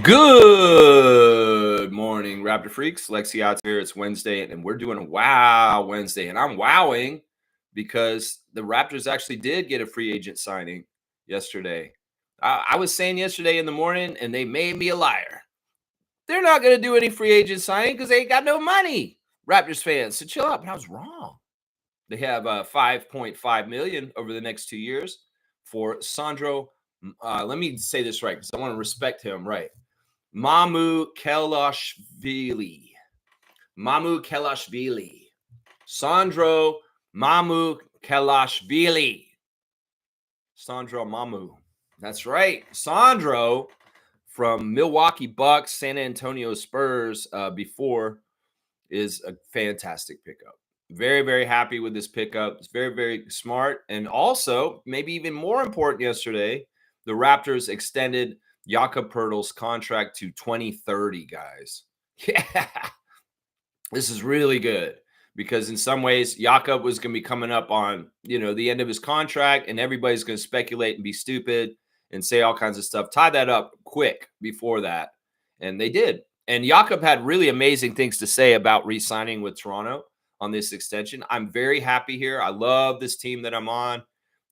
Good morning, Raptor Freaks. Lexi out here. It's Wednesday, and we're doing a Wow Wednesday. And I'm wowing because the Raptors actually did get a free agent signing yesterday. I was saying yesterday in the morning, and they made me a liar. They're not going to do any free agent signing because they ain't got no money. Raptors fans, so chill out. But I was wrong. They have $5.5 million over the next 2 years for Sandro. Let me say this right because I want to respect him. Right. Mamukelashvili. Sandro Mamukelashvili. Sandro Mamu. That's right. Sandro from Milwaukee Bucks, San Antonio Spurs before is a fantastic pickup. Very, very happy with this pickup. It's very, very smart. And also, maybe even more important yesterday, the Raptors extended Jakob Poeltl's contract to 2030, guys. Yeah, this is really good because in some ways, Jakob was going to be coming up on, the end of his contract, and everybody's going to speculate and be stupid and say all kinds of stuff. Tie that up quick before that. And they did. And Jakob had really amazing things to say about re-signing with Toronto on this extension. I'm very happy here. I love this team that I'm on.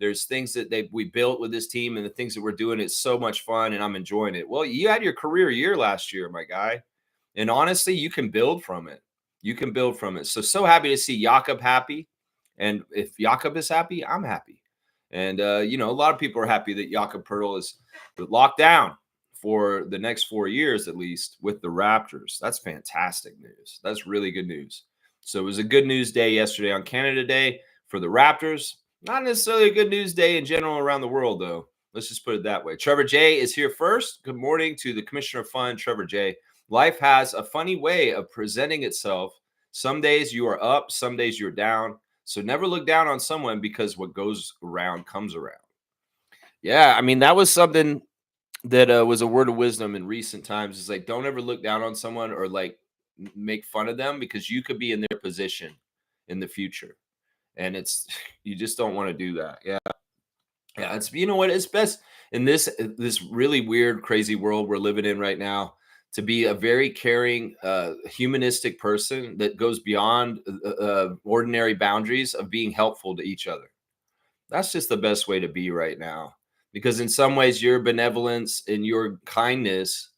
There's things that we built with this team and the things that we're doing. It's so much fun, and I'm enjoying it. Well, you had your career year last year, my guy. And honestly, you can build from it. You can build from it. So happy to see Jakob happy. And if Jakob is happy, I'm happy. And, a lot of people are happy that Jakob Poeltl is locked down for the next 4 years, at least, with the Raptors. That's fantastic news. That's really good news. So it was a good news day yesterday on Canada Day for the Raptors. Not necessarily a good news day in general around the world, though. Let's just put it that way. Trevor J is here first. Good morning to the Commissioner of Fun, Trevor J. Life has a funny way of presenting itself. Some days you are up, some days you're down. So never look down on someone because what goes around comes around. Yeah, I mean, that was something that was a word of wisdom in recent times. Is like, don't ever look down on someone or like make fun of them because you could be in their position in the future. And you just don't want to do that. Yeah. Yeah, it's what, it's best in this really weird, crazy world we're living in right now to be a very caring, humanistic person that goes beyond ordinary boundaries of being helpful to each other. That's just the best way to be right now, because in some ways your benevolence and your kindness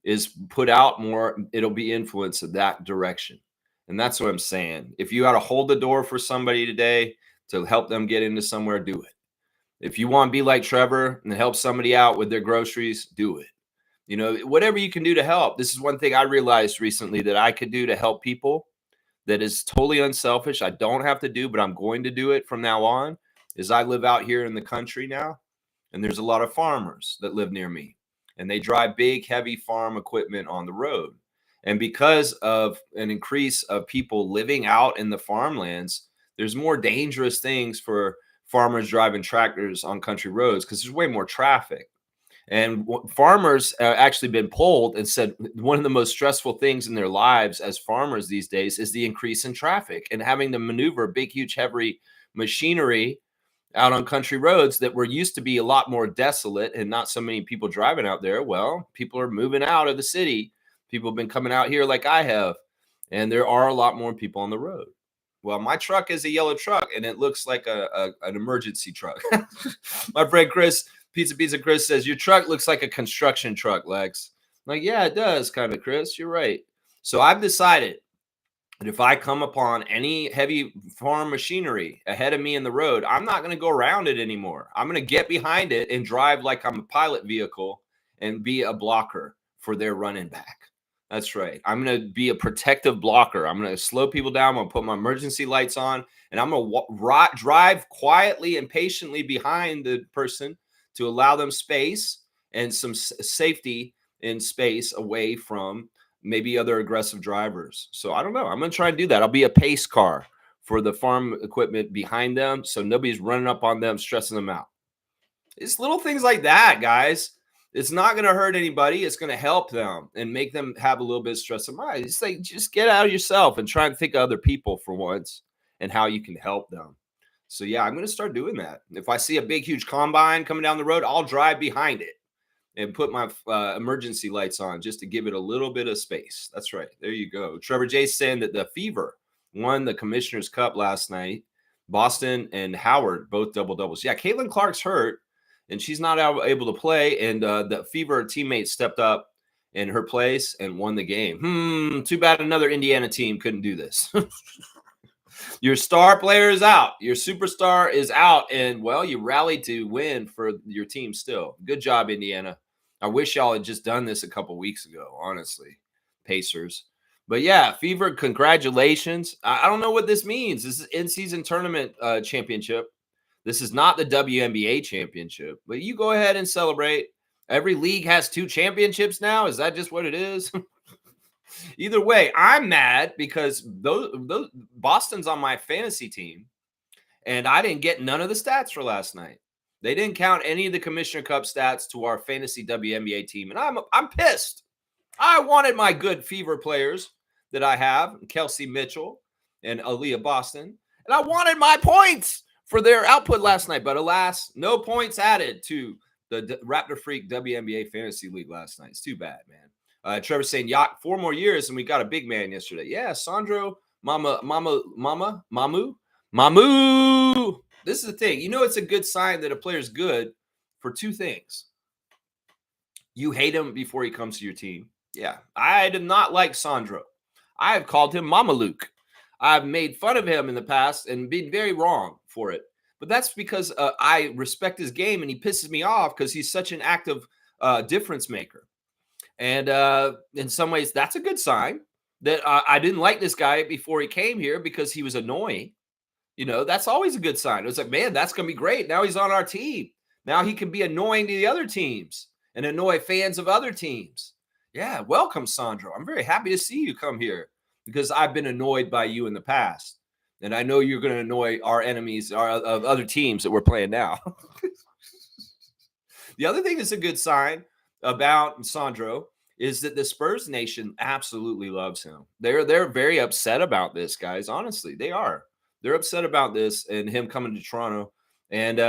is put out more. It'll be influenced in that direction. And that's what I'm saying. If you got to hold the door for somebody today to help them get into somewhere, do it. If you want to be like Trevor and help somebody out with their groceries, do it. Whatever you can do to help. This is one thing I realized recently that I could do to help people that is totally unselfish. I don't have to do, but I'm going to do it from now on, is I live out here in the country now, and there's a lot of farmers that live near me, and they drive big, heavy farm equipment on the road. And because of an increase of people living out in the farmlands, there's more dangerous things for farmers driving tractors on country roads because there's way more traffic. And farmers actually been polled and said one of the most stressful things in their lives as farmers these days is the increase in traffic and having to maneuver big, huge, heavy machinery out on country roads that were used to be a lot more desolate and not so many people driving out there. Well, people are moving out of the city. People have been coming out here like I have, and there are a lot more people on the road. Well, my truck is a yellow truck, and it looks like an emergency truck. My friend Chris, Pizza Chris, says, your truck looks like a construction truck, Lex. I'm like, yeah, it does, kind of, Chris. You're right. So I've decided that if I come upon any heavy farm machinery ahead of me in the road, I'm not going to go around it anymore. I'm going to get behind it and drive like I'm a pilot vehicle and be a blocker for their running back. That's right. I'm going to be a protective blocker. I'm going to slow people down. I'm going to put my emergency lights on, and I'm going to drive quietly and patiently behind the person to allow them space and some safety in space away from maybe other aggressive drivers. So I don't know. I'm going to try and do that. I'll be a pace car for the farm equipment behind them so nobody's running up on them, stressing them out. It's little things like that, guys. It's not going to hurt anybody. It's going to help them and make them have a little bit of stress of mind. It's like, just get out of yourself and try and think of other people for once and how you can help them. So, yeah, I'm going to start doing that. If I see a big, huge combine coming down the road, I'll drive behind it and put my emergency lights on just to give it a little bit of space. That's right. There you go. Trevor J saying that the Fever won the Commissioner's Cup last night. Boston and Howard both double doubles. Yeah, Caitlin Clark's hurt and she's not able to play. And the Fever teammate stepped up in her place and won the game. Too bad another Indiana team couldn't do this. Your star player is out. Your superstar is out. And, well, you rallied to win for your team still. Good job, Indiana. I wish y'all had just done this a couple weeks ago, honestly, Pacers. But, yeah, Fever, congratulations. I don't know what this means. This is in-season tournament championship. This is not the WNBA championship. But you go ahead and celebrate. Every league has 2 championships now. Is that just what it is? Either way, I'm mad because those Boston's on my fantasy team, and I didn't get none of the stats for last night. They didn't count any of the Commissioner Cup stats to our fantasy WNBA team, and I'm pissed. I wanted my good Fever players that I have, Kelsey Mitchell and Aaliyah Boston, and I wanted my points for their output last night. But alas, no points added to the Raptor Freak WNBA Fantasy League last night. It's too bad, man. Trevor saying, Yacht, 4 more years, and we got a big man yesterday. Yeah, Sandro Mamu. This is the thing. You know, it's a good sign that a player's good for 2 things. You hate him before he comes to your team. Yeah, I did not like Sandro. I have called him Mama Luke. I've made fun of him in the past and been very wrong for it. But that's because I respect his game, and he pisses me off because he's such an active difference maker. And in some ways, that's a good sign that I didn't like this guy before he came here because he was annoying. You know, that's always a good sign. It was like, man, that's going to be great. Now he's on our team. Now he can be annoying to the other teams and annoy fans of other teams. Yeah, welcome, Sandro. I'm very happy to see you come here because I've been annoyed by you in the past. And I know you're going to annoy our enemies, of other teams that we're playing now. The other thing that's a good sign about Sandro is that the Spurs Nation absolutely loves him. They're very upset about this, guys. Honestly, they are. They're upset about this and him coming to Toronto. And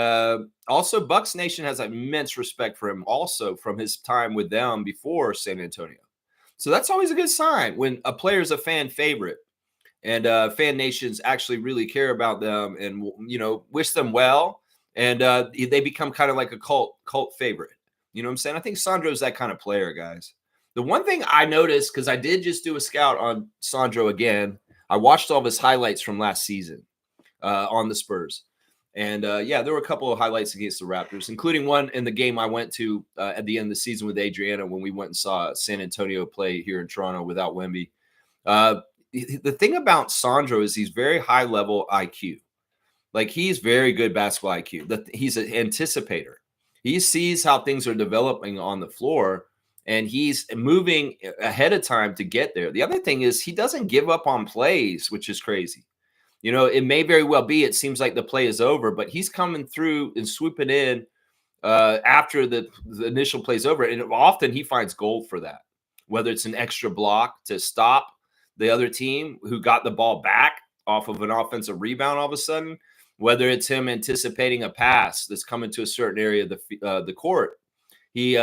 also, Bucks Nation has immense respect for him also from his time with them before San Antonio. So that's always a good sign when a player is a fan favorite and fan nations actually really care about them and, you know, wish them well. And they become kind of like a cult favorite. You know what I'm saying? I think Sandro's that kind of player, guys. The one thing I noticed, because I did just do a scout on Sandro again, I watched all of his highlights from last season on the Spurs. And, yeah, there were a couple of highlights against the Raptors, including one in the game I went to at the end of the season with Adriana when we went and saw San Antonio play here in Toronto without Wemby. The thing about Sandro is he's very high-level IQ. Like, he's very good basketball IQ. He's an anticipator. He sees how things are developing on the floor, and he's moving ahead of time to get there. The other thing is he doesn't give up on plays, which is crazy. You know, it may very well be it seems like the play is over, but he's coming through and swooping in after the initial play's over. And often he finds gold for that, whether it's an extra block to stop the other team who got the ball back off of an offensive rebound all of a sudden, whether it's him anticipating a pass that's coming to a certain area of the court. He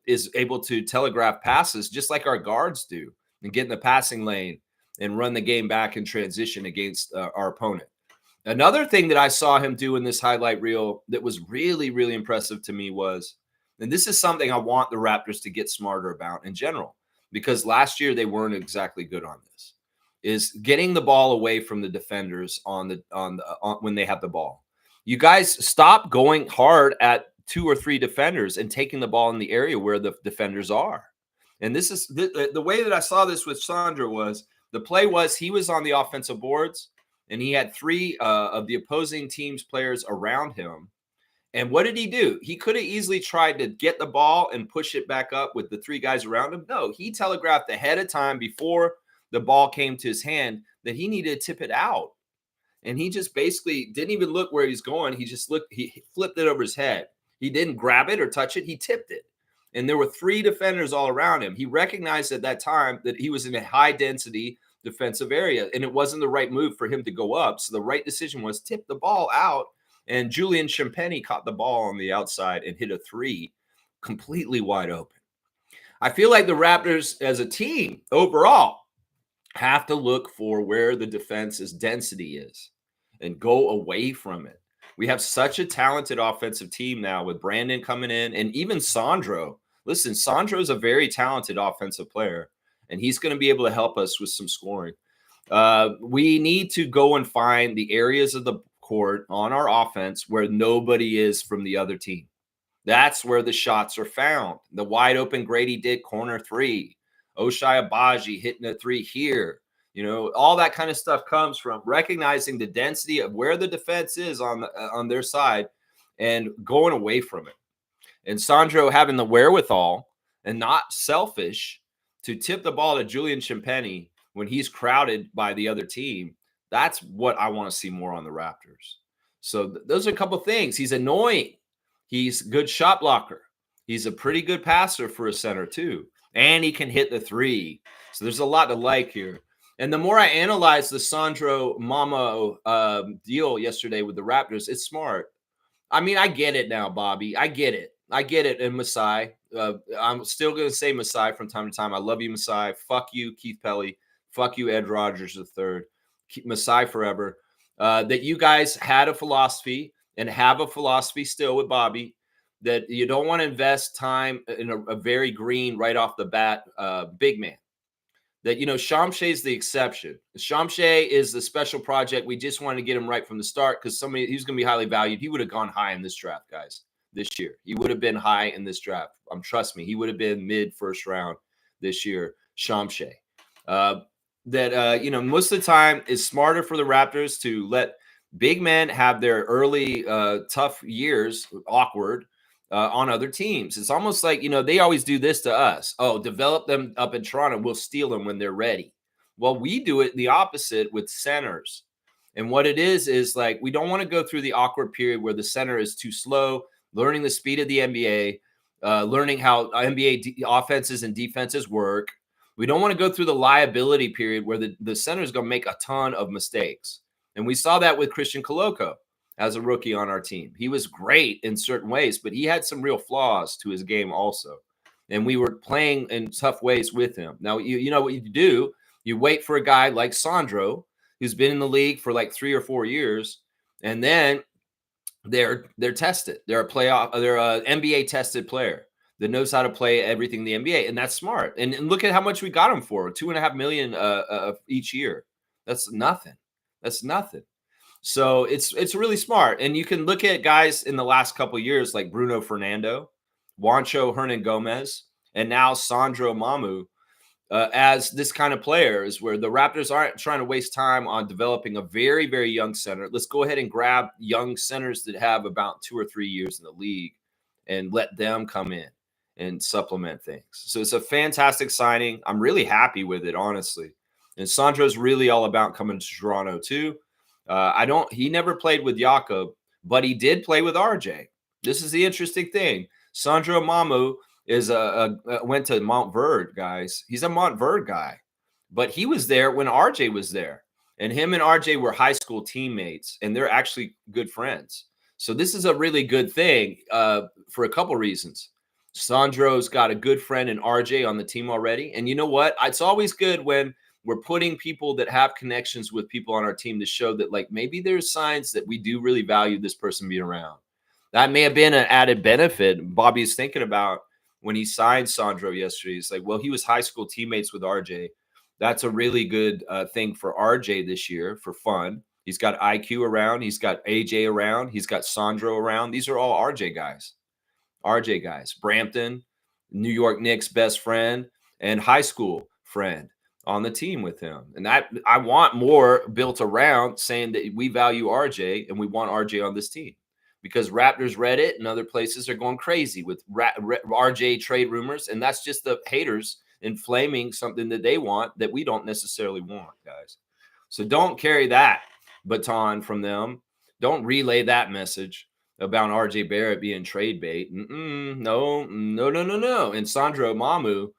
is able to telegraph passes just like our guards do and get in the passing lane and run the game back in transition against our opponent. Another thing that I saw him do in this highlight reel that was really, really impressive to me was, and this is something I want the Raptors to get smarter about in general, because last year they weren't exactly good on this, is getting the ball away from the defenders on when they have the ball. You guys stop going hard at 2 or 3 defenders and taking the ball in the area where the defenders are. And this is the way that I saw this with Sandro was, the play was he was on the offensive boards and he had 3 of the opposing team's players around him. And what did he do? He could have easily tried to get the ball and push it back up with the 3 guys around him. No, he telegraphed ahead of time before the ball came to his hand that he needed to tip it out. And he just basically didn't even look where he's going. He flipped it over his head. He didn't grab it or touch it. He tipped it. And there were 3 defenders all around him. He recognized at that time that he was in a high-density defensive area, and it wasn't the right move for him to go up. So the right decision was tip the ball out, and Julian Champagny caught the ball on the outside and hit a 3 completely wide open. I feel like the Raptors as a team overall have to look for where the defense's density is and go away from it. We have such a talented offensive team now with Brandon coming in and even Sandro. Listen, Sandro's a very talented offensive player, and he's going to be able to help us with some scoring. We need to go and find the areas of the court on our offense where nobody is from the other team. That's where the shots are found. The wide open Grady Dick corner three, Oshai Abaji hitting a three here. You know, all that kind of stuff comes from recognizing the density of where the defense is on their side and going away from it. And Sandro having the wherewithal and not selfish to tip the ball to Julian Champagny when he's crowded by the other team. That's what I want to see more on the Raptors. So those are a couple things. He's annoying. He's a good shot blocker. He's a pretty good passer for a center too. And he can hit the three. So there's a lot to like here. And the more I analyze the Sandro Mamukelashvili deal yesterday with the Raptors, it's smart. I mean, I get it now, Bobby. I get it. And Masai. I'm still going to say Masai from time to time. I love you, Masai. Fuck you, Keith Pelly. Fuck you, Ed Rogers III. Keep Masai forever. That you guys had a philosophy and have a philosophy still with Bobby that you don't want to invest time in a very green right off the bat big man. That, you know, Shamshe is the exception. Shamshe is the special project. We just wanted to get him right from the start because he's going to be highly valued. He would have gone high in this draft, guys, this year. He would have been high in this draft. Trust me, he would have been mid first round this year, Shamshe. You know, most of the time it's smarter for the Raptors to let big men have their early tough years, awkward, on other teams. It's almost like, you know, they always do this to us. Oh, develop them up in Toronto. We'll steal them when they're ready. Well, we do it the opposite with centers. And what it is like, we don't want to go through the awkward period where the center is too slow, learning the speed of the NBA, learning how NBA offenses and defenses work. We don't want to go through the liability period where the center is going to make a ton of mistakes. And we saw that with Christian Koloko as a rookie on our team. He was great in certain ways, but he had some real flaws to his game also. And we were playing in tough ways with him. Now, you know what you do? You wait for a guy like Sandro, who's been in the league for like 3 or 4 years, and then they're tested. They're an NBA tested player that knows how to play everything in the NBA, and that's smart. And look at how much we got him for, $2.5 million each year. That's nothing. So it's really smart. And you can look at guys in the last couple of years like Bruno Fernando, Juancho Hernan-Gomez, and now Sandro Mamu as this kind of players where the Raptors aren't trying to waste time on developing a very, very young center. Let's go ahead and grab young centers that have about 2 or 3 years in the league and let them come in and supplement things. So it's a fantastic signing. I'm really happy with it, honestly. And Sandro's really all about coming to Toronto too. He never played with Jakob, but he did play with RJ. This is the interesting thing. Sandro Mamu is went to Montverde, guys. He's a Montverde guy, but he was there when RJ was there, and him and RJ were high school teammates, and they're actually good friends. So this is a really good thing for a couple reasons. Sandro's got a good friend in RJ on the team already, and you know what? It's always good when we're putting people that have connections with people on our team to show that, like, maybe there's signs that we do really value this person being around. That may have been an added benefit Bobby's thinking about when he signed Sandro yesterday. He's like, well, he was high school teammates with RJ. That's a really good thing for RJ this year for fun. He's got IQ around. He's got AJ around. He's got Sandro around. These are all RJ guys. Brampton, New York Knicks best friend and high school friend on the team with him. And I want more built around saying that we value RJ and we want RJ on this team, because Raptors Reddit and other places are going crazy with RJ trade rumors. And that's just the haters inflaming something that they want that we don't necessarily want, guys. So don't carry that baton from them. Don't relay that message about RJ Barrett being trade bait. No. And Sandro Mamu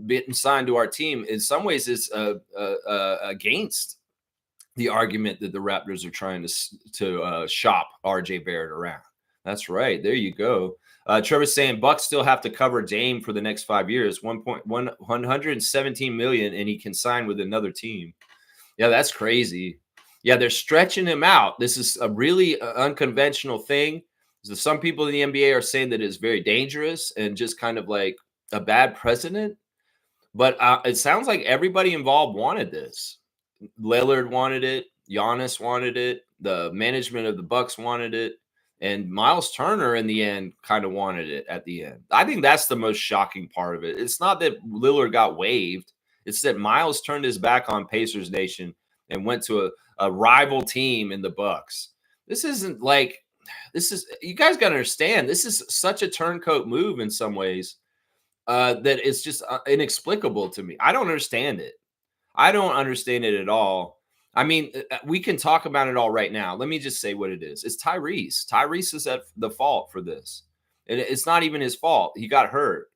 being signed to our team in some ways is against the argument that the Raptors are trying to shop RJ Barrett around. That's right. There you go. Trevor's saying Bucks still have to cover Dame for the next 5 years, 117 million, and he can sign with another team. Yeah, that's crazy. Yeah, they're stretching him out. This is a really unconventional thing. So some people in the NBA are saying that it's very dangerous and just kind of like a bad precedent. But it sounds like everybody involved wanted this. Lillard wanted it. Giannis wanted it. The management of the Bucks wanted it. And Miles Turner, in the end, kind of wanted it at the end. I think that's the most shocking part of it. It's not that Lillard got waived. It's that Miles turned his back on Pacers Nation and went to a rival team in the Bucks. This isn't like this is you guys got to understand. This is such a turncoat move in some ways that it's just inexplicable to me. I don't understand it. I don't understand it at all. I mean, we can talk about it all right now. Let me just say what it is. It's Tyrese. Tyrese is at the fault for this. And it's not even his fault. He got hurt.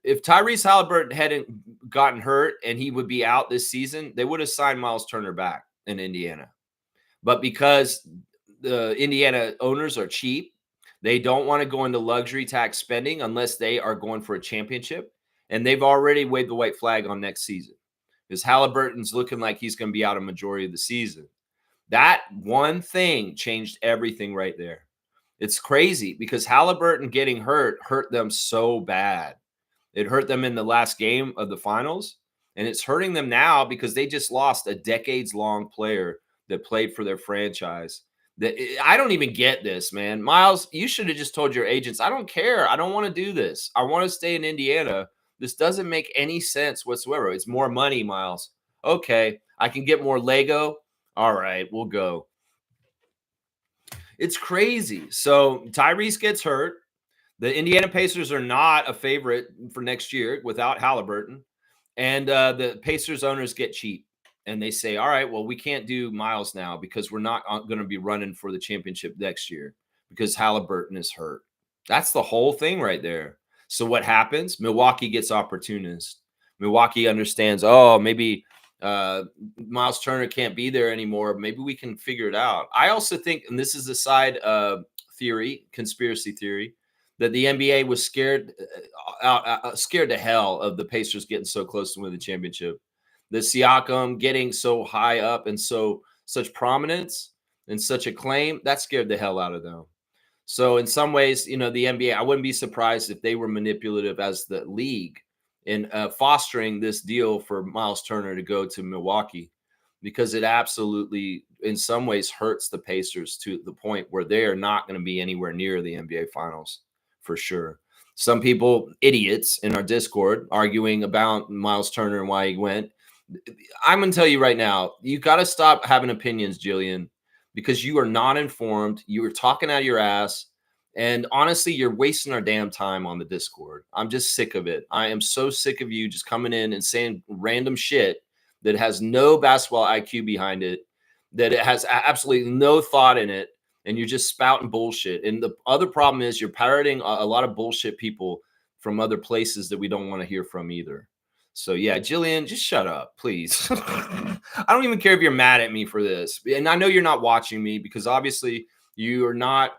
If Tyrese Halliburton hadn't gotten hurt and he would be out this season, they would have signed Miles Turner back in Indiana. But because the Indiana owners are cheap, they don't want to go into luxury tax spending unless they are going for a championship. And they've already waved the white flag on next season because Halliburton's looking like he's going to be out a majority of the season. That one thing changed everything right there. It's crazy because Halliburton getting hurt them so bad. It hurt them in the last game of the finals, and it's hurting them now because they just lost a decades-long player that played for their franchise. I don't even get this, man. Miles, you should have just told your agents, I don't care. I don't want to do this. I want to stay in Indiana. This doesn't make any sense whatsoever. It's more money, Miles. Okay, I can get more Lego. All right, we'll go. It's crazy. So Tyrese gets hurt. The Indiana Pacers are not a favorite for next year without Halliburton. And the Pacers owners get cheap. And they say, all right, well, we can't do Miles now because we're not going to be running for the championship next year because Halliburton is hurt. That's the whole thing right there. So what happens? Milwaukee gets opportunist. Milwaukee understands, oh, maybe Miles Turner can't be there anymore. Maybe we can figure it out. I also think, and this is a side theory, conspiracy theory, that the NBA was scared to hell of the Pacers getting so close to win the championship. The Siakam getting so high up and such prominence and such acclaim, that scared the hell out of them. So in some ways, the NBA, I wouldn't be surprised if they were manipulative as the league in fostering this deal for Miles Turner to go to Milwaukee, because it absolutely, in some ways, hurts the Pacers to the point where they are not going to be anywhere near the NBA Finals for sure. Some people, idiots in our Discord, arguing about Miles Turner and why he went. I'm going to tell you right now, you got to stop having opinions, Jillian, because you are not informed. You are talking out of your ass. And honestly, you're wasting our damn time on the Discord. I'm just sick of it. I am so sick of you just coming in and saying random shit that has no basketball IQ behind it, that it has absolutely no thought in it, and you're just spouting bullshit. And the other problem is you're parroting a lot of bullshit people from other places that we don't want to hear from either. So yeah, Jillian, just shut up, please. I don't even care if you're mad at me for this. And I know you're not watching me because obviously you are not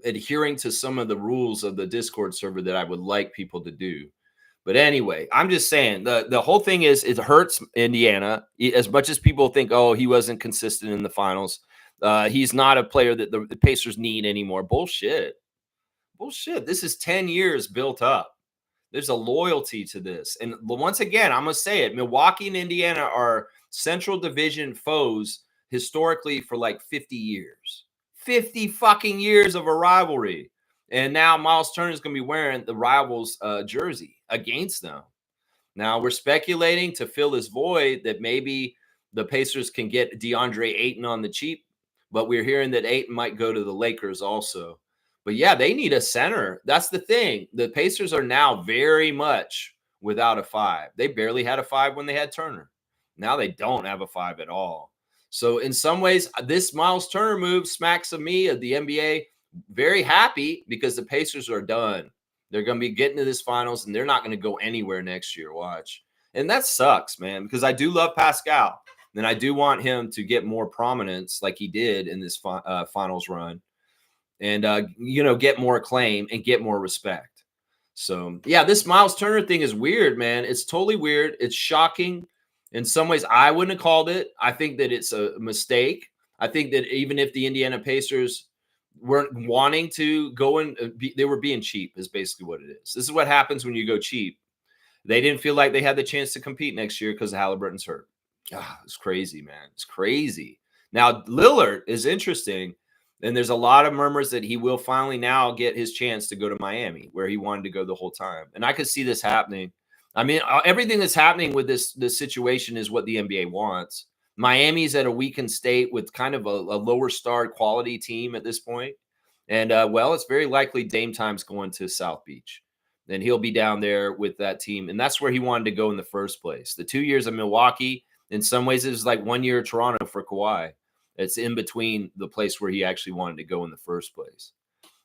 adhering to some of the rules of the Discord server that I would like people to do. But anyway, I'm just saying the whole thing is it hurts Indiana as much as people think, oh, he wasn't consistent in the finals. He's not a player that the Pacers need anymore. Bullshit. This is 10 years built up. There's a loyalty to this. And once again, I'm going to say it. Milwaukee and Indiana are Central Division foes historically for like 50 years. 50 fucking years of a rivalry. And now Miles Turner is going to be wearing the rivals' jersey against them. Now we're speculating to fill this void that maybe the Pacers can get DeAndre Ayton on the cheap, but we're hearing that Ayton might go to the Lakers also. But yeah, they need a center. That's the thing. The Pacers are now very much without a five. They barely had a five when they had Turner. Now they don't have a five at all. So in some ways, this Miles Turner move smacks of me of the NBA. Very happy because the Pacers are done. They're going to be getting to this finals, and they're not going to go anywhere next year. Watch. And that sucks, man, because I do love Pascal, and I do want him to get more prominence like he did in this finals run. and get more acclaim and get more respect. So yeah, this Miles Turner thing is weird, man. It's totally weird. It's shocking. In some ways, I wouldn't have called it. I think that it's a mistake. I think that even if the Indiana Pacers weren't wanting to go in, they were being cheap, is basically what it is. This is what happens when you go cheap. They didn't feel like they had the chance to compete next year because Halliburton's hurt. It's crazy, man. It's crazy. Now, Lillard is interesting, and there's a lot of murmurs that he will finally now get his chance to go to Miami, where he wanted to go the whole time. And I could see this happening. I mean, everything that's happening with this situation is what the NBA wants. Miami's at a weakened state with kind of a lower star quality team at this point. And, it's very likely Dame Time's going to South Beach. Then he'll be down there with that team. And that's where he wanted to go in the first place. The 2 years of Milwaukee, in some ways, it was like 1 year of Toronto for Kawhi. It's in between the place where he actually wanted to go in the first place.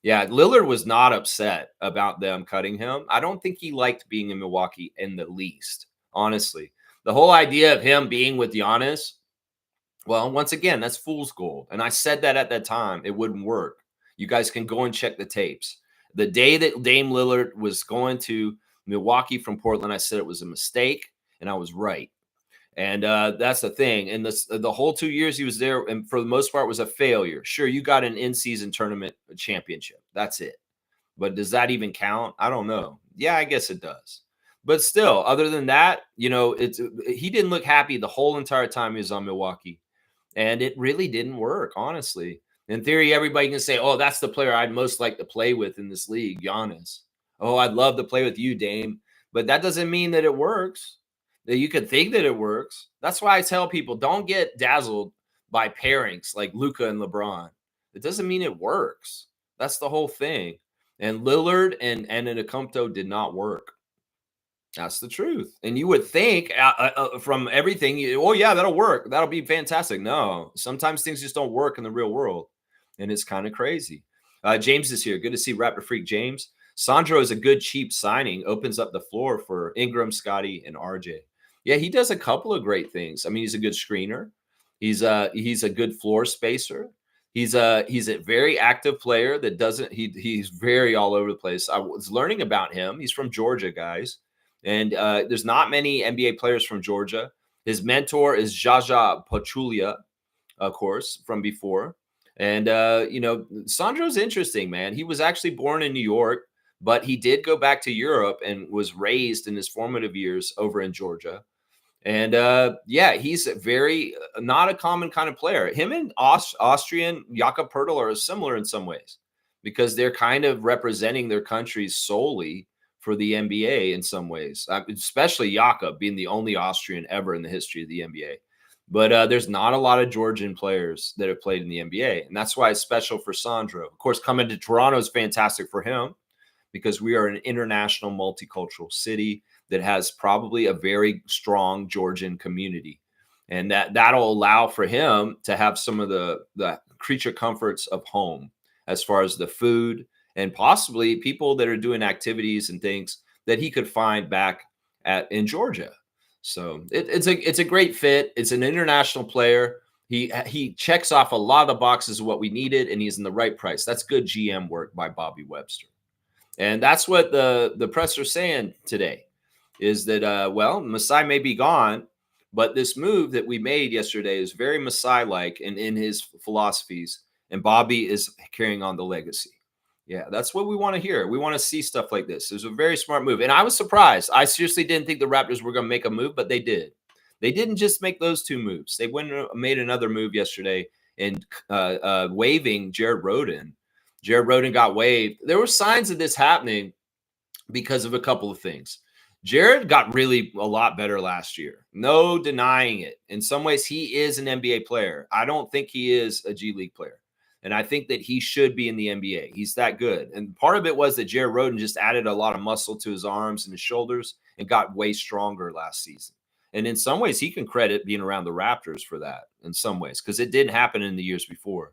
Yeah, Lillard was not upset about them cutting him. I don't think he liked being in Milwaukee in the least, honestly. The whole idea of him being with Giannis, well, once again, that's fool's gold. And I said that at that time. It wouldn't work. You guys can go and check the tapes. The day that Dame Lillard was going to Milwaukee from Portland, I said it was a mistake, and I was right. And that's the thing. And the whole 2 years he was there, and for the most part, was a failure. Sure, you got an in-season tournament championship. That's it. But does that even count? I don't know. Yeah, I guess it does. But still, other than that, he didn't look happy the whole entire time he was on Milwaukee. And it really didn't work, honestly. In theory, everybody can say, oh, that's the player I'd most like to play with in this league, Giannis. Oh, I'd love to play with you, Dame. But that doesn't mean that it works. That you could think that it works. That's why I tell people, don't get dazzled by pairings like Luka and LeBron. It doesn't mean it works. That's the whole thing. And Lillard and Antetokounmpo did not work. That's the truth. And you would think from everything, oh, yeah, that'll work. That'll be fantastic. No, sometimes things just don't work in the real world. And it's kind of crazy. James is here. Good to see Raptor Freak James. Sandro is a good, cheap signing. Opens up the floor for Ingram, Scotty, and RJ. Yeah, he does a couple of great things. I mean, he's a good screener. He's a good floor spacer. He's a very active player that doesn't. He's very all over the place. I was learning about him. He's from Georgia, guys. And there's not many NBA players from Georgia. His mentor is Jaja Pachulia, of course, from before. And, Sandro's interesting, man. He was actually born in New York, but he did go back to Europe and was raised in his formative years over in Georgia. And, he's very not a common kind of player. Him and Austrian Jakob Poeltl are similar in some ways because they're kind of representing their countries solely for the NBA in some ways, especially Jakob being the only Austrian ever in the history of the NBA. But there's not a lot of Georgian players that have played in the NBA, and that's why it's special for Sandro. Of course, coming to Toronto is fantastic for him because we are an international multicultural city that has probably a very strong Georgian community, and that'll allow for him to have some of the creature comforts of home as far as the food, and possibly people that are doing activities and things that he could find back in Georgia. So it's a great fit. It's an international player. He checks off a lot of the boxes of what we needed, and he's in the right price. That's good GM work by Bobby Webster. And that's what the press are saying today is that, Masai may be gone, but this move that we made yesterday is very Masai-like and in his philosophies, and Bobby is carrying on the legacy. Yeah, that's what we want to hear. We want to see stuff like this. It was a very smart move. And I was surprised. I seriously didn't think the Raptors were going to make a move, but they did. They didn't just make those two moves. They made another move yesterday in waiving Jared Rhoden. Jared Rhoden got waived. There were signs of this happening because of a couple of things. Jared got really a lot better last year. No denying it. In some ways, he is an NBA player. I don't think he is a G League player. And I think that he should be in the NBA. He's that good. And part of it was that Jared Rhoden just added a lot of muscle to his arms and his shoulders and got way stronger last season. And in some ways, he can credit being around the Raptors for that in some ways, because it didn't happen in the years before.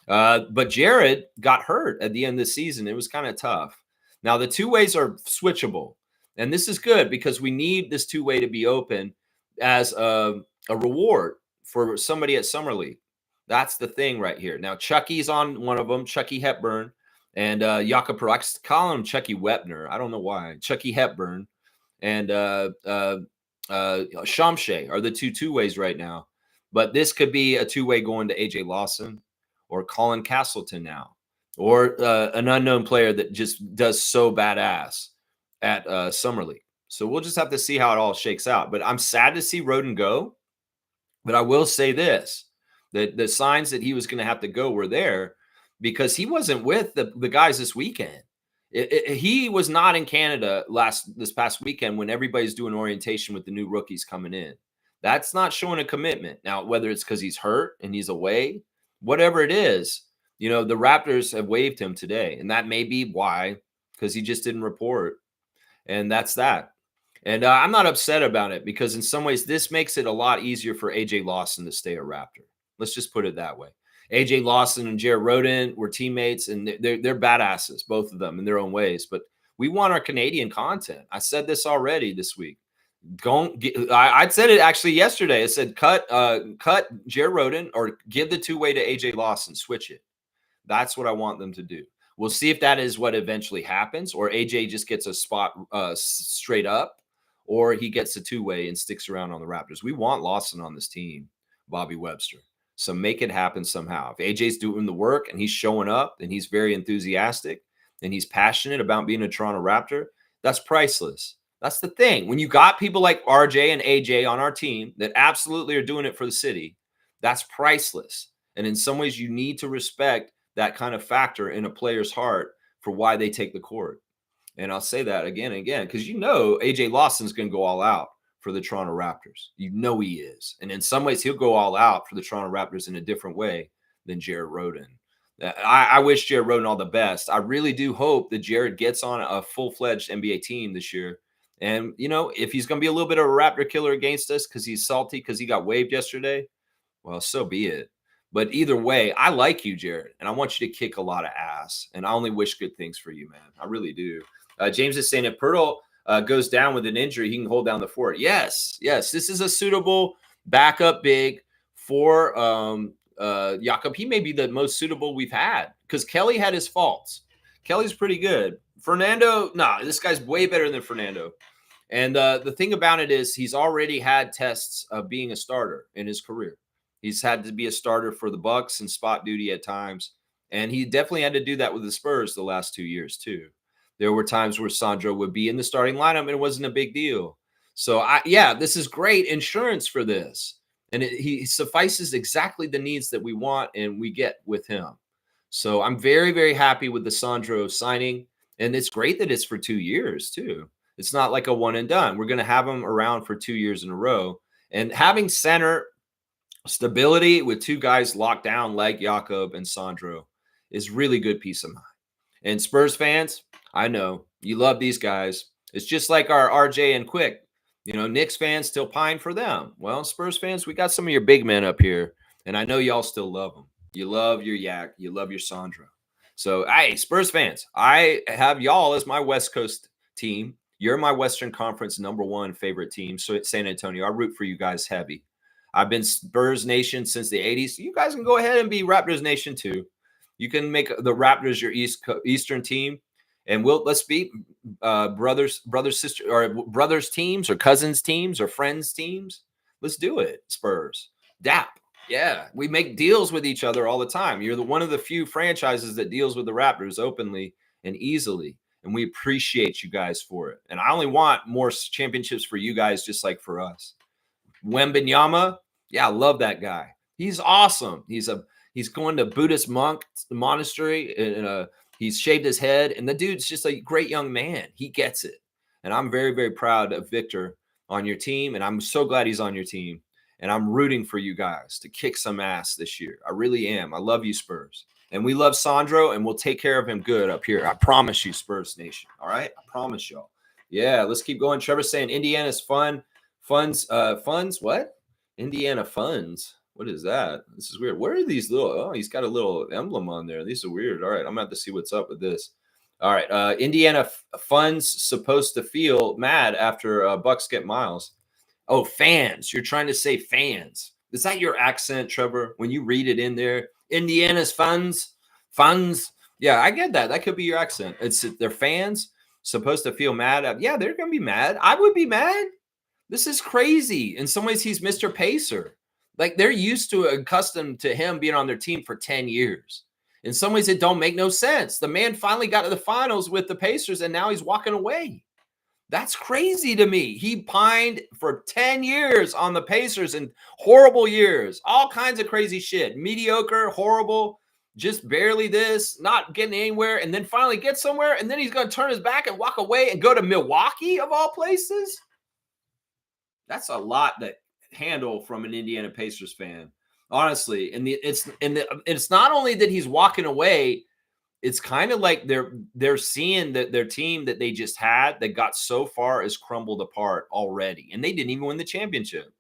But Jared got hurt at the end of the season. It was kind of tough. Now, the two ways are switchable. And this is good because we need this two-way to be open as a reward for somebody at Summer League. That's the thing right here. Now, Chucky's on one of them, Chucky Hepburn, and Jakob, I call him Chucky Wepner. I don't know why. Chucky Hepburn and Shamshay are the two-ways right now. But this could be a two-way going to AJ Lawson or Colin Castleton now, or an unknown player that just does so badass at Summer League. So we'll just have to see how it all shakes out. But I'm sad to see Roden go. But I will say this, that the signs that he was going to have to go were there because he wasn't with the guys this weekend. He was not in Canada this past weekend when everybody's doing orientation with the new rookies coming in. That's not showing a commitment. Now, whether it's because he's hurt and he's away, whatever it is, the Raptors have waived him today. And that may be why, because he just didn't report. And that's that. And I'm not upset about it because in some ways this makes it a lot easier for AJ Lawson to stay a Raptor. Let's just put it that way. AJ Lawson and Jared Roden were teammates, and they're badasses, both of them in their own ways. But we want our Canadian content. I said this already this week. I said it actually yesterday. I said cut Jared Roden or give the two-way to AJ Lawson. Switch it. That's what I want them to do. We'll see if that is what eventually happens, or AJ just gets a spot straight up, or he gets a two-way and sticks around on the Raptors. We want Lawson on this team, Bobby Webster. So make it happen somehow. If AJ's doing the work and he's showing up and he's very enthusiastic and he's passionate about being a Toronto Raptor, that's priceless. That's the thing. When you got people like RJ and AJ on our team that absolutely are doing it for the city, that's priceless. And in some ways, you need to respect that kind of factor in a player's heart for why they take the court. And I'll say that again and again, because AJ Lawson's going to go all out for the Toronto Raptors. He is. And in some ways, he'll go all out for the Toronto Raptors in a different way than Jared Roden. I wish Jared Roden all the best. I really do hope that Jared gets on a full-fledged NBA team this year. And, if he's going to be a little bit of a Raptor killer against us because he's salty because he got waived yesterday, well, so be it. But either way, I like you, Jared, and I want you to kick a lot of ass. And I only wish good things for you, man. I really do. James is saying if Pirtle goes down with an injury, he can hold down the fort. Yes. This is a suitable backup big for Jakob. He may be the most suitable we've had because Kelly had his faults. Kelly's pretty good. Fernando, this guy's way better than Fernando. And the thing about it is he's already had tests of being a starter in his career. He's had to be a starter for the Bucks and spot duty at times. And he definitely had to do that with the Spurs the last 2 years too. There were times where Sandro would be in the starting lineup and it wasn't a big deal. So this is great insurance for this. And he suffices exactly the needs that we want and we get with him. So I'm very, very happy with the Sandro signing. And it's great that it's for 2 years too. It's not like a one and done. We're going to have him around for 2 years in a row. And having center stability with two guys locked down like Jakob and Sandro is really good peace of mind. And Spurs fans, I know you love these guys. It's just like our RJ and Quick. Knicks fans still pine for them. Well, Spurs fans, we got some of your big men up here, and I know y'all still love them. You love your Yak. You love your Sandro. So, hey, Spurs fans, I have y'all as my West Coast team. You're my Western Conference #1 favorite team. So it's San Antonio. I root for you guys heavy. I've been Spurs Nation since the 80s. You guys can go ahead and be Raptors Nation too. You can make the Raptors your Eastern team. And let's be brothers, sister, or brothers teams, or cousins teams, or friends teams. Let's do it, Spurs. DAP. Yeah, we make deals with each other all the time. You're one of the few franchises that deals with the Raptors openly and easily, and we appreciate you guys for it. And I only want more championships for you guys, just like for us. Wembanyama, I love that guy. He's awesome. He's going to Buddhist monk monastery and he's shaved his head, and the dude's just a great young man. He gets it. And I'm very, very proud of Victor on your team, and I'm so glad he's on your team. And I'm rooting for you guys to kick some ass this year. I really am. I love you, Spurs. And we love Sandro, and we'll take care of him good up here. I promise you, Spurs Nation. All right? I promise y'all. Yeah, let's keep going. Trevor's saying Indiana's fun. Funds, what? Indiana funds. What is that? This is weird. Where are these he's got a little emblem on there. These are weird. All right, I'm going to have to see what's up with this. All right, Indiana funds supposed to feel mad after Bucks get Miles. Oh, fans. You're trying to say fans. Is that your accent, Trevor? When you read it in there, Indiana's fans. Yeah, I get that. That could be your accent. It's their fans supposed to feel mad. Yeah, they're gonna be mad. I would be mad. This is crazy. In some ways, he's Mr. Pacer. Like they're used to accustomed to him being on their team for 10 years. In some ways, it don't make no sense. The man finally got to the finals with the Pacers, and now he's walking away. That's crazy to me. He pined for 10 years on the Pacers and horrible years, all kinds of crazy shit. Mediocre, horrible, just barely this, not getting anywhere, and then finally get somewhere, and then he's going to turn his back and walk away and go to Milwaukee of all places. That's a lot to handle from an Indiana Pacers fan, honestly. And it's not only that he's walking away, it's kind of like they're seeing that their team that they just had that got so far is crumbled apart already, and they didn't even win the championship.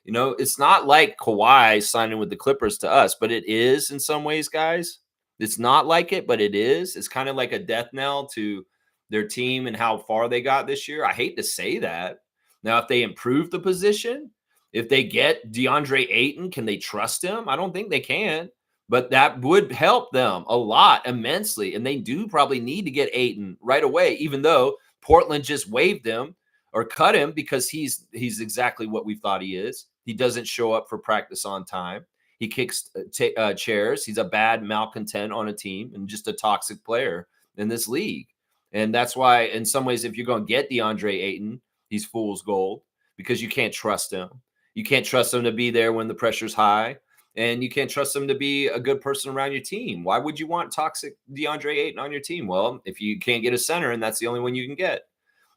You know, it's not like Kawhi signing with the Clippers to us, but it is in some ways, guys. It's not like it, but it is. It's kind of like a death knell to their team and how far they got this year. I hate to say that. Now, if they improve the position, if they get DeAndre Ayton, can they trust him? I don't think they can, but that would help them a lot immensely. And they do probably need to get Ayton right away, even though Portland just waived him or cut him because he's exactly what we thought he is. He doesn't show up for practice on time. He kicks chairs. He's a bad malcontent on a team and just a toxic player in this league. And that's why, in some ways, if you're going to get DeAndre Ayton, he's fool's gold because you can't trust him. You can't trust him to be there when the pressure's high, and you can't trust him to be a good person around your team. Why would you want toxic DeAndre Ayton on your team? Well, if you can't get a center, and that's the only one you can get.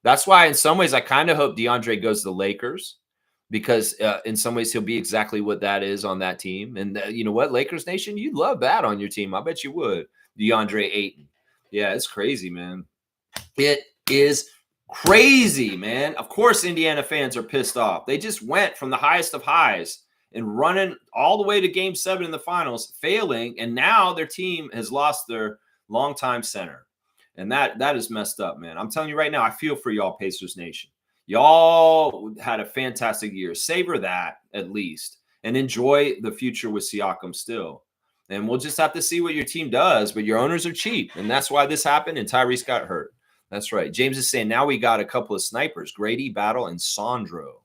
That's why, in some ways, I kind of hope DeAndre goes to the Lakers because in some ways he'll be exactly what that is on that team. And you know what, Lakers Nation, you'd love that on your team. I bet you would. DeAndre Ayton. Yeah, it's crazy, man. It is crazy, man. Of course, Indiana fans are pissed off. They just went from the highest of highs and running all the way to game 7 in the finals, failing. And now their team has lost their longtime center. And that is messed up, man. I'm telling you right now, I feel for y'all, Pacers Nation. Y'all had a fantastic year. Savor that at least and enjoy the future with Siakam still. And we'll just have to see what your team does. But your owners are cheap. And that's why this happened. And Tyrese got hurt. That's right. James is saying now we got a couple of snipers, Grady, Battle, and Sandro.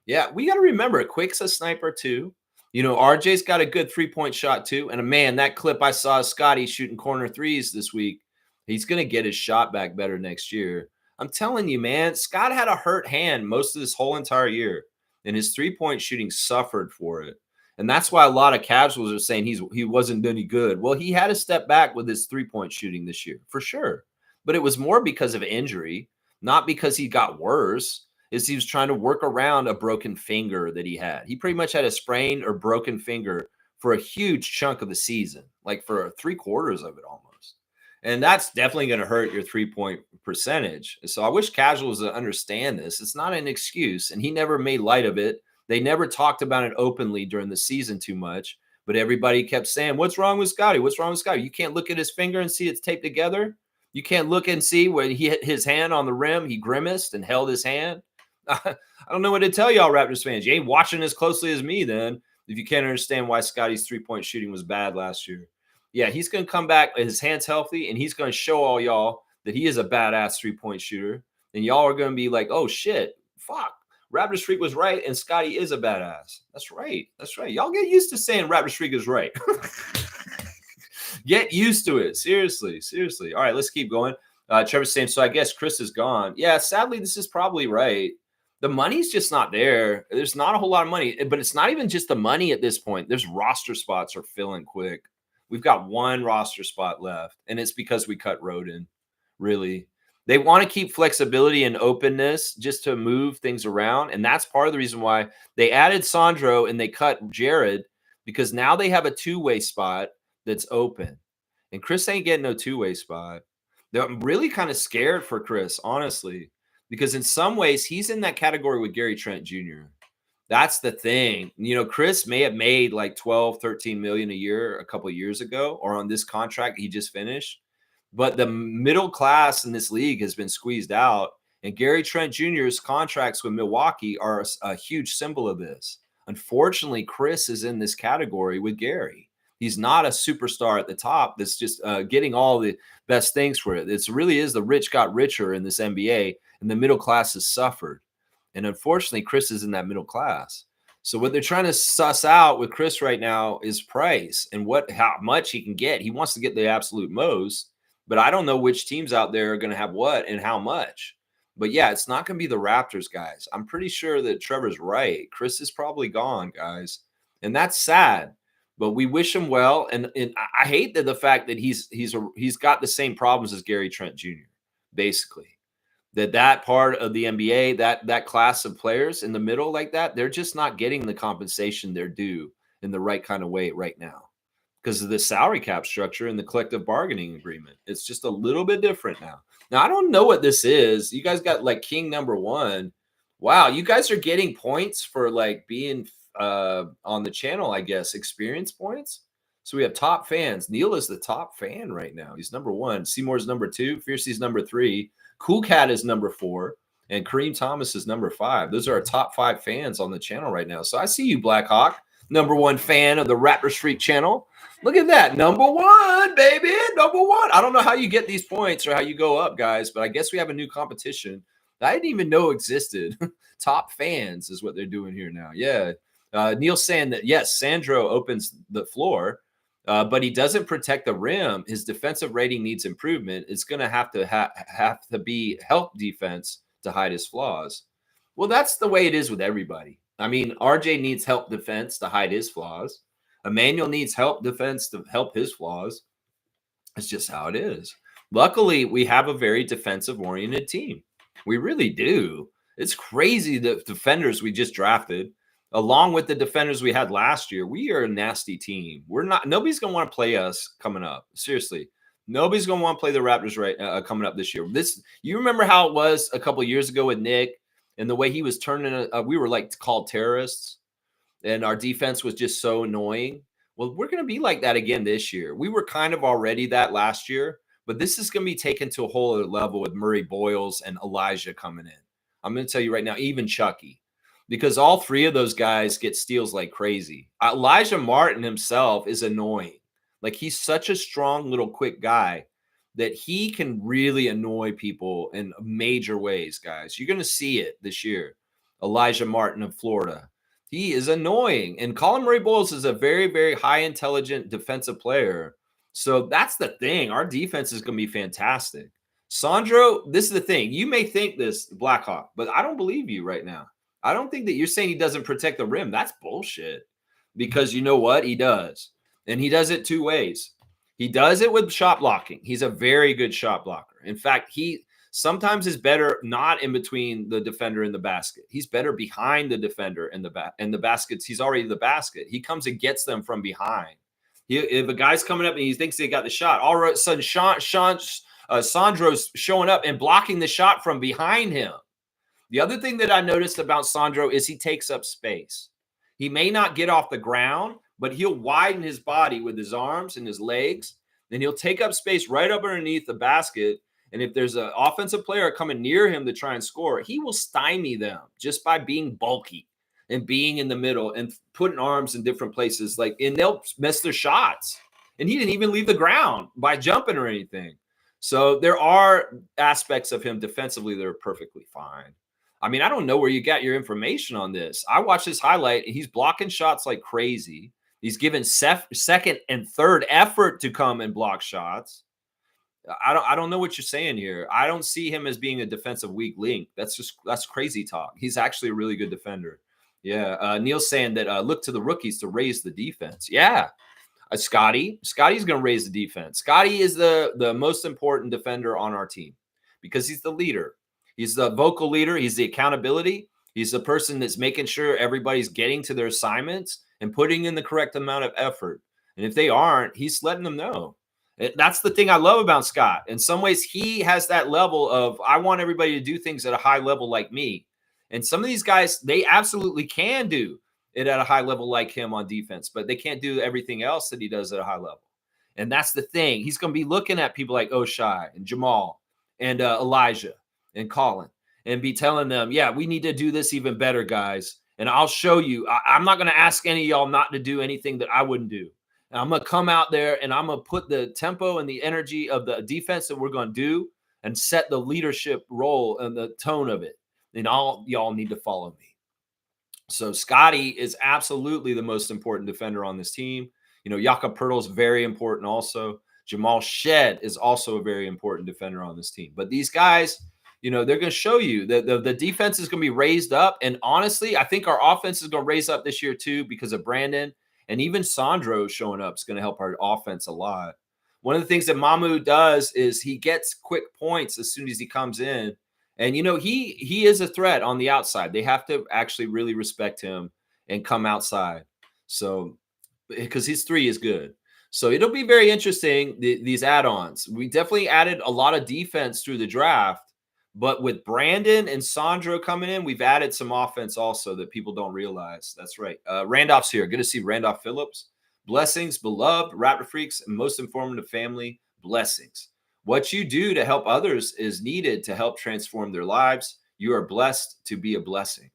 Yeah, we got to remember, Quick's a sniper too. You know, RJ's got a good three-point shot too. And man, that clip I saw of Scotty shooting corner threes this week, he's going to get his shot back better next year. I'm telling you, man, Scott had a hurt hand most of this whole entire year, and his three-point shooting suffered for it. And that's why a lot of casuals are saying he wasn't any good. Well, he had to step back with his three-point shooting this year, for sure. But it was more because of injury, not because he got worse. He was trying to work around a broken finger that he had. He pretty much had a sprained or broken finger for a huge chunk of the season, like for 3/4 of it almost. And that's definitely going to hurt your three-point percentage. So I wish casuals would understand this. It's not an excuse, and he never made light of it. They never talked about it openly during the season too much, but everybody kept saying, what's wrong with Scotty? What's wrong with Scotty? You can't look at his finger and see it's taped together? You can't look and see when he hit his hand on the rim, he grimaced and held his hand? I don't know what to tell y'all, Raptors fans. You ain't watching as closely as me then if you can't understand why Scotty's three-point shooting was bad last year. Yeah, he's going to come back, his hand's healthy, and he's going to show all y'all that he is a badass three-point shooter. And y'all are going to be like, oh, shit, fuck. Raptors Freak was right, and Scotty is a badass. That's right. That's right. Y'all get used to saying Raptors Freak is right. Get used to it. Seriously. Seriously. All right, let's keep going. Trevor's saying, so I guess Chris is gone. Yeah, sadly, this is probably right. The money's just not there. There's not a whole lot of money, but it's not even just the money at this point. There's roster spots are filling quick. We've got one roster spot left, and it's because we cut Roden, really. They want to keep flexibility and openness just to move things around, and that's part of the reason why they added Sandro and they cut Jared, because now they have a two-way spot that's open. And Chris ain't getting no two-way spot. I'm really kind of scared for Chris, honestly, because in some ways he's in that category with Gary Trent Jr. That's the thing. You know, Chris may have made like 12, 13 million a year a couple of years ago, or on this contract he just finished. But the middle class in this league has been squeezed out. And Gary Trent Jr.'s contracts with Milwaukee are a huge symbol of this. Unfortunately, Chris is in this category with Gary. He's not a superstar at the top that's just getting all the best things for it. It really is the rich got richer in this NBA, and the middle class has suffered. And unfortunately, Chris is in that middle class. So what they're trying to suss out with Chris right now is price and how much he can get. He wants to get the absolute most, but I don't know which teams out there are going to have what and how much. But yeah, it's not going to be the Raptors, guys. I'm pretty sure that Trevor's right. Chris is probably gone, guys. And that's sad. But we wish him well. And I hate the fact that he's got the same problems as Gary Trent Jr., basically. That part of the NBA, that class of players in the middle like that, they're just not getting the compensation they're due in the right kind of way right now because of the salary cap structure and the collective bargaining agreement. It's just a little bit different now. Now, I don't know what this is. You guys got like King number 1. Wow, you guys are getting points for like being on the channel, I guess, experience points. So we have top fans. Neil is the top fan right now. He's number 1. Seymour's number 2. Fiercey's number 3. Cool Cat is number 4, and Kareem Thomas is number 5. Those are our top 5 fans on the channel right now. So I see you, Black Hawk, number 1 fan of the Raptor Street channel. Look at that, number 1, baby, number 1. I don't know how you get these points or how you go up, guys, but I guess we have a new competition that I didn't even know existed. Top fans is what they're doing here now. Yeah, Neil's saying that, yes, Sandro opens the floor. But he doesn't protect the rim. His defensive rating needs improvement. It's going to have to be help defense to hide his flaws. Well, that's the way it is with everybody. I mean, RJ needs help defense to hide his flaws. Emmanuel needs help defense to help his flaws. It's just how it is. Luckily, we have a very defensive-oriented team. We really do. It's crazy the defenders we just drafted. Along with the defenders we had last year, we are a nasty team. Nobody's going to want to play us coming up. Seriously. Nobody's going to want to play the Raptors coming up this year. You remember how it was a couple of years ago with Nick and the way he was turning we were like called terrorists and our defense was just so annoying. Well, we're going to be like that again this year. We were kind of already that last year, but this is going to be taken to a whole other level with Murray Boyles and Elijah coming in. I'm going to tell you right now, even Chucky. Because all 3 of those guys get steals like crazy. Elijah Martin himself is annoying. Like, he's such a strong little quick guy that he can really annoy people in major ways, guys. You're going to see it this year. Elijah Martin of Florida. He is annoying. And Colin Murray Boyles is a very, very high intelligent defensive player. So that's the thing. Our defense is going to be fantastic. Sandro, this is the thing. You may think this, Blackhawk, but I don't believe you right now. I don't think that you're saying he doesn't protect the rim. That's bullshit. Because you know what? He does. And he does it 2 ways. He does it with shot blocking. He's a very good shot blocker. In fact, he sometimes is better not in between the defender and the basket. He's better behind the defender and the baskets. He's already the basket. He comes and gets them from behind. If a guy's coming up and he thinks they got the shot, all of a sudden Sandro's showing up and blocking the shot from behind him. The other thing that I noticed about Sandro is he takes up space. He may not get off the ground, but he'll widen his body with his arms and his legs, and he'll take up space right up underneath the basket. And if there's an offensive player coming near him to try and score, he will stymie them just by being bulky and being in the middle and putting arms in different places. And they'll miss their shots. And he didn't even leave the ground by jumping or anything. So there are aspects of him defensively that are perfectly fine. I mean, I don't know where you got your information on this. I watched this highlight, and he's blocking shots like crazy. He's given second and third effort to come and block shots. I don't know what you're saying here. I don't see him as being a defensive weak link. That's crazy talk. He's actually a really good defender. Yeah. Neil's saying that look to the rookies to raise the defense. Yeah. Scotty's going to raise the defense. Scotty is the most important defender on our team because he's the leader. He's the vocal leader. He's the accountability. He's the person that's making sure everybody's getting to their assignments and putting in the correct amount of effort. And if they aren't, he's letting them know. That's the thing I love about Scott. In some ways, he has that level of, I want everybody to do things at a high level like me. And some of these guys, they absolutely can do it at a high level like him on defense, but they can't do everything else that he does at a high level. And that's the thing. He's going to be looking at people like Oshai and Jamal and Elijah and Colin and be telling them, yeah, we need to do this even better, guys. And I'll show you. I'm not going to ask any of y'all not to do anything that I wouldn't do. And I'm going to come out there and I'm going to put the tempo and the energy of the defense that we're going to do and set the leadership role and the tone of it. And all y'all need to follow me. So Scotty is absolutely the most important defender on this team. You know, Jakob Pertl is very important also. Jamal Shed is also a very important defender on this team. But these guys, you know, they're going to show you that the defense is going to be raised up. And honestly, I think our offense is going to raise up this year too because of Brandon. And even Sandro showing up is going to help our offense a lot. One of the things that Mamu does is he gets quick points as soon as he comes in. And, you know, he is a threat on the outside. They have to actually really respect him and come outside. So, because his three is good. So it'll be very interesting, these add-ons. We definitely added a lot of defense through the draft. But with Brandon and Sandro coming in, we've added some offense also that people don't realize. That's right. Randolph's here. Good to see Randolph Phillips. Blessings, beloved, Raptor Freaks, and most informative family. Blessings. What you do to help others is needed to help transform their lives. You are blessed to be a blessing.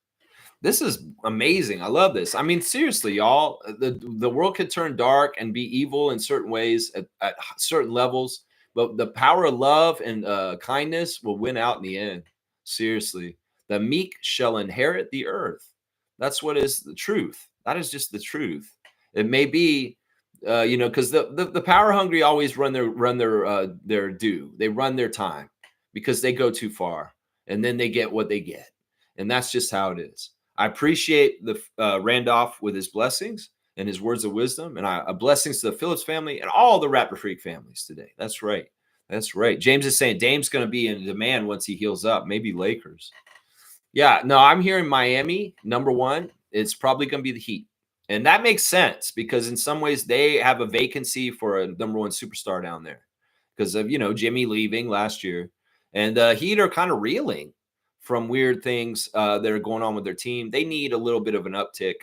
This is amazing. I love this. I mean, seriously, y'all, the world could turn dark and be evil in certain ways at certain levels, but the power of love and kindness will win out in the end. Seriously, the meek shall inherit the earth. That's what is the truth. That is just the truth. It may be, you know, because the power hungry always run their due. They run their time because they go too far, and then they get what they get, and that's just how it is. I appreciate the Randolph with his blessings and his words of wisdom, and blessings to the Phillips family and all the Raptor Freak families today. That's right. That's right. James is saying Dame's going to be in demand once he heals up. Maybe Lakers. Yeah, no, I'm hearing Miami, number one. It's probably going to be the Heat. And that makes sense because in some ways they have a vacancy for a number one superstar down there because of, you know, Jimmy leaving last year. And Heat are kind of reeling from weird things that are going on with their team. They need a little bit of an uptick.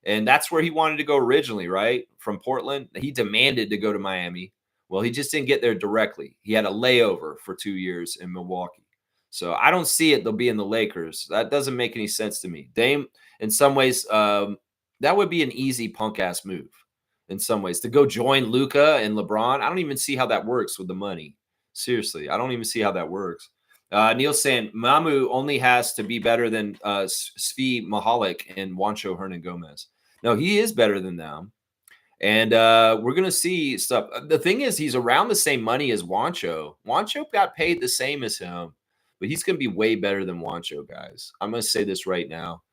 And that's where he wanted to go originally, right? From Portland. He demanded to go to Miami. Well, he just didn't get there directly. He had a layover for 2 years in Milwaukee. So I don't see it. They'll be in the Lakers. That doesn't make any sense to me. Dame, in some ways, that would be an easy punk ass move in some ways to go join Luka and LeBron. I don't even see how that works with the money. Seriously, I don't even see how that works. Neil's saying Mamu only has to be better than Svi Mahalik and Juancho Hernan Gomez. No, he is better than them. And we're going to see stuff. The thing is, he's around the same money as Juancho. Juancho got paid the same as him, but he's going to be way better than Juancho, guys. I'm going to say this right now.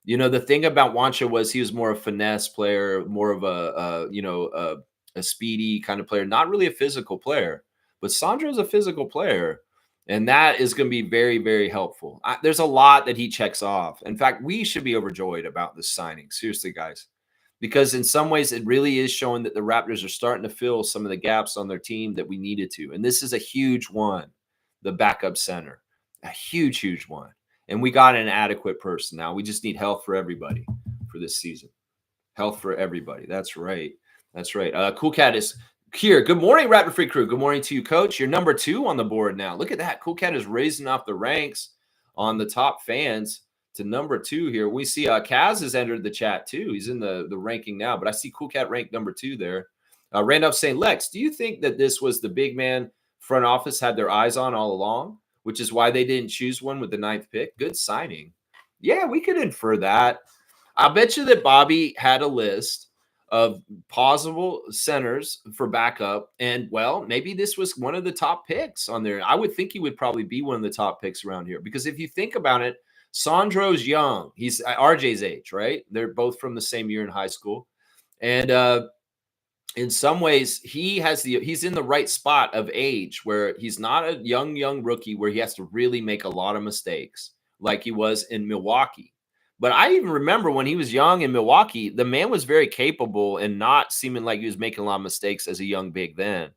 You know, the thing about Juancho was he was more a finesse player, more of a speedy kind of player, not really a physical player. But Sandro's a physical player, and that is going to be very, very helpful. There's a lot that he checks off. In fact, we should be overjoyed about this signing. Seriously, guys. Because in some ways, it really is showing that the Raptors are starting to fill some of the gaps on their team that we needed to. And this is a huge one, the backup center. A huge, huge one. And we got an adequate person now. We just need health for everybody for this season. Health for everybody. That's right. That's right. Cool Cat is here. Good morning, Raptor Free Crew. Good morning to you, Coach. You're number 2 on the board now. Look at that. Cool Cat is raising off the ranks on the top fans to number 2 here. We see Kaz has entered the chat too. He's in the ranking now, but I see Cool Cat ranked number 2 there. Randolph saying, Lex, do you think that this was the big man front office had their eyes on all along, which is why they didn't choose one with the 9th pick? Good signing. Yeah, we could infer that. I bet you that Bobby had a list of possible centers for backup. And, well, maybe this was one of the top picks on there. I would think he would probably be one of the top picks around here. Because if you think about it, Sandro's young. He's RJ's age, right? They're both from the same year in high school. And in some ways, he's in the right spot of age where he's not a young rookie where he has to really make a lot of mistakes like he was in Milwaukee. But I even remember when he was young in Milwaukee, the man was very capable and not seeming like he was making a lot of mistakes as a young big then.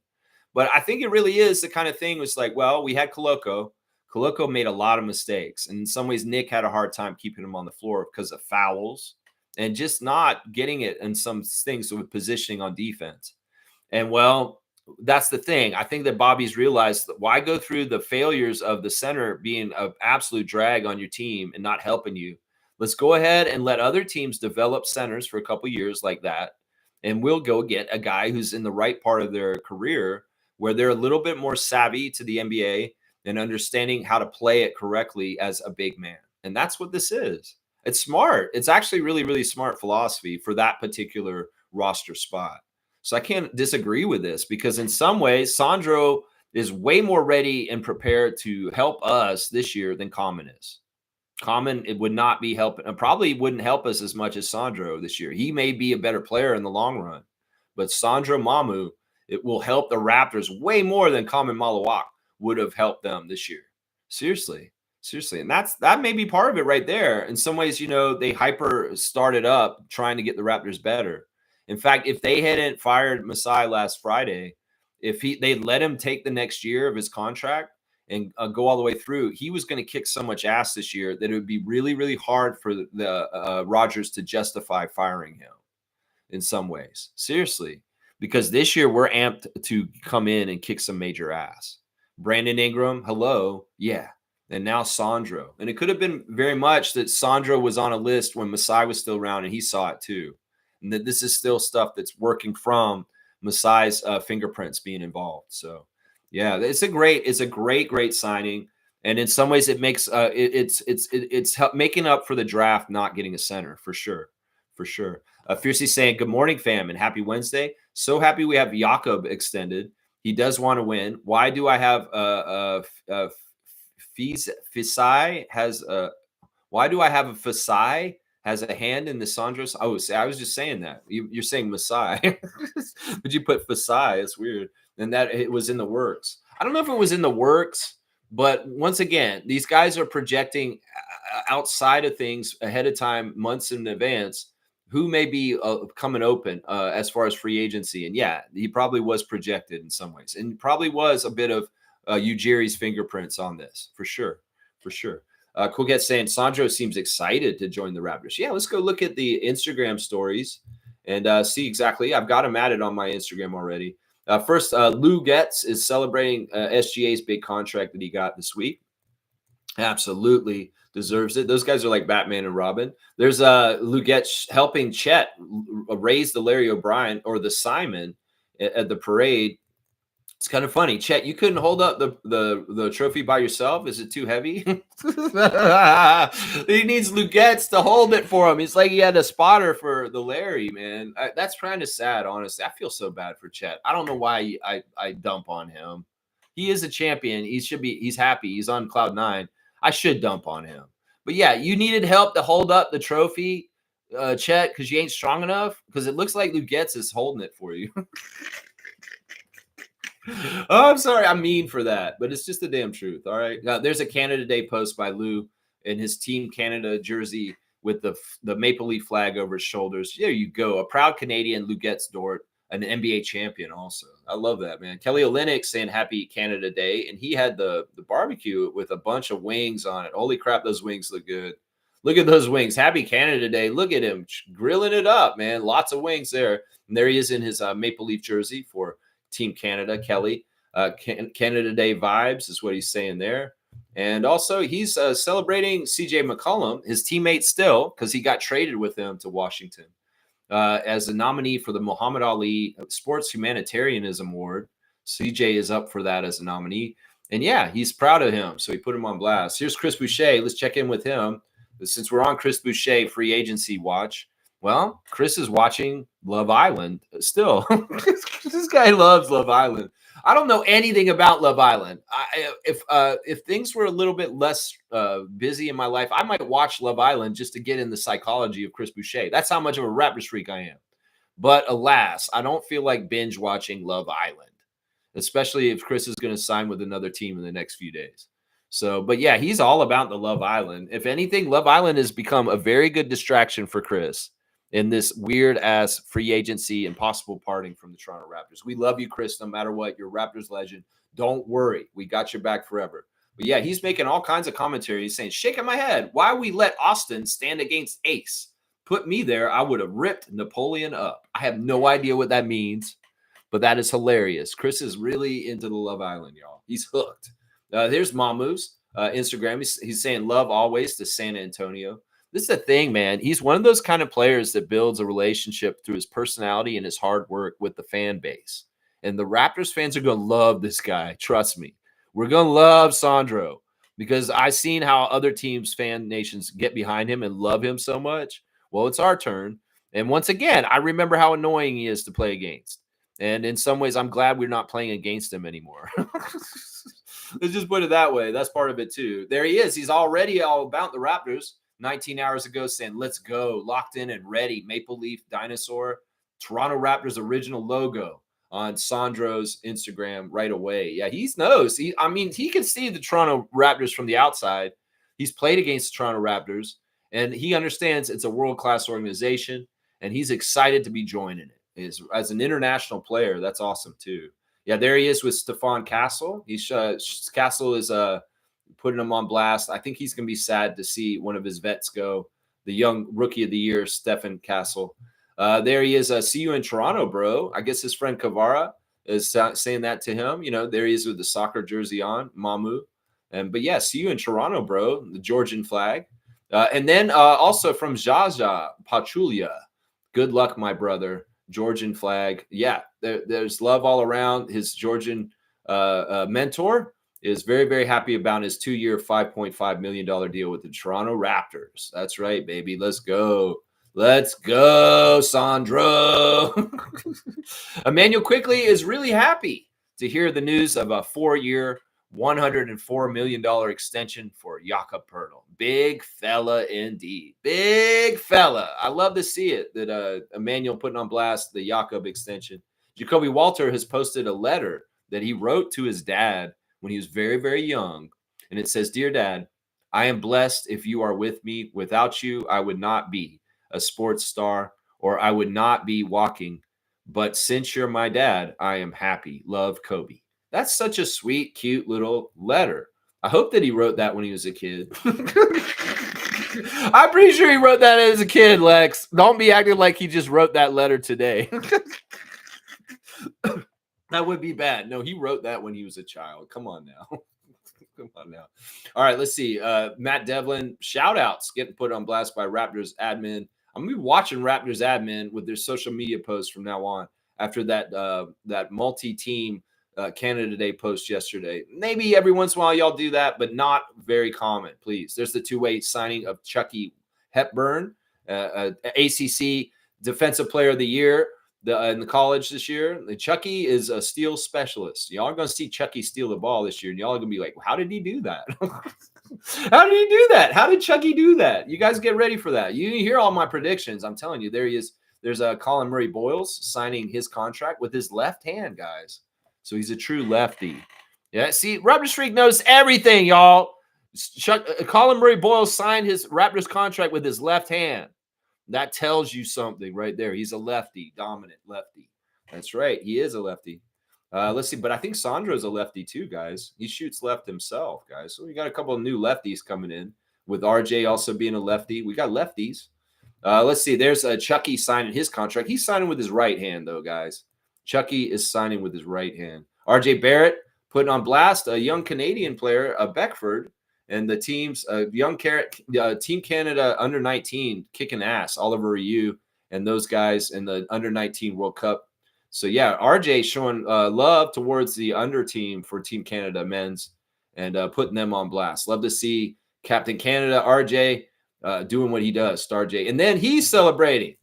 But I think it really is the kind of thing was like, well, we had Koloko. Koloko made a lot of mistakes. And in some ways, Nick had a hard time keeping him on the floor because of fouls and just not getting it in some things with positioning on defense. And, well, that's the thing. I think that Bobby's realized that why go through the failures of the center being an absolute drag on your team and not helping you. Let's go ahead and let other teams develop centers for a couple years like that. And we'll go get a guy who's in the right part of their career where they're a little bit more savvy to the NBA and understanding how to play it correctly as a big man. And that's what this is. It's smart. It's actually really, really smart philosophy for that particular roster spot. So I can't disagree with this because in some ways, Sandro is way more ready and prepared to help us this year than Common is. Common, it would not be helping, probably wouldn't help us as much as Sandro this year. He may be a better player in the long run, but Sandro Mamu, it will help the Raptors way more than Common Malawak would have helped them this year. Seriously. Seriously. And that may be part of it right there. In some ways, they hyper started up trying to get the Raptors better. In fact, if they hadn't fired Masai last Friday, if they'd let him take the next year of his contract and go all the way through, he was going to kick so much ass this year that it would be really, really hard for the Rodgers to justify firing him in some ways. Seriously. Because this year we're amped to come in and kick some major ass. Brandon Ingram, hello. Yeah. And now Sandro. And it could have been very much that Sandro was on a list when Masai was still around and he saw it too. And that this is still stuff that's working from Masai's fingerprints being involved. So yeah, it's a great signing. And in some ways it makes it's making up for the draft not getting a center for sure. For sure. Fiercely saying, good morning, fam, and happy Wednesday. So happy we have Jakob extended. He does want to win. Why do I have Fisai has a why do I have a Fisai has a hand in the Sandros? Oh, I was just saying that. You're saying Masai. But you put Fisai. It's weird. And that it was in the works. I don't know if it was in the works, but once again, these guys are projecting outside of things ahead of time, months in advance, who may be coming open as far as free agency. And yeah, he probably was projected in some ways and probably was a bit of Ujiri's fingerprints on this for sure. For sure. Coquette saying Sandro seems excited to join the Raptors. Yeah, let's go look at the Instagram stories and see exactly. I've got him added on my Instagram already. First, Lou Getz is celebrating SGA's big contract that he got this week. Absolutely deserves it. Those guys are like Batman and Robin. There's Lou Getz helping Chet raise the Larry O'Brien or the Simon at the parade. It's kind of funny. Chet, you couldn't hold up the trophy by yourself. Is it too heavy? He needs Lou Getz to hold it for him. It's like he had a spotter for the Larry, man. That's kind of sad, honestly. I feel so bad for Chet. I don't know why I dump on him. He is a champion. He's happy. He's on cloud 9. I should dump on him. But yeah, you needed help to hold up the trophy, Chet, because you ain't strong enough. Because it looks like Lou Getz is holding it for you. Oh, I'm sorry. I'm mean for that, but it's just the damn truth. All right. Now, there's a Canada Day post by Lou in his Team Canada jersey with the Maple Leaf flag over his shoulders. There you go. A proud Canadian, Lou Getz Dort, an NBA champion also. I love that, man. Kelly Olynyk saying happy Canada Day, and he had the barbecue with a bunch of wings on it. Holy crap, those wings look good. Look at those wings. Happy Canada Day. Look at him grilling it up, man. Lots of wings there. And there he is in his Maple Leaf jersey for Team Canada. Kelly. Canada Day vibes is what he's saying there. And also he's celebrating CJ McCollum, his teammate still, because he got traded with him to Washington as a nominee for the Muhammad Ali Sports Humanitarianism Award. CJ is up for that as a nominee. And yeah, he's proud of him. So he put him on blast. Here's Chris Boucher. Let's check in with him. Since we're on Chris Boucher free agency watch, well, Chris is watching Love Island still. This guy loves Love Island. I don't know anything about Love Island. If things were a little bit less busy in my life, I might watch Love Island just to get in the psychology of Chris Boucher. That's how much of a Raptors freak I am. But alas, I don't feel like binge watching Love Island, especially if Chris is going to sign with another team in the next few days. So, but yeah, he's all about the Love Island. If anything, Love Island has become a very good distraction for Chris in this weird ass free agency and possible parting from the Toronto Raptors. We love you, Chris, no matter what. You're a Raptors legend. Don't worry. We got your back forever. But yeah, he's making all kinds of commentary. He's saying, shaking my head. Why we let Austin stand against Ace? Put me there, I would have ripped Napoleon up. I have no idea what that means, but that is hilarious. Chris is really into the Love Island, y'all. He's hooked. Here's Mamu's Instagram. He's saying love always to San Antonio. This is the thing, man. He's one of those kind of players that builds a relationship through his personality and his hard work with the fan base. And the Raptors fans are going to love this guy. Trust me. We're going to love Sandro because I've seen how other teams, fan nations get behind him and love him so much. Well, it's our turn. And once again, I remember how annoying he is to play against. And in some ways, I'm glad we're not playing against him anymore. Let's just put it that way. That's part of it, too. There he is. He's already all about the Raptors. 19 hours ago saying, let's go, locked in and ready. Maple Leaf Dinosaur, Toronto Raptors original logo on Sandro's Instagram right away. Yeah, he knows. He can see the Toronto Raptors from the outside. He's played against the Toronto Raptors, and he understands it's a world-class organization, and he's excited to be joining it. As an international player, that's awesome, too. Yeah, there he is with Stefan Castle. Castle is putting him on blast. I think he's going to be sad to see one of his vets go. The young rookie of the year, Stefan Castle. There he is. See you in Toronto, bro. I guess his friend Kavara is saying that to him. You know, there he is with the soccer jersey on, Mamu. But yeah, see you in Toronto, bro. The Georgian flag. And then also from Jaja Pachulia. Good luck, my brother. Georgian flag. Yeah, there's love all around. His Georgian mentor is very, very happy about his 2-year, $5.5 million deal with the Toronto Raptors. That's right, baby. Let's go. Let's go, Sandro. Emmanuel Quickly is really happy to hear the news of a 4-year, $104 million extension for Jakob Poeltl. Big fella indeed. Big fella. I love to see it that Emmanuel putting on blast the Jakob extension. Jacoby Walter has posted a letter that he wrote to his dad when he was very, very young. And it says, Dear Dad, I am blessed if you are with me. Without you, I would not be a sports star or I would not be walking. But since you're my dad, I am happy. Love, Kobe. That's such a sweet, cute little letter. I hope that he wrote that when he was a kid. I'm pretty sure he wrote that as a kid, Lex. Don't be acting like he just wrote that letter today. That would be bad. No, he wrote that when he was a child. Come on now. Come on now. All right, let's see. Matt Devlin, shout outs getting put on blast by Raptors admin. I'm going to be watching Raptors admin with their social media posts from now on after that multi-team Canada Day post yesterday. Maybe every once in a while y'all do that, but not very common, please. There's the two-way signing of Chucky Hepburn, ACC Defensive Player of the Year in the college this year. Chucky is a steal specialist. Y'all are going to see Chucky steal the ball this year, and y'all are going to be like, how did he do that? How did he do that? How did Chucky do that? You guys get ready for that. You hear all my predictions. I'm telling you, there he is. There's Colin Murray Boyles signing his contract with his left hand, guys. So he's a true lefty. Yeah, see, Raptors Freak knows everything, y'all. Colin Murray Boyles signed his Raptors contract with his left hand. That tells you something right there. He's a lefty, dominant lefty. That's right. He is a lefty. Let's see. But I think Sandro's a lefty too, guys. He shoots left himself, guys. So we got a couple of new lefties coming in with RJ also being a lefty. We got lefties. Let's see. There's Chucky signing his contract. He's signing with his right hand, though, guys. Chucky is signing with his right hand. RJ Barrett putting on blast a young Canadian player, Beckford, and the team's Team Canada under 19 kicking ass. Oliver Ryu and those guys in the under 19 World Cup. So yeah, RJ showing love towards the under team for Team Canada men's and putting them on blast. Love to see Captain Canada RJ doing what he does, Star J, and then he's celebrating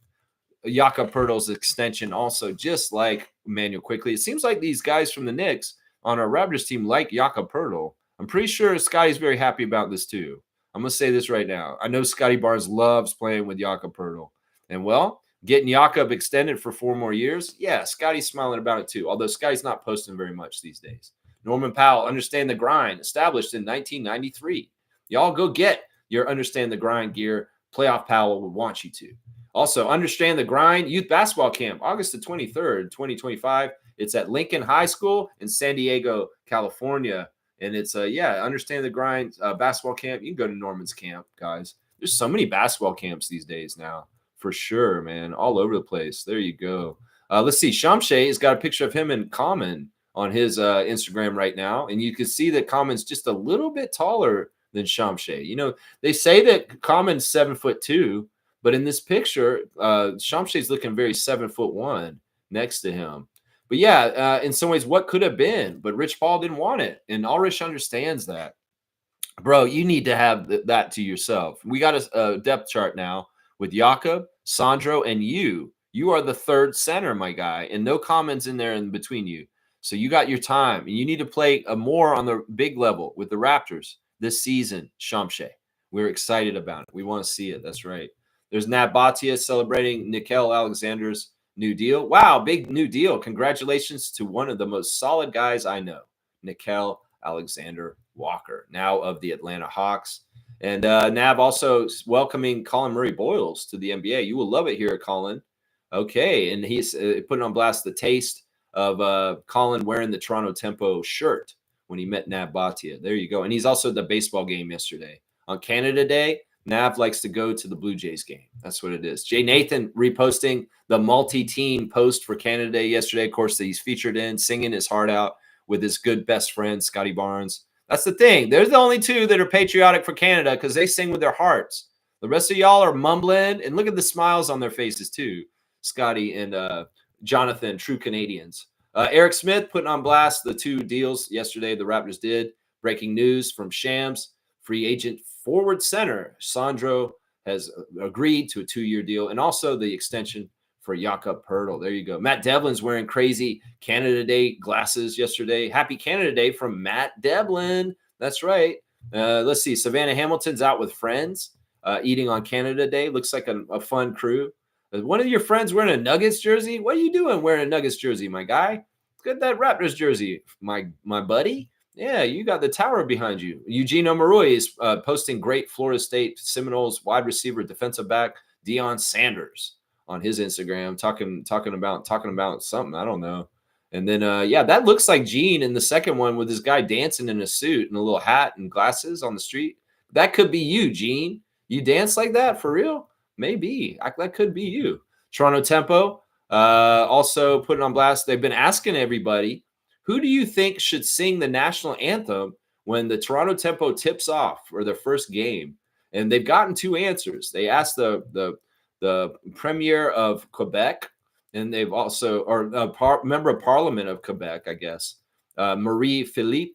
Jakob Poeltl's extension also, just like Emmanuel Quickly. It seems like these guys from the Knicks on our Raptors team like Jakob Poeltl. I'm pretty sure Scotty's very happy about this too. I'm going to say this right now. I know Scotty Barnes loves playing with Jakob Poeltl. And, well, getting Jakob extended for 4 more years, yeah, Scotty's smiling about it too, although Scotty's not posting very much these days. Norman Powell, Understand the Grind, established in 1993. Y'all go get your Understand the Grind gear. Playoff Powell would want you to. Also, Understand the Grind Youth Basketball Camp, August the 23rd, 2025. It's at Lincoln High School in San Diego, California. And it's, Understand the Grind basketball camp. You can go to Norman's camp, guys. There's so many basketball camps these days now, for sure, man. All over the place. There you go. Let's see. Shamshay has got a picture of him and Common on his Instagram right now. And you can see that Common's just a little bit taller than Shamshay. You know, they say that Common's 7'2", but in this picture, Shamshay's looking very 7'1" next to him. But yeah, in some ways, what could have been? But Rich Paul didn't want it, and Ulrich understands that. Bro, you need to have that to yourself. We got a depth chart now with Jakob, Sandro, and you. You are the third center, my guy, and no comments in there in between you. So you got your time, and you need to play more on the big level with the Raptors this season, Shamshay. We're excited about it. We want to see it. That's right. There's Nat Bhatia celebrating Nickel Alexander's new deal. Wow, big new deal. Congratulations to one of the most solid guys I know, Nickel Alexander Walker, now of the Atlanta Hawks. And Nav also welcoming Colin Murray Boyles to the NBA. You will love it here, Colin. Okay, and he's putting on blast the taste of Colin wearing the Toronto Tempo shirt when he met Nav Bhatia. There you go. And he's also at the baseball game yesterday. On Canada Day, Nav likes to go to the Blue Jays game. That's what it is. Jay Nathan reposting the multi-team post for Canada Day yesterday, of course, that he's featured in, singing his heart out with his good best friend, Scotty Barnes. That's the thing. They're the only two that are patriotic for Canada because they sing with their hearts. The rest of y'all are mumbling, and look at the smiles on their faces too. Scotty and Jonathan, true Canadians. Eric Smith putting on blast the two deals yesterday the Raptors did. Breaking news from Shams. Free agent forward center Sandro has agreed to a 2-year deal, and also the extension for Jakob Poeltl. There you go. Matt Devlin's wearing crazy Canada Day glasses yesterday. Happy Canada Day from Matt Devlin. That's right. Let's see. Savannah Hamilton's out with friends eating on Canada Day. Looks like a fun crew. One of your friends wearing a Nuggets jersey? What are you doing wearing a Nuggets jersey, my guy? Get that Raptors jersey, my buddy. Yeah, you got the tower behind you. Eugene Marui is posting great Florida State Seminoles wide receiver, defensive back Deion Sanders on his Instagram, talking about something. I don't know. And then yeah, that looks like Gene in the second one with this guy dancing in a suit and a little hat and glasses on the street. That could be you, Gene. You dance like that for real? Maybe. That could be you. Toronto Tempo also putting on blast. They've been asking everybody, who do you think should sing the national anthem when the Toronto Tempo tips off for their first game? And they've gotten two answers. They asked the Premier of Quebec, and they've also, or a member of Parliament of Quebec, I guess, Marie-Philippe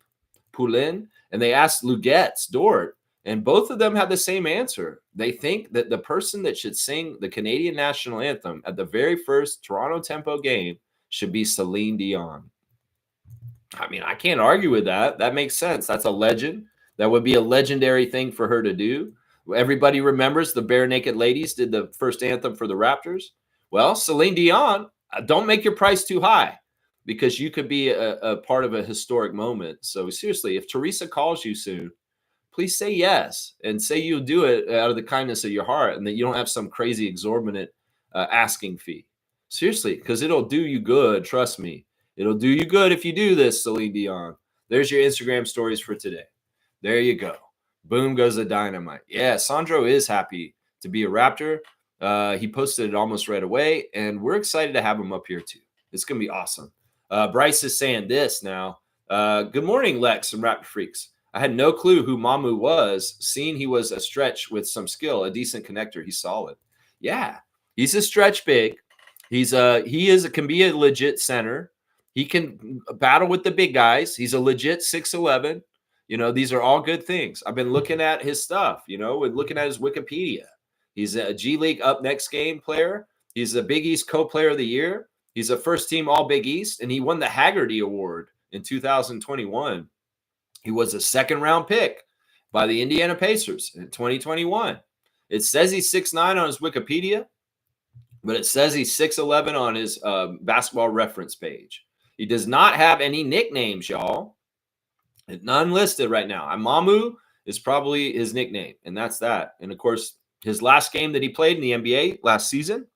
Poulin, and they asked Luget's Dort, and both of them had the same answer. They think that the person that should sing the Canadian national anthem at the very first Toronto Tempo game should be Celine Dion. I mean, I can't argue with that. That makes sense. That's a legend. That would be a legendary thing for her to do. Everybody remembers the Bare Naked Ladies did the first anthem for the Raptors. Well, Celine Dion, don't make your price too high because you could be a part of a historic moment. So seriously, if Teresa calls you soon, please say yes and say you'll do it out of the kindness of your heart and that you don't have some crazy exorbitant asking fee. Seriously, because it'll do you good. Trust me. It'll do you good if you do this, Celine Dion. There's your Instagram stories for today. There you go. Boom goes the dynamite. Yeah, Sandro is happy to be a Raptor. He posted it almost right away, and we're excited to have him up here too. It's going to be awesome. Bryce is saying this now. Good morning, Lex and Raptor Freaks. I had no clue who Mamu was. Seeing he was a stretch with some skill, a decent connector. He's solid. Yeah, he's a stretch big. He can be a legit center. He can battle with the big guys. He's a legit 6'11". You know, these are all good things. I've been looking at his stuff, you know, and looking at his Wikipedia. He's a G League Up Next Game player. He's a Big East Co-Player of the Year. He's a first-team All-Big East, and he won the Haggerty Award in 2021. He was a second-round pick by the Indiana Pacers in 2021. It says he's 6'9" on his Wikipedia, but it says he's 6'11" on his basketball reference page. He does not have any nicknames, y'all. None listed right now. Mamu is probably his nickname, and that's that. And, of course, his last game that he played in the NBA last season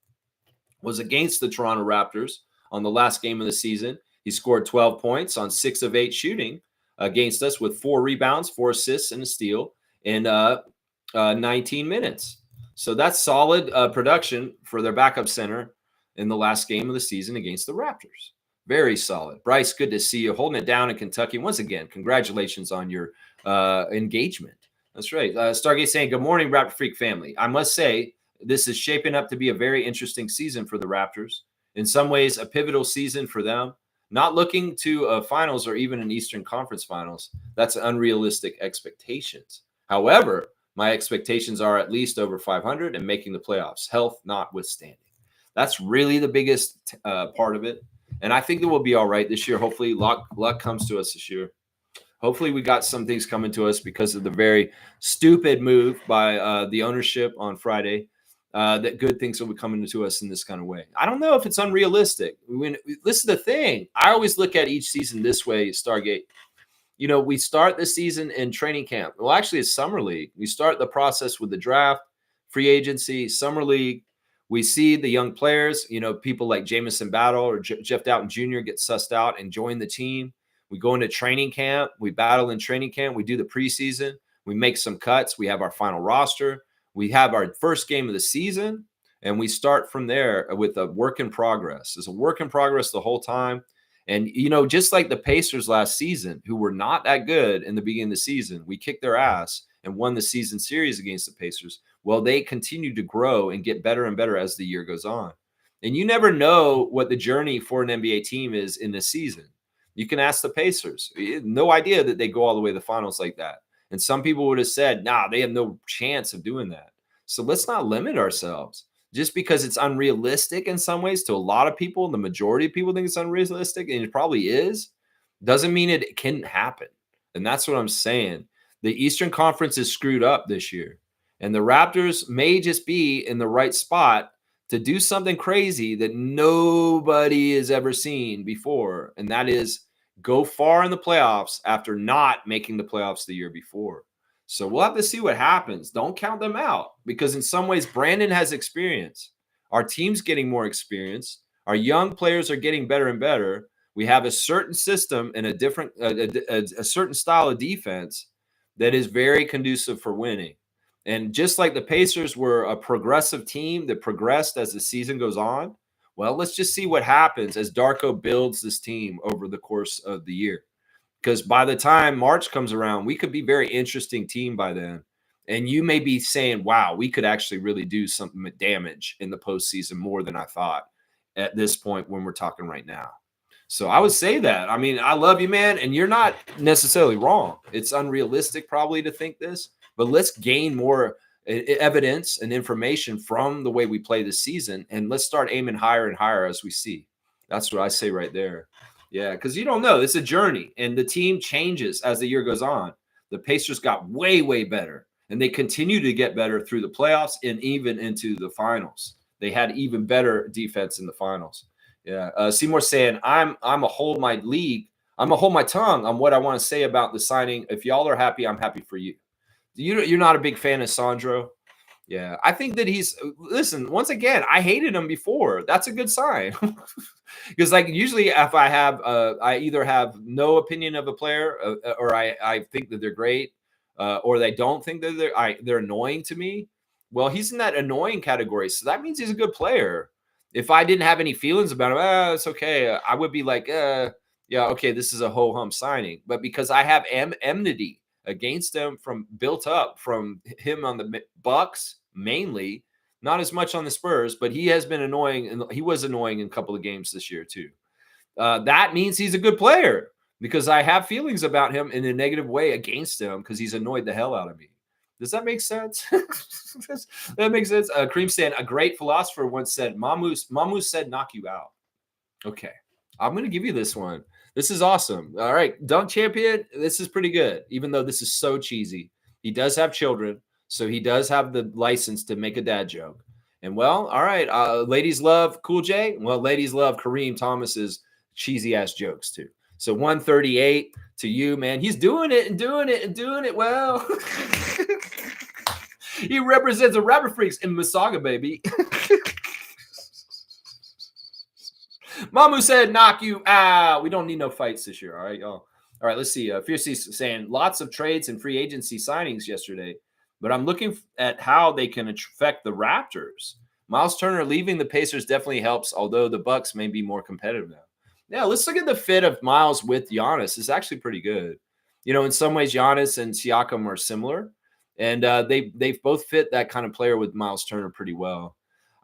was against the Toronto Raptors on the last game of the season. He scored 12 points on 6 of 8 shooting against us with 4 rebounds, 4 assists, and a steal in 19 minutes. So that's solid production for their backup center in the last game of the season against the Raptors. Very solid. Bryce, good to see you holding it down in Kentucky. Once again, congratulations on your engagement That's right. Stargate saying, good morning, Raptor Freak family. I must say, this is shaping up to be a very interesting season for the Raptors. In some ways, a pivotal season for them. Not looking to finals or even an Eastern Conference finals. That's unrealistic expectations. However, my expectations are at least over 500 and making the playoffs, health notwithstanding. That's really the biggest part of it. And I think that we'll be all right this year. Hopefully, luck comes to us this year. Hopefully, we got some things coming to us because of the very stupid move by the ownership on Friday. That good things will be coming to us in this kind of way. I don't know if it's unrealistic. This is the thing. I always look at each season this way, Stargate. We start the season in training camp. Well, actually, it's summer league. We start the process with the draft, free agency, summer league. We see the young players, people like Jamison Battle or Jeff Doughton Jr. get sussed out and join the team. We go into training camp. We battle in training camp. We do the preseason. We make some cuts. We have our final roster. We have our first game of the season, and we start from there with a work in progress. It's a work in progress the whole time. And, just like the Pacers last season, who were not that good in the beginning of the season, we kicked their ass and won the season series against the Pacers. Well, they continue to grow and get better and better as the year goes on. And you never know what the journey for an NBA team is in this season. You can ask the Pacers. No idea that they go all the way to the finals like that. And some people would have said, nah, they have no chance of doing that. So let's not limit ourselves. Just because it's unrealistic in some ways to a lot of people, the majority of people think it's unrealistic, and it probably is, doesn't mean it can happen. And that's what I'm saying. The Eastern Conference is screwed up this year. And the Raptors may just be in the right spot to do something crazy that nobody has ever seen before. And that is go far in the playoffs after not making the playoffs the year before. So we'll have to see what happens. Don't count them out because in some ways, Brandon has experience. Our team's getting more experience. Our young players are getting better and better. We have a certain system and a certain style of defense that is very conducive for winning. And just like the Pacers were a progressive team that progressed as the season goes on, well, let's just see what happens as Darko builds this team over the course of the year. Because by the time March comes around, we could be a very interesting team by then. And you may be saying, wow, we could actually really do some damage in the postseason more than I thought at this point when we're talking right now. So I would say that. I mean, I love you, man. And you're not necessarily wrong. It's unrealistic probably to think this, but let's gain more evidence and information from the way we play this season. And let's start aiming higher and higher as we see. That's what I say right there. Yeah, because you don't know. It's a journey, and the team changes as the year goes on. The Pacers got way, way better, and they continue to get better through the playoffs and even into the finals. They had even better defense in the finals. Yeah, Seymour saying, I'm a hold my league. I'm a hold my tongue on what I want to say about the signing. If y'all are happy, I'm happy for you. You're not a big fan of Sandro. Yeah, I think that listen, once again, I hated him before. That's a good sign. Because usually if I either have no opinion of a player or I think that they're great or they don't think that they're annoying to me. Well, he's in that annoying category. So that means he's a good player. If I didn't have any feelings about him, it's okay. I would be like, yeah, okay, this is a ho-hum signing. But because I have enmity against him built up from him on the Bucks mainly, not as much on the Spurs, but he has been annoying, and he was annoying in a couple of games this year too. That means he's a good player because I have feelings about him in a negative way against him because he's annoyed the hell out of me. Does that make sense? That makes sense. Cream said, a great philosopher once said, Mamu said, knock you out. Okay, I'm going to give you this one. This is awesome. All right, Dunk Champion, this is pretty good, even though this is so cheesy. He does have children, so he does have the license to make a dad joke. And, well, all right, ladies love Cool J. Well, ladies love Kareem Thomas's cheesy-ass jokes, too. So 138 to you, man. He's doing it and doing it and doing it well. He represents the Raptor Freaks in Mississauga, baby. Mamu said, knock you out. We don't need no fights this year. All right, y'all. All right, let's see. Fiercey's saying lots of trades and free agency signings yesterday, but I'm looking at how they can affect the Raptors. Miles Turner leaving the Pacers definitely helps, although the Bucks may be more competitive now. Yeah, let's look at the fit of Miles with Giannis. It's actually pretty good. In some ways, Giannis and Siakam are similar. And they've both fit that kind of player with Miles Turner pretty well.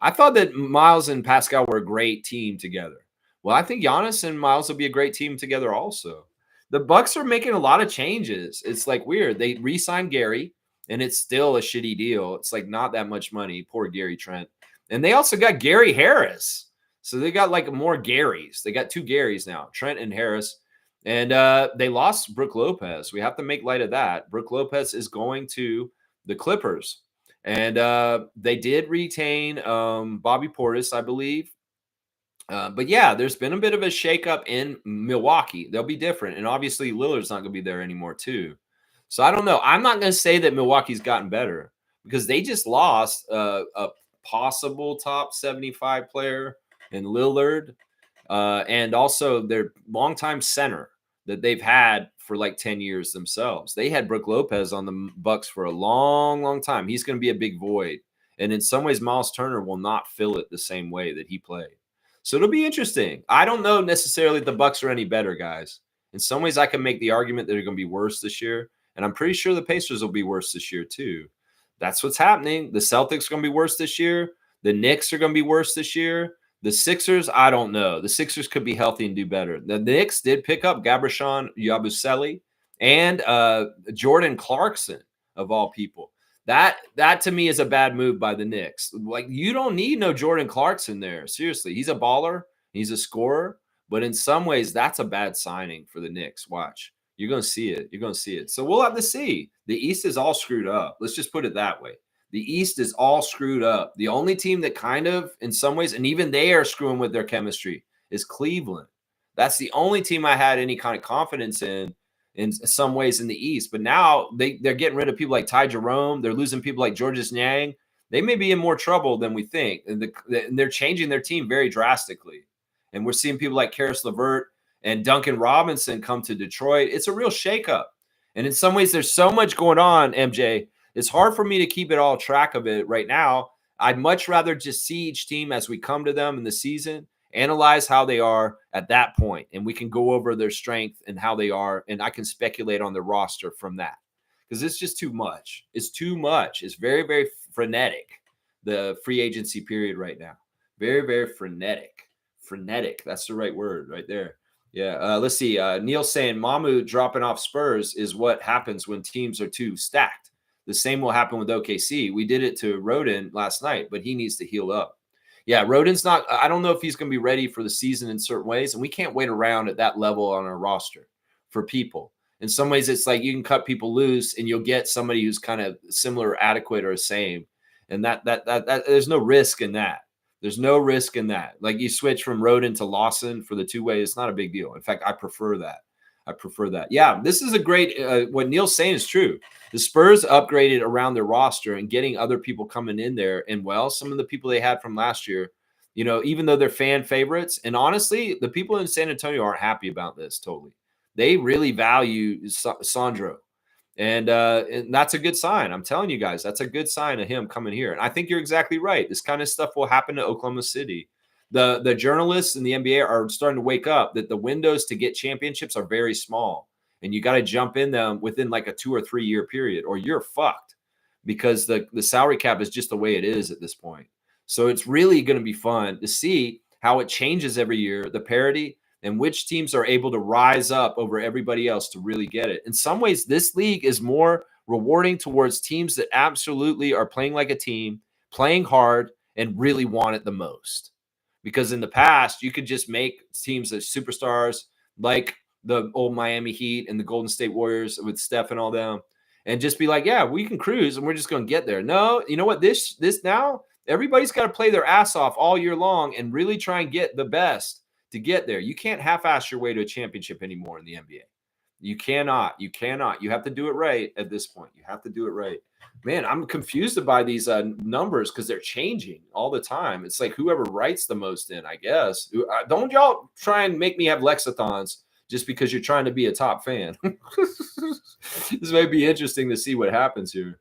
I thought that Miles and Pascal were a great team together. Well, I think Giannis and Miles will be a great team together also. The Bucks are making a lot of changes. It's like weird. They re-signed Gary, and it's still a shitty deal. It's like not that much money. Poor Gary Trent. And they also got Gary Harris. So they got like more Garys. They got two Garys now, Trent and Harris. And they lost Brook Lopez. We have to make light of that. Brook Lopez is going to the Clippers. And they did retain Bobby Portis, I believe. But yeah, there's been a bit of a shakeup in Milwaukee. They'll be different. And obviously, Lillard's not going to be there anymore, too. So I don't know. I'm not going to say that Milwaukee's gotten better because they just lost a possible top 75 player in Lillard and also their longtime center that they've had for like 10 years themselves. They had Brook Lopez on the Bucks for a long, long time. He's going to be a big void. And in some ways, Miles Turner will not fill it the same way that he played. So it'll be interesting. I don't know necessarily the Bucks are any better, guys. In some ways, I can make the argument that they're going to be worse this year. And I'm pretty sure the Pacers will be worse this year, too. That's what's happening. The Celtics are going to be worse this year. The Knicks are going to be worse this year. The Sixers, I don't know. The Sixers could be healthy and do better. The Knicks did pick up Gabrishon Yabusele and Jordan Clarkson, of all people. That to me is a bad move by the Knicks. Like, you don't need no Jordan Clarkson there. Seriously, he's a baller. He's a scorer. But in some ways, that's a bad signing for the Knicks. Watch. You're going to see it. You're going to see it. So we'll have to see. The East is all screwed up. Let's just put it that way. The East is all screwed up. The only team that kind of, in some ways, and even they are screwing with their chemistry, is Cleveland. That's the only team I had any kind of confidence in some ways in the East. But now they're getting rid of people like Ty Jerome. They're losing people like Georges Niang. They may be in more trouble than we think. And they're changing their team very drastically. And we're seeing people like Karis LeVert and Duncan Robinson come to Detroit. It's a real shakeup. And in some ways, there's so much going on, MJ. It's hard for me to keep it all track of it right now. I'd much rather just see each team as we come to them in the season, analyze how they are at that point, and we can go over their strength and how they are, and I can speculate on the roster from that because it's just too much. It's too much. It's very, very frenetic, the free agency period right now. Very, very frenetic. Frenetic. That's the right word right there. Yeah. Let's see. Neil saying Mamu dropping off Spurs is what happens when teams are too stacked. The same will happen with OKC. We did it to Rodin last night, but he needs to heal up. Yeah, Rodin's not – I don't know if he's going to be ready for the season in certain ways, and we can't wait around at that level on our roster for people. In some ways, it's like you can cut people loose, and you'll get somebody who's kind of similar, adequate, or the same. And that there's no risk in that. There's no risk in that. Like you switch from Rodin to Lawson for the two-way, it's not a big deal. In fact, I prefer that. Yeah, this is a great what Neil's saying is true. The Spurs upgraded around their roster and getting other people coming in there. And, well, some of the people they had from last year, you know, even though they're fan favorites, and honestly, the people in San Antonio aren't happy about this totally. They really value Sandro. And that's a good sign. I'm telling you guys, that's a good sign of him coming here. And I think you're exactly right. This kind of stuff will happen to Oklahoma City. The journalists in the NBA are starting to wake up that the windows to get championships are very small. And you got to jump in them within like a 2 or 3 year period or you're fucked because the salary cap is just the way it is at this point. So it's really going to be fun to see how it changes every year, the parity, and which teams are able to rise up over everybody else to really get it. In some ways, this league is more rewarding towards teams that absolutely are playing like a team, playing hard, and really want it the most. Because in the past, you could just make teams as superstars like the old Miami Heat and the Golden State Warriors with Steph and all them and just be like, yeah, we can cruise and we're just going to get there. No, you know what? This now, everybody's got to play their ass off all year long and really try and get the best to get there. You can't half-ass your way to a championship anymore in the NBA. You cannot. You have to do it right at this point. You have to do it right. Man, I'm confused by these numbers because they're changing all the time. It's like whoever writes the most in, I guess. Don't y'all try and make me have Lexathons just because you're trying to be a top fan. This may be interesting to see what happens here.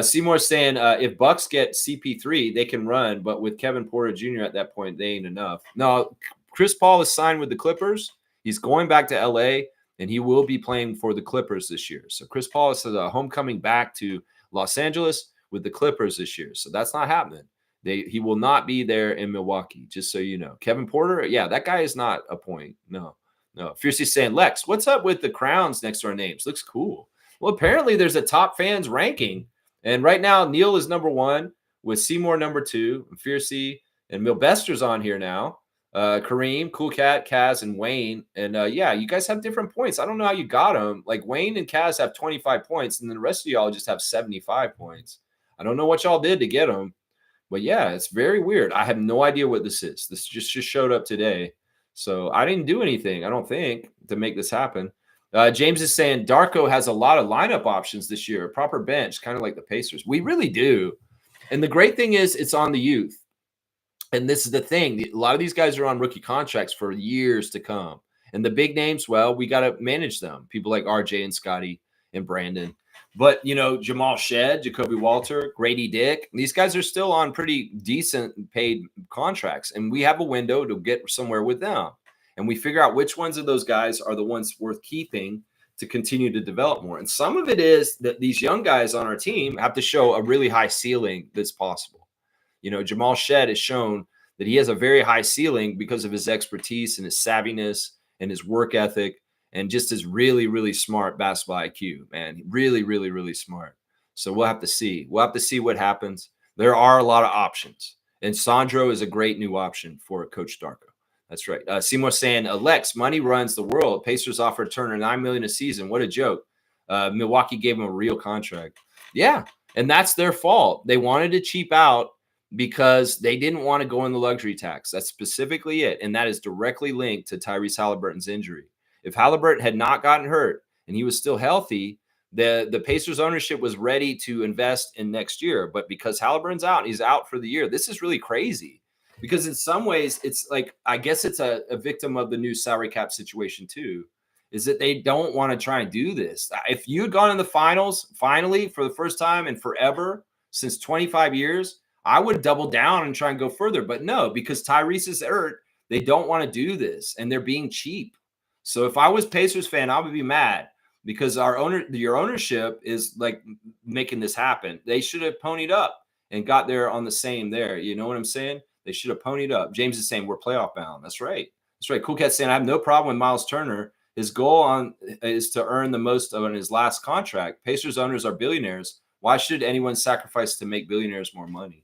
Seymour saying if Bucks get CP3, they can run, but with Kevin Porter Jr. at that point, they ain't enough. No, Chris Paul is signed with the Clippers. He's going back to LA, and he will be playing for the Clippers this year. So Chris Paul is a homecoming back to Los Angeles with the Clippers this year. So that's not happening. He will not be there in Milwaukee, just so you know. Kevin Porter, yeah, that guy is not a point. No, no. Fiercely saying, Lex, what's up with the crowns next to our names? Looks cool. Well, apparently there's a top fans ranking. And right now, Neil is number one with Seymour number two, and Fiercey and Milbester's on here now. Kareem, Cool Cat, Kaz, and Wayne. And yeah, you guys have different points. I don't know how you got them. Like Wayne and Kaz have 25 points, and then the rest of y'all just have 75 points. I don't know what y'all did to get them. But yeah, it's very weird. I have no idea what this is. This just showed up today. So I didn't do anything, I don't think, to make this happen. James is saying Darko has a lot of lineup options this year, a proper bench, kind of like the Pacers. We really do. And the great thing is it's on the youth. And this is the thing. A lot of these guys are on rookie contracts for years to come. And the big names, well, we got to manage them. People like RJ and Scotty and Brandon. But, you know, Jamal Shed, Jacoby Walter, Grady Dick, these guys are still on pretty decent paid contracts. And we have a window to get somewhere with them. And we figure out which ones of those guys are the ones worth keeping to continue to develop more. And some of it is that these young guys on our team have to show a really high ceiling that's possible. You know, Jamal Shed has shown that he has a very high ceiling because of his expertise and his savviness and his work ethic and just his really, really smart basketball IQ, man. Really, really, really smart. So we'll have to see. We'll have to see what happens. There are a lot of options. And Sandro is a great new option for Coach Darko. That's right. Seymour saying, Lex, money runs the world. Pacers offered Turner $9 million a season. What a joke. Milwaukee gave him a real contract. Yeah, and that's their fault. They wanted to cheap out because they didn't want to go in the luxury tax. That's specifically it, and that is directly linked to Tyrese Halliburton's injury. If Halliburton had not gotten hurt and he was still healthy, the Pacers ownership was ready to invest in next year. But because Halliburton's out, he's out for the year. This is really crazy. Because in some ways, it's like, I guess it's a victim of the new salary cap situation too, is that they don't want to try and do this. If you had gone in the finals, finally, for the first time in forever, since 25 years, I would double down and try and go further. But no, because Tyrese is hurt, they don't want to do this, and they're being cheap. So if I was Pacers fan, I would be mad because your ownership is like making this happen. They should have ponied up and got there on the same there. You know what I'm saying? They should have ponied up. James is saying we're playoff bound. That's right. That's right. Cool Cat's saying I have no problem with Miles Turner. His goal is to earn the most on his last contract. Pacers owners are billionaires. Why should anyone sacrifice to make billionaires more money?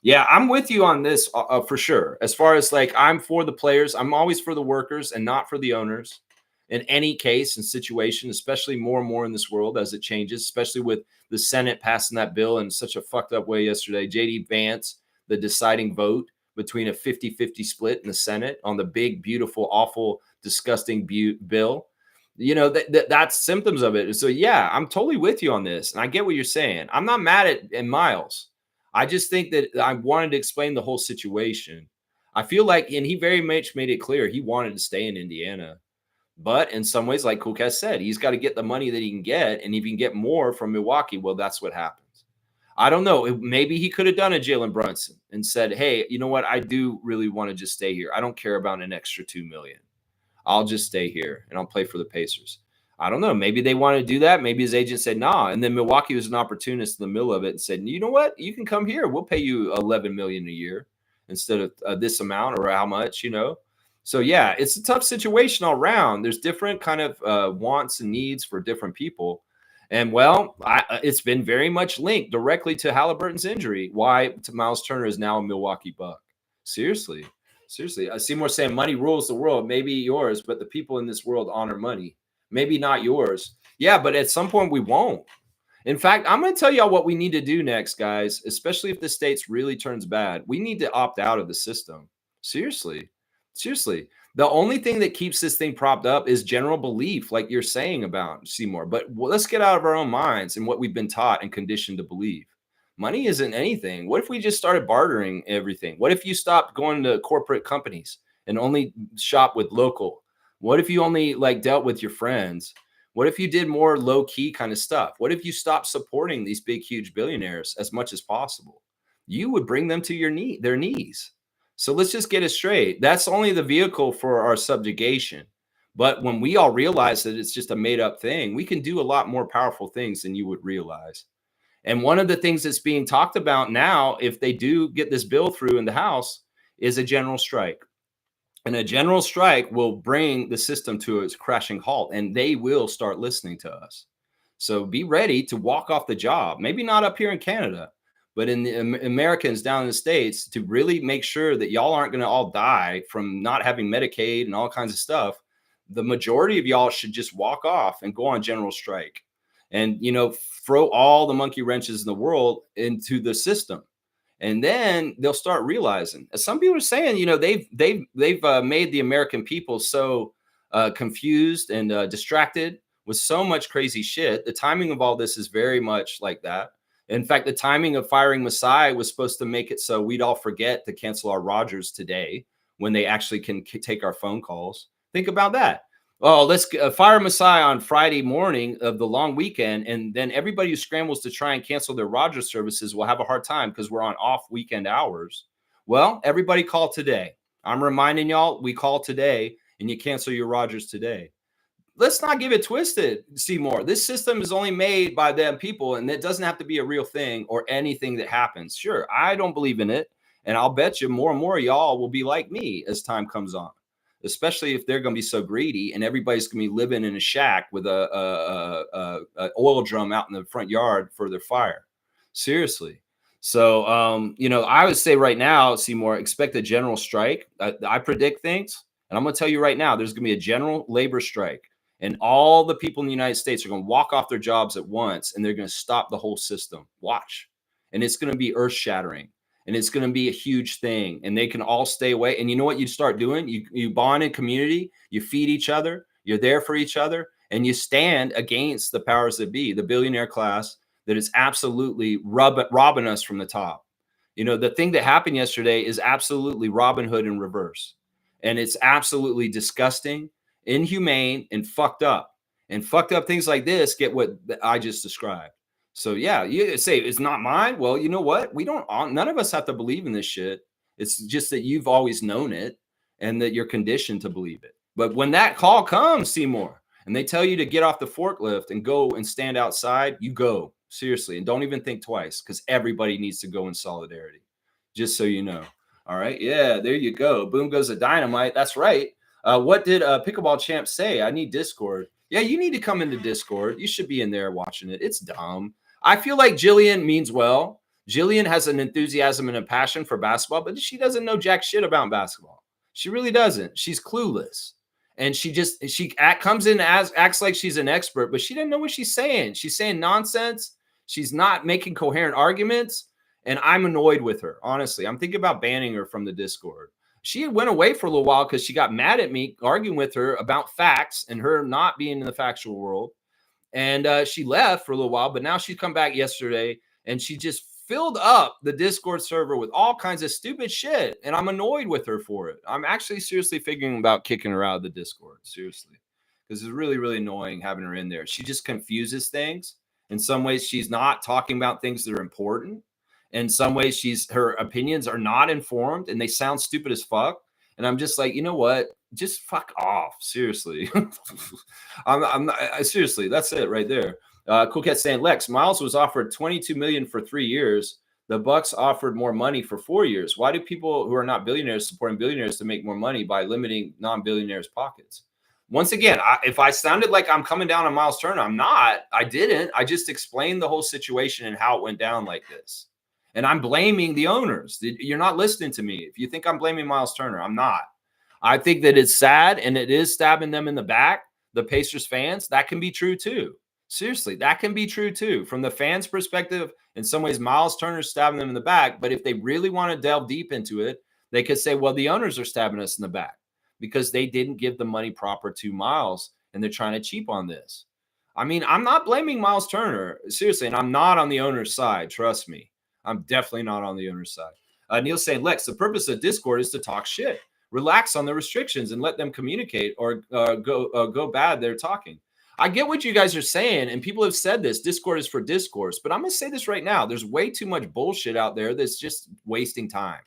Yeah, I'm with you on this for sure. As far as like, I'm for the players. I'm always for the workers and not for the owners in any case and situation, especially more and more in this world as it changes, especially with the Senate passing that bill in such a fucked up way yesterday. J.D. Vance, the deciding vote between a 50-50 split in the Senate on the big, beautiful, awful, disgusting bill. You know, that's symptoms of it. So, yeah, I'm totally with you on this. And I get what you're saying. I'm not mad at Miles. I just think that I wanted to explain the whole situation. I feel like, and he very much made it clear, he wanted to stay in Indiana. But in some ways, like Kulkas said, he's got to get the money that he can get. And if he can get more from Milwaukee, well, that's what happens. I don't know. Maybe he could have done a Jalen Brunson and said, hey, you know what? I do really want to just stay here. I don't care about an extra $2 million. I'll just stay here and I'll play for the Pacers. I don't know. Maybe they want to do that. Maybe his agent said, nah. And then Milwaukee was an opportunist in the middle of it and said, you know what? You can come here. We'll pay you $11 million a year instead of this amount or how much, you know? So, yeah, it's a tough situation all around. There's different kind of wants and needs for different people. And, well, it's been very much linked directly to Halliburton's injury, why Miles Turner is now a Milwaukee Buck. Seriously. I see more saying money rules the world, maybe yours, but the people in this world honor money. Maybe not yours. Yeah, but at some point we won't. In fact, I'm going to tell y'all what we need to do next, guys, especially if the states really turns bad. We need to opt out of the system. Seriously. The only thing that keeps this thing propped up is general belief, like you're saying about Seymour. But let's get out of our own minds and what we've been taught and conditioned to believe. Money isn't anything. What if we just started bartering everything? What if you stopped going to corporate companies and only shop with local? What if you only dealt with your friends? What if you did more low-key kind of stuff? What if you stopped supporting these big, huge billionaires as much as possible? You would bring them to their knees. So let's just get it straight. That's only the vehicle for our subjugation. But when we all realize that it's just a made-up thing, we can do a lot more powerful things than you would realize. And one of the things that's being talked about now, if they do get this bill through in the House, is a general strike. And a general strike will bring the system to its crashing halt, and they will start listening to us. So be ready to walk off the job. Maybe not up here in Canada, but in the Americans down in the States, to really make sure that y'all aren't going to all die from not having Medicaid and all kinds of stuff. The majority of y'all should just walk off and go on general strike, and throw all the monkey wrenches in the world into the system. And then they'll start realizing, as some people are saying, they've made the American people so confused and distracted with so much crazy shit. The timing of all this is very much like that. In fact, the timing of firing Masai was supposed to make it so we'd all forget to cancel our Rogers today, when they actually can take our phone calls. Think about that. Oh, let's fire Masai on Friday morning of the long weekend, and then everybody who scrambles to try and cancel their Rogers services will have a hard time because we're on off weekend hours. Well, everybody call today. I'm reminding y'all, we call today, and you cancel your Rogers today. Let's not give it twisted, Seymour. This system is only made by them people, and it doesn't have to be a real thing or anything that happens. Sure, I don't believe in it, and I'll bet you more and more of y'all will be like me as time comes on, especially if they're going to be so greedy and everybody's going to be living in a shack with a oil drum out in the front yard for their fire. Seriously. So, I would say right now, Seymour, expect a general strike. I predict things, and I'm going to tell you right now, there's going to be a general labor strike, and all the people in the United States are going to walk off their jobs at once, and they're going to stop the whole system. Watch. And it's going to be earth shattering. And it's going to be a huge thing, and they can all stay away. And you know what you start doing? You bond in community, you feed each other, you're there for each other, and you stand against the powers that be, the billionaire class that is absolutely robbing us from the top. The thing that happened yesterday is absolutely Robin Hood in reverse. And it's absolutely disgusting, inhumane, and fucked up. And fucked up things like this get what I just described. So yeah, you say it's not mine. Well, you know what? None of us have to believe in this shit. It's just that you've always known it and that you're conditioned to believe it. But when that call comes, Seymour, and they tell you to get off the forklift and go and stand outside, you go. Seriously. And don't even think twice, because everybody needs to go in solidarity. Just so you know. All right. Yeah, there you go. Boom goes the dynamite. That's right. What did Pickleball Champ say? I need Discord. Yeah, you need to come into Discord. You should be in there watching it. It's dumb. I feel like Jillian means well. Jillian has an enthusiasm and a passion for basketball, but she doesn't know jack shit about basketball. She really doesn't. She's clueless. And she comes in as acts like she's an expert, but she doesn't know what she's saying. She's saying nonsense. She's not making coherent arguments. And I'm annoyed with her, honestly. I'm thinking about banning her from the Discord. She went away for a little while because she got mad at me arguing with her about facts and her not being in the factual world. And she left for a little while, but now she's come back yesterday, and she just filled up the Discord server with all kinds of stupid shit. And I'm annoyed with her for it. I'm actually seriously thinking about kicking her out of the Discord, seriously, because it's really, really annoying having her in there. She just confuses things. In some ways, she's not talking about things that are important. In some ways, her opinions are not informed, and they sound stupid as fuck. And I'm just like, you know what? Just fuck off. Seriously. I'm not, seriously, that's it right there. Cool Cat saying, Lex, Miles was offered $22 million for 3 years. The Bucks offered more money for 4 years. Why do people who are not billionaires supporting billionaires to make more money by limiting non-billionaires' pockets? Once again, if I sounded like I'm coming down on Miles Turner, I'm not. I didn't. I just explained the whole situation and how it went down like this. And I'm blaming the owners. You're not listening to me. If you think I'm blaming Miles Turner, I'm not. I think that it's sad, and it is stabbing them in the back, the Pacers fans. That can be true too. Seriously, that can be true too. From the fans' perspective, in some ways, Miles Turner's stabbing them in the back. But if they really want to delve deep into it, they could say, well, the owners are stabbing us in the back because they didn't give the money proper to Miles, and they're trying to cheap on this. I mean, I'm not blaming Miles Turner, seriously, and I'm not on the owner's side. Trust me. I'm definitely not on the owner's side. Neil's saying, Lex, the purpose of Discord is to talk shit. Relax on the restrictions and let them communicate, or go bad. They're talking. I get what you guys are saying, and people have said this. Discord is for discourse, but I'm going to say this right now. There's way too much bullshit out there that's just wasting time.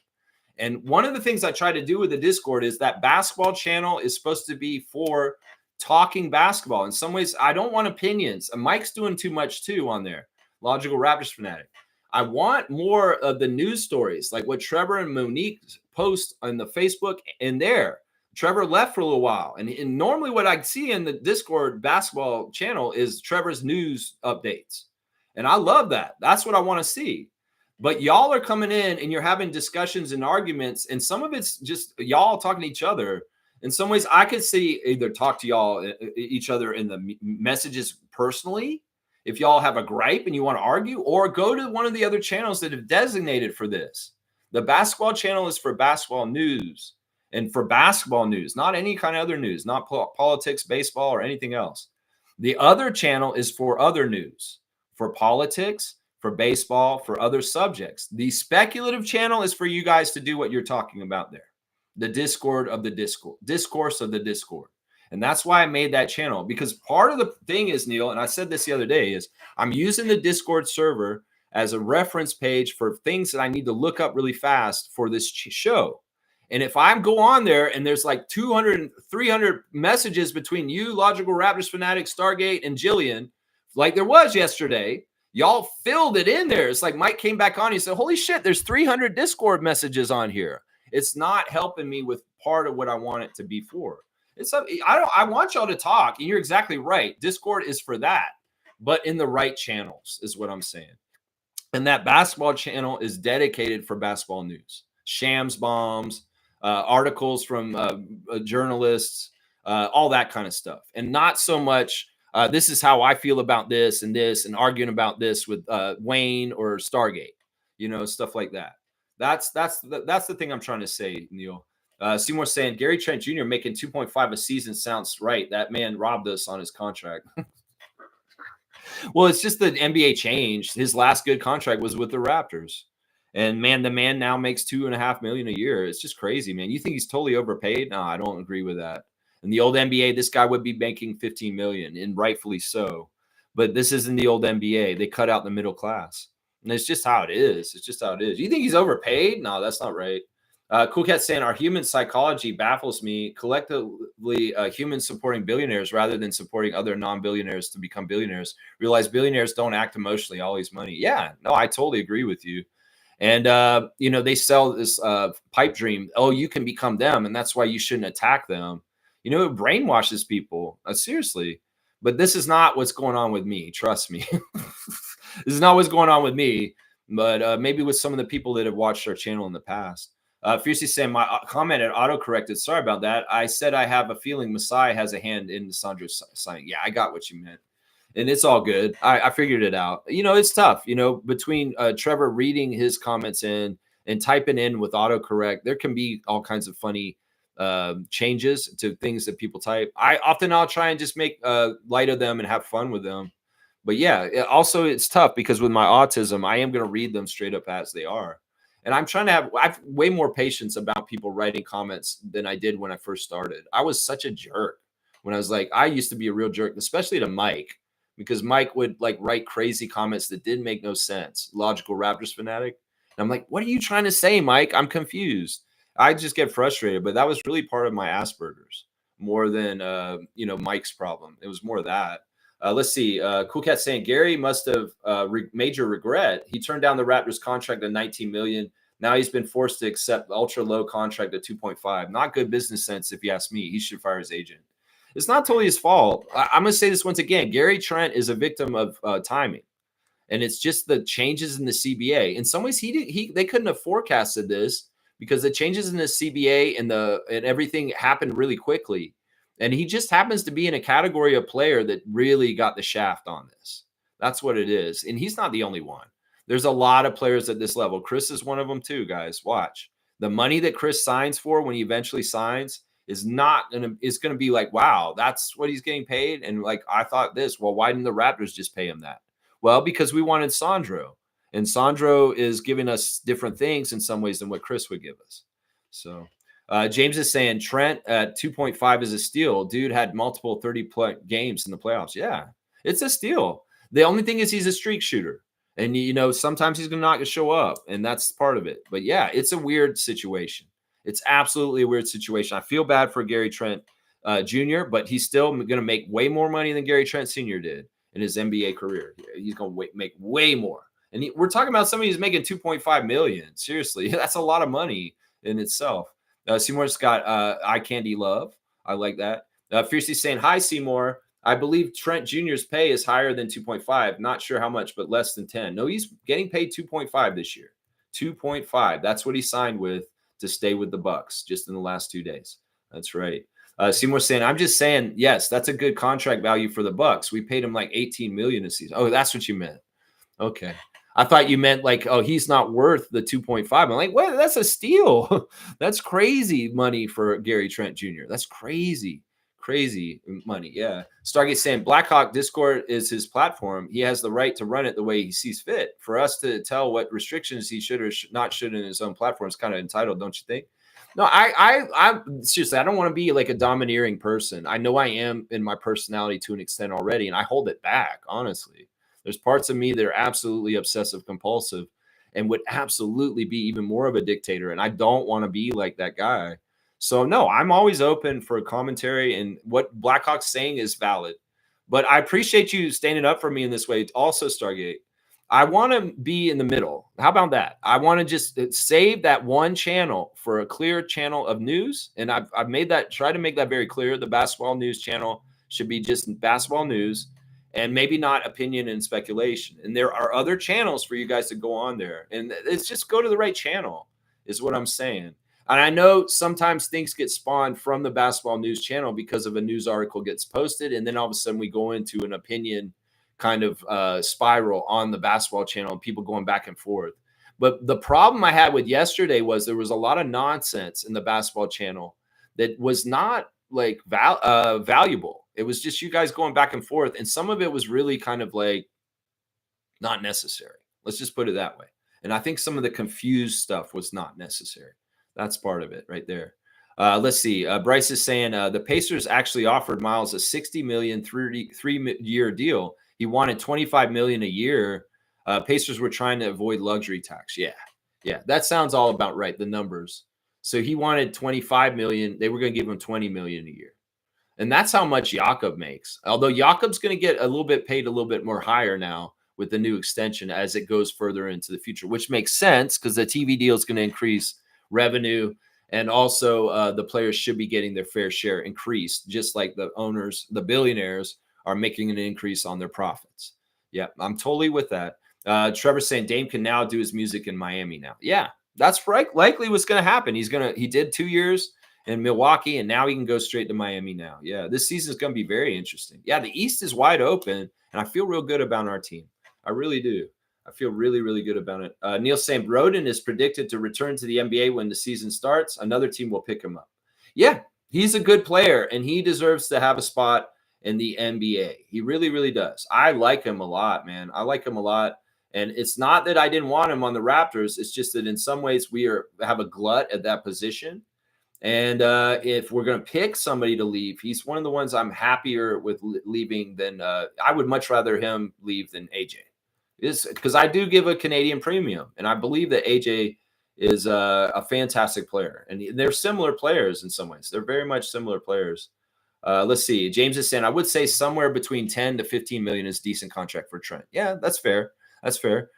And one of the things I try to do with the Discord is that basketball channel is supposed to be for talking basketball. In some ways, I don't want opinions. Mike's doing too much too on there. Logical Raptors fanatic. I want more of the news stories, like what Trevor and Monique post on the Facebook and there. Trevor left for a little while. And normally what I see in the Discord basketball channel is Trevor's news updates. And I love that. That's what I want to see. But y'all are coming in and you're having discussions and arguments, and some of it's just y'all talking to each other. In some ways, I could see either talk to y'all, each other in the messages personally, if y'all have a gripe and you want to argue, or go to one of the other channels that have designated for this. The basketball channel is for basketball news and for basketball news, not any kind of other news, not politics, baseball, or anything else. The other channel is for other news, for politics, for baseball, for other subjects. The speculative channel is for you guys to do what you're talking about there. The discourse of the Discord. And that's why I made that channel, because part of the thing is, Neil, and I said this the other day, is I'm using the Discord server as a reference page for things that I need to look up really fast for this show. And if I go on there and there's like 200, 300 messages between you, Logical Raptors fanatic, Stargate, and Jillian, like there was yesterday, y'all filled it in there. It's like Mike came back on. He said, holy shit, there's 300 Discord messages on here. It's not helping me with part of what I want it to be for. I want y'all to talk, and you're exactly right. Discord is for that, but in the right channels is what I'm saying. And that basketball channel is dedicated for basketball news, shams bombs, articles from journalists, all that kind of stuff, and not so much. This is how I feel about this, and arguing about this with Wayne or Stargate, stuff like that. That's the thing I'm trying to say, Neil. Seymour saying Gary Trent Jr. making 2.5 a season sounds right. That man robbed us on his contract. Well, it's just the NBA changed. His last good contract was with the Raptors, and the man now makes $2.5 million a year. It's just crazy, man. You think he's totally overpaid? No, I don't agree with that. In the old NBA, this guy would be making $15 million, and rightfully so. But this isn't the old NBA. They cut out the middle class, and it's just how it is. It's just how it is. You think he's overpaid? No, that's not right. Cool Cat saying our human psychology baffles me. Collectively, humans supporting billionaires rather than supporting other non-billionaires to become billionaires. Realize billionaires don't act emotionally, always money. Yeah, no, I totally agree with you. And, they sell this pipe dream. Oh, you can become them, and that's why you shouldn't attack them. It brainwashes people. Seriously. But this is not what's going on with me. Trust me. This is not what's going on with me, but maybe with some of the people that have watched our channel in the past. Fiercely saying my comment had autocorrected. Sorry about that. I said I have a feeling Masai has a hand in Sandro's signing. Yeah, I got what you meant. And it's all good. I figured it out. It's tough, between Trevor reading his comments in and typing in with autocorrect, there can be all kinds of funny changes to things that people type. I'll try and just make light of them and have fun with them. But yeah, it's tough because with my autism, I am going to read them straight up as they are. And I'm trying to have way more patience about people writing comments than I did when I first started. I was such a jerk when I used to be a real jerk, especially to Mike, because Mike would write crazy comments that didn't make no sense. Logical Raptors fanatic. And I'm like, what are you trying to say, Mike? I'm confused. I just get frustrated, but that was really part of my Asperger's more than, Mike's problem. It was more of that. Let's see. Cool Cat saying Gary must have major regret. He turned down the Raptors contract at $19 million. Now he's been forced to accept ultra low contract at 2.5. Not good business sense, if you ask me. He should fire his agent. It's not totally his fault. I'm going to say this once again. Gary Trent is a victim of timing, and it's just the changes in the CBA. In some ways, they couldn't have forecasted this because the changes in the CBA and everything happened really quickly. And he just happens to be in a category of player that really got the shaft on this. That's what it is. And he's not the only one. There's a lot of players at this level. Chris is one of them too, guys. Watch. The money that Chris signs for when he eventually signs is going to be like, wow, that's what he's getting paid. And I thought this, well, why didn't the Raptors just pay him that? Well, because we wanted Sandro. And Sandro is giving us different things in some ways than what Chris would give us. So James is saying Trent at 2.5 is a steal. Dude had multiple 30-point games in the playoffs. Yeah, it's a steal. The only thing is he's a streak shooter. And, sometimes he's going to not show up, and that's part of it. But, yeah, it's a weird situation. It's absolutely a weird situation. I feel bad for Gary Trent Jr., but he's still going to make way more money than Gary Trent Sr. did. in his NBA career. He's going to make way more. And we're talking about somebody who's making 2.5 million. Seriously, that's a lot of money in itself. Seymour's got eye candy love. I like that. Fiercely saying, hi, Seymour. I believe Trent Jr.'s pay is higher than 2.5. Not sure how much, but less than 10. No, he's getting paid 2.5 this year. 2.5. That's what he signed with to stay with the Bucks just in the last 2 days. That's right. Seymour saying, I'm just saying, yes, that's a good contract value for the Bucks. We paid him like 18 million a season. Oh, that's what you meant. Okay. I thought you meant like, oh, he's not worth the 2.5. I'm like, what? That's a steal. That's crazy money for Gary Trent Jr. That's crazy money. Yeah. Stargate saying Blackhawk Discord is his platform. He has the right to run it the way he sees fit. For us to tell what restrictions he should or not should in his own platform is kind of entitled, don't you think? No, I seriously, I don't want to be like a domineering person. I know I am in my personality to an extent already, and I hold it back, honestly. There's parts of me that are absolutely obsessive compulsive and would absolutely be even more of a dictator. And I don't want to be like that guy. So no, I'm always open for commentary, and what Blackhawk's saying is valid. But I appreciate you standing up for me in this way. Also, Stargate, I want to be in the middle. How about that? I want to just save that one channel for a clear channel of news. And I've made that, try to make that very clear. The basketball news channel should be just basketball news and maybe not opinion and speculation. And there are other channels for you guys to go on there. And it's just go to the right channel is what I'm saying. And I know sometimes things get spawned from the basketball news channel because of a news article gets posted. And then all of a sudden we go into an opinion kind of spiral on the basketball channel and people going back and forth. But the problem I had with yesterday was there was a lot of nonsense in the basketball channel that was not like valuable. It was just you guys going back and forth. And some of it was really kind of like not necessary. Let's just put it that way. And I think some of the confused stuff was not necessary. That's part of it right there. Let's see. Bryce is saying the Pacers actually offered Miles a $60 million 3-year deal. He wanted $25 million a year. Pacers were trying to avoid luxury tax. Yeah, that sounds all about right. The numbers. So he wanted $25 million. They were going to give him $20 million a year, and that's how much Jakob makes. Although Jakob's going to get a little bit paid, a little bit more higher now with the new extension as it goes further into the future, which makes sense because the TV deal is going to increase revenue. And also the players should be getting their fair share increased, just like the owners, the billionaires are making an increase on their profits. Yeah, I'm totally with that. Trevor's saying Dame can now do his music in Miami now. Yeah, that's right. Likely what's going to happen. He did 2 years in Milwaukee, and now he can go straight to Miami now. Yeah, this season is going to be very interesting. Yeah, the East is wide open, and I feel real good about our team. I really do. I feel really, really good about it. Neil saying Broden is predicted to return to the NBA when the season starts. Another team will pick him up. Yeah, he's a good player, and he deserves to have a spot in the NBA. He really, really does. I like him a lot, man. I like him a lot. And it's not that I didn't want him on the Raptors. It's just that in some ways we have a glut at that position. And if we're going to pick somebody to leave, he's one of the ones I'm happier with leaving than I would much rather him leave than AJ. Is because I do give a Canadian premium, and I believe that AJ is a fantastic player, and they're similar players in some ways. They're very much similar players. Let's see. James is saying I would say somewhere between 10 to 15 million is decent contract for Trent. Yeah, that's fair. That's fair.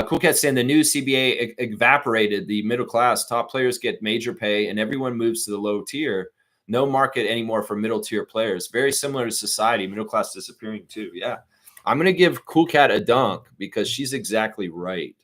Cool Cat saying the new CBA evaporated the middle class. Top players get major pay, and everyone moves to the low tier. No market anymore for middle tier players. Very similar to society. Middle class disappearing too. Yeah. I'm going to give Cool Cat a dunk because she's exactly right.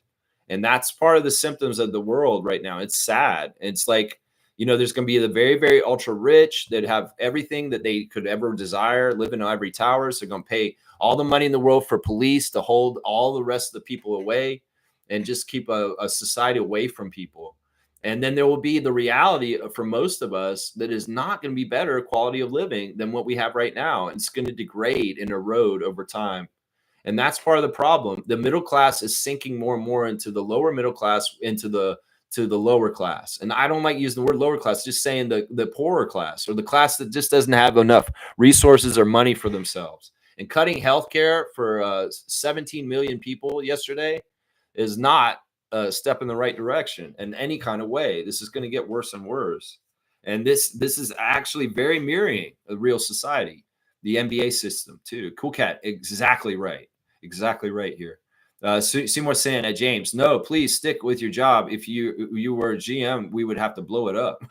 And that's part of the symptoms of the world right now. It's sad. It's like, there's going to be the very, very ultra rich that have everything that they could ever desire, live in ivory towers. They're going to pay all the money in the world for police to hold all the rest of the people away and just keep a society away from people. And then there will be the reality for most of us that is not going to be better quality of living than what we have right now. It's going to degrade and erode over time. And that's part of the problem. The middle class is sinking more and more into the lower middle class, into the lower class. And I don't like using the word lower class, just saying the poorer class, or the class that just doesn't have enough resources or money for themselves. And cutting healthcare for 17 million people yesterday is not a step in the right direction in any kind of way. This is going to get worse and worse. And this is actually very mirroring a real society. the NBA system too. Cool Cat, exactly right. Exactly right here. Seymour saying at James, no, please stick with your job. If you were a GM, we would have to blow it up.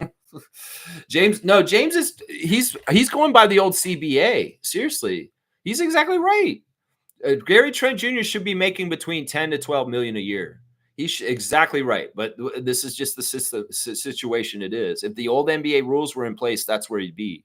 James, no, James he's going by the old CBA. Seriously, he's exactly right. Gary Trent Jr. should be making between 10 to 12 million a year. He's exactly right. But this is just the situation it is. If the old NBA rules were in place, that's where he'd be.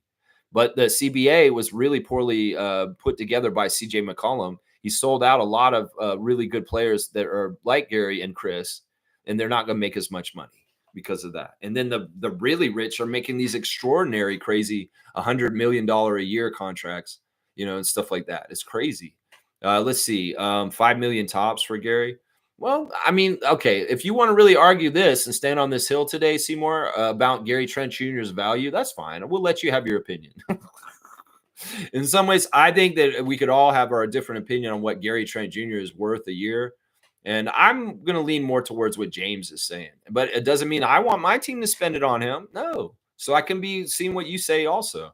But the CBA was really poorly put together by CJ McCollum. He sold out a lot of really good players that are like Gary and Chris, and they're not going to make as much money because of that. And then the really rich are making these extraordinary, crazy $100 million a year contracts, and stuff like that. It's crazy. Let's see, 5 million tops for Gary. Well, I mean, okay, if you want to really argue this and stand on this hill today, Seymour, about Gary Trent Jr.'s value, that's fine. We'll let you have your opinion. In some ways, I think that we could all have our different opinion on what Gary Trent Jr. is worth a year. And I'm going to lean more towards what James is saying. But it doesn't mean I want my team to spend it on him. No. So I can be seeing what you say also.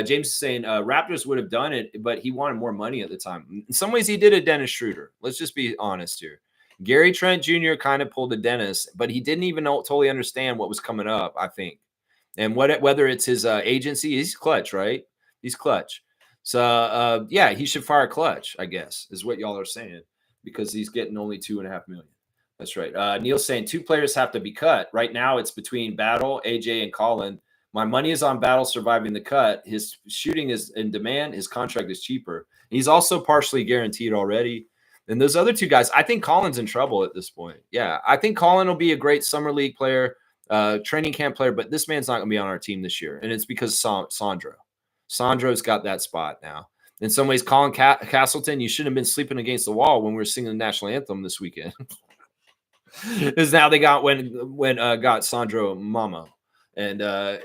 James is saying Raptors would have done it, but he wanted more money at the time. In some ways, he did a Dennis Schroeder. Let's just be honest here. Gary Trent Jr. kind of pulled a Dennis, but he didn't even totally understand what was coming up, I think. And whether it's his agency, he's clutch, right? He's clutch. So, yeah, he should fire clutch, I guess, is what y'all are saying, because he's getting only $2.5 million. That's right. Neil's saying 2 players have to be cut. Right now, it's between Battle, AJ, and Colin. My money is on Battle surviving the cut. His shooting is in demand. His contract is cheaper. He's also partially guaranteed already. And those other 2 guys, I think Colin's in trouble at this point. Yeah, I think Colin will be a great summer league player, training camp player, but this man's not going to be on our team this year. And it's because Sandro. Sandro's got that spot now. In some ways, Colin Castleton, you shouldn't have been sleeping against the wall when we were singing the national anthem this weekend. Is now they got got Sandro Mama. And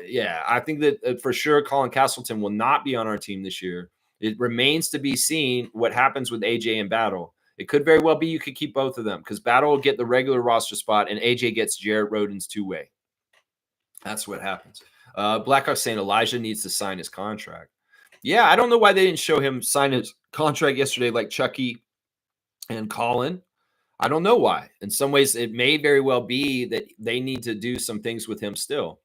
yeah, I think that for sure Colin Castleton will not be on our team this year. It remains to be seen what happens with AJ and Battle. It could very well be you could keep both of them because Battle will get the regular roster spot and AJ gets Jarrett Roden's 2-way. That's what happens. Blackhawk saying Elijah needs to sign his contract. Yeah, I don't know why they didn't show him sign his contract yesterday like Chucky and Colin. I don't know why. In some ways, it may very well be that they need to do some things with him still.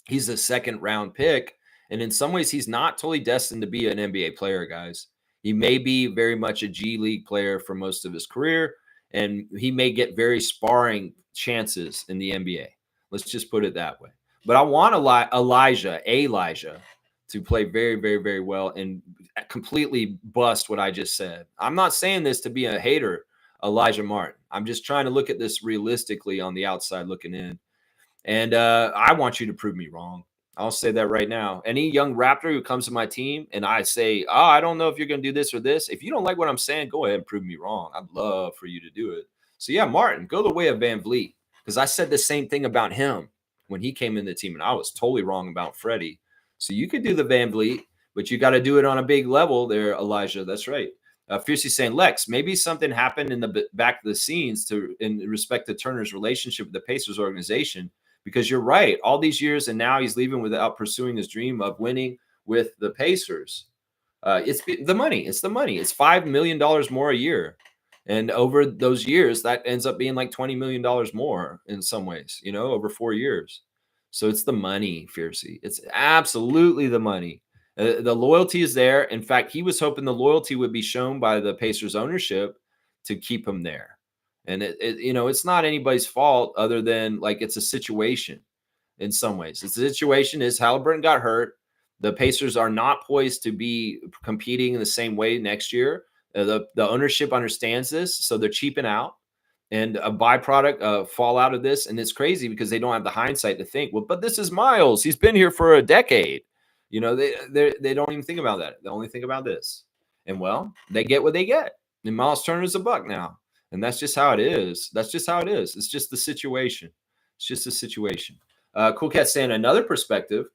He's a 2nd-round pick, and in some ways, he's not totally destined to be an NBA player, guys. He may be very much a G League player for most of his career, and he may get very sparring chances in the NBA. Let's just put it that way. But I want Elijah to play very, very, very well and completely bust what I just said. I'm not saying this to be a hater, Elijah Martin. I'm just trying to look at this realistically on the outside looking in. And I want you to prove me wrong. I'll say that right now. Any young Raptor who comes to my team and I say, I don't know if you're going to do this or this. If you don't like what I'm saying, go ahead and prove me wrong. I'd love for you to do it. So, yeah, Martin, go the way of Van Vliet. Because I said the same thing about him when he came in the team. And I was totally wrong about Freddie. So you could do the Van Vliet, but you got to do it on a big level there, Elijah. That's right. Fiercey saying, Lex, maybe something happened in the back of the scenes in respect to Turner's relationship with the Pacers organization. Because you're right, all these years, and now he's leaving without pursuing his dream of winning with the Pacers. It's the money. It's the money. It's $5 million more a year. And over those years, that ends up being like $20 million more in some ways, over 4 years. So it's the money, Fiercey. It's absolutely the money. The loyalty is there. In fact, he was hoping the loyalty would be shown by the Pacers ownership to keep him there. And it's not anybody's fault other than like it's a situation in some ways. The situation is Halliburton got hurt. The Pacers are not poised to be competing in the same way next year. The ownership understands this, so they're cheaping out. And a byproduct fall out of this. And it's crazy because they don't have the hindsight to think, well, but this is Miles. He's been here for a decade. They don't even think about that. They only think about this. And well, they get what they get. And Miles Turner's a buck now. And that's just how it is. That's just how it is. It's just the situation. It's just the situation. Cool Cat saying another perspective.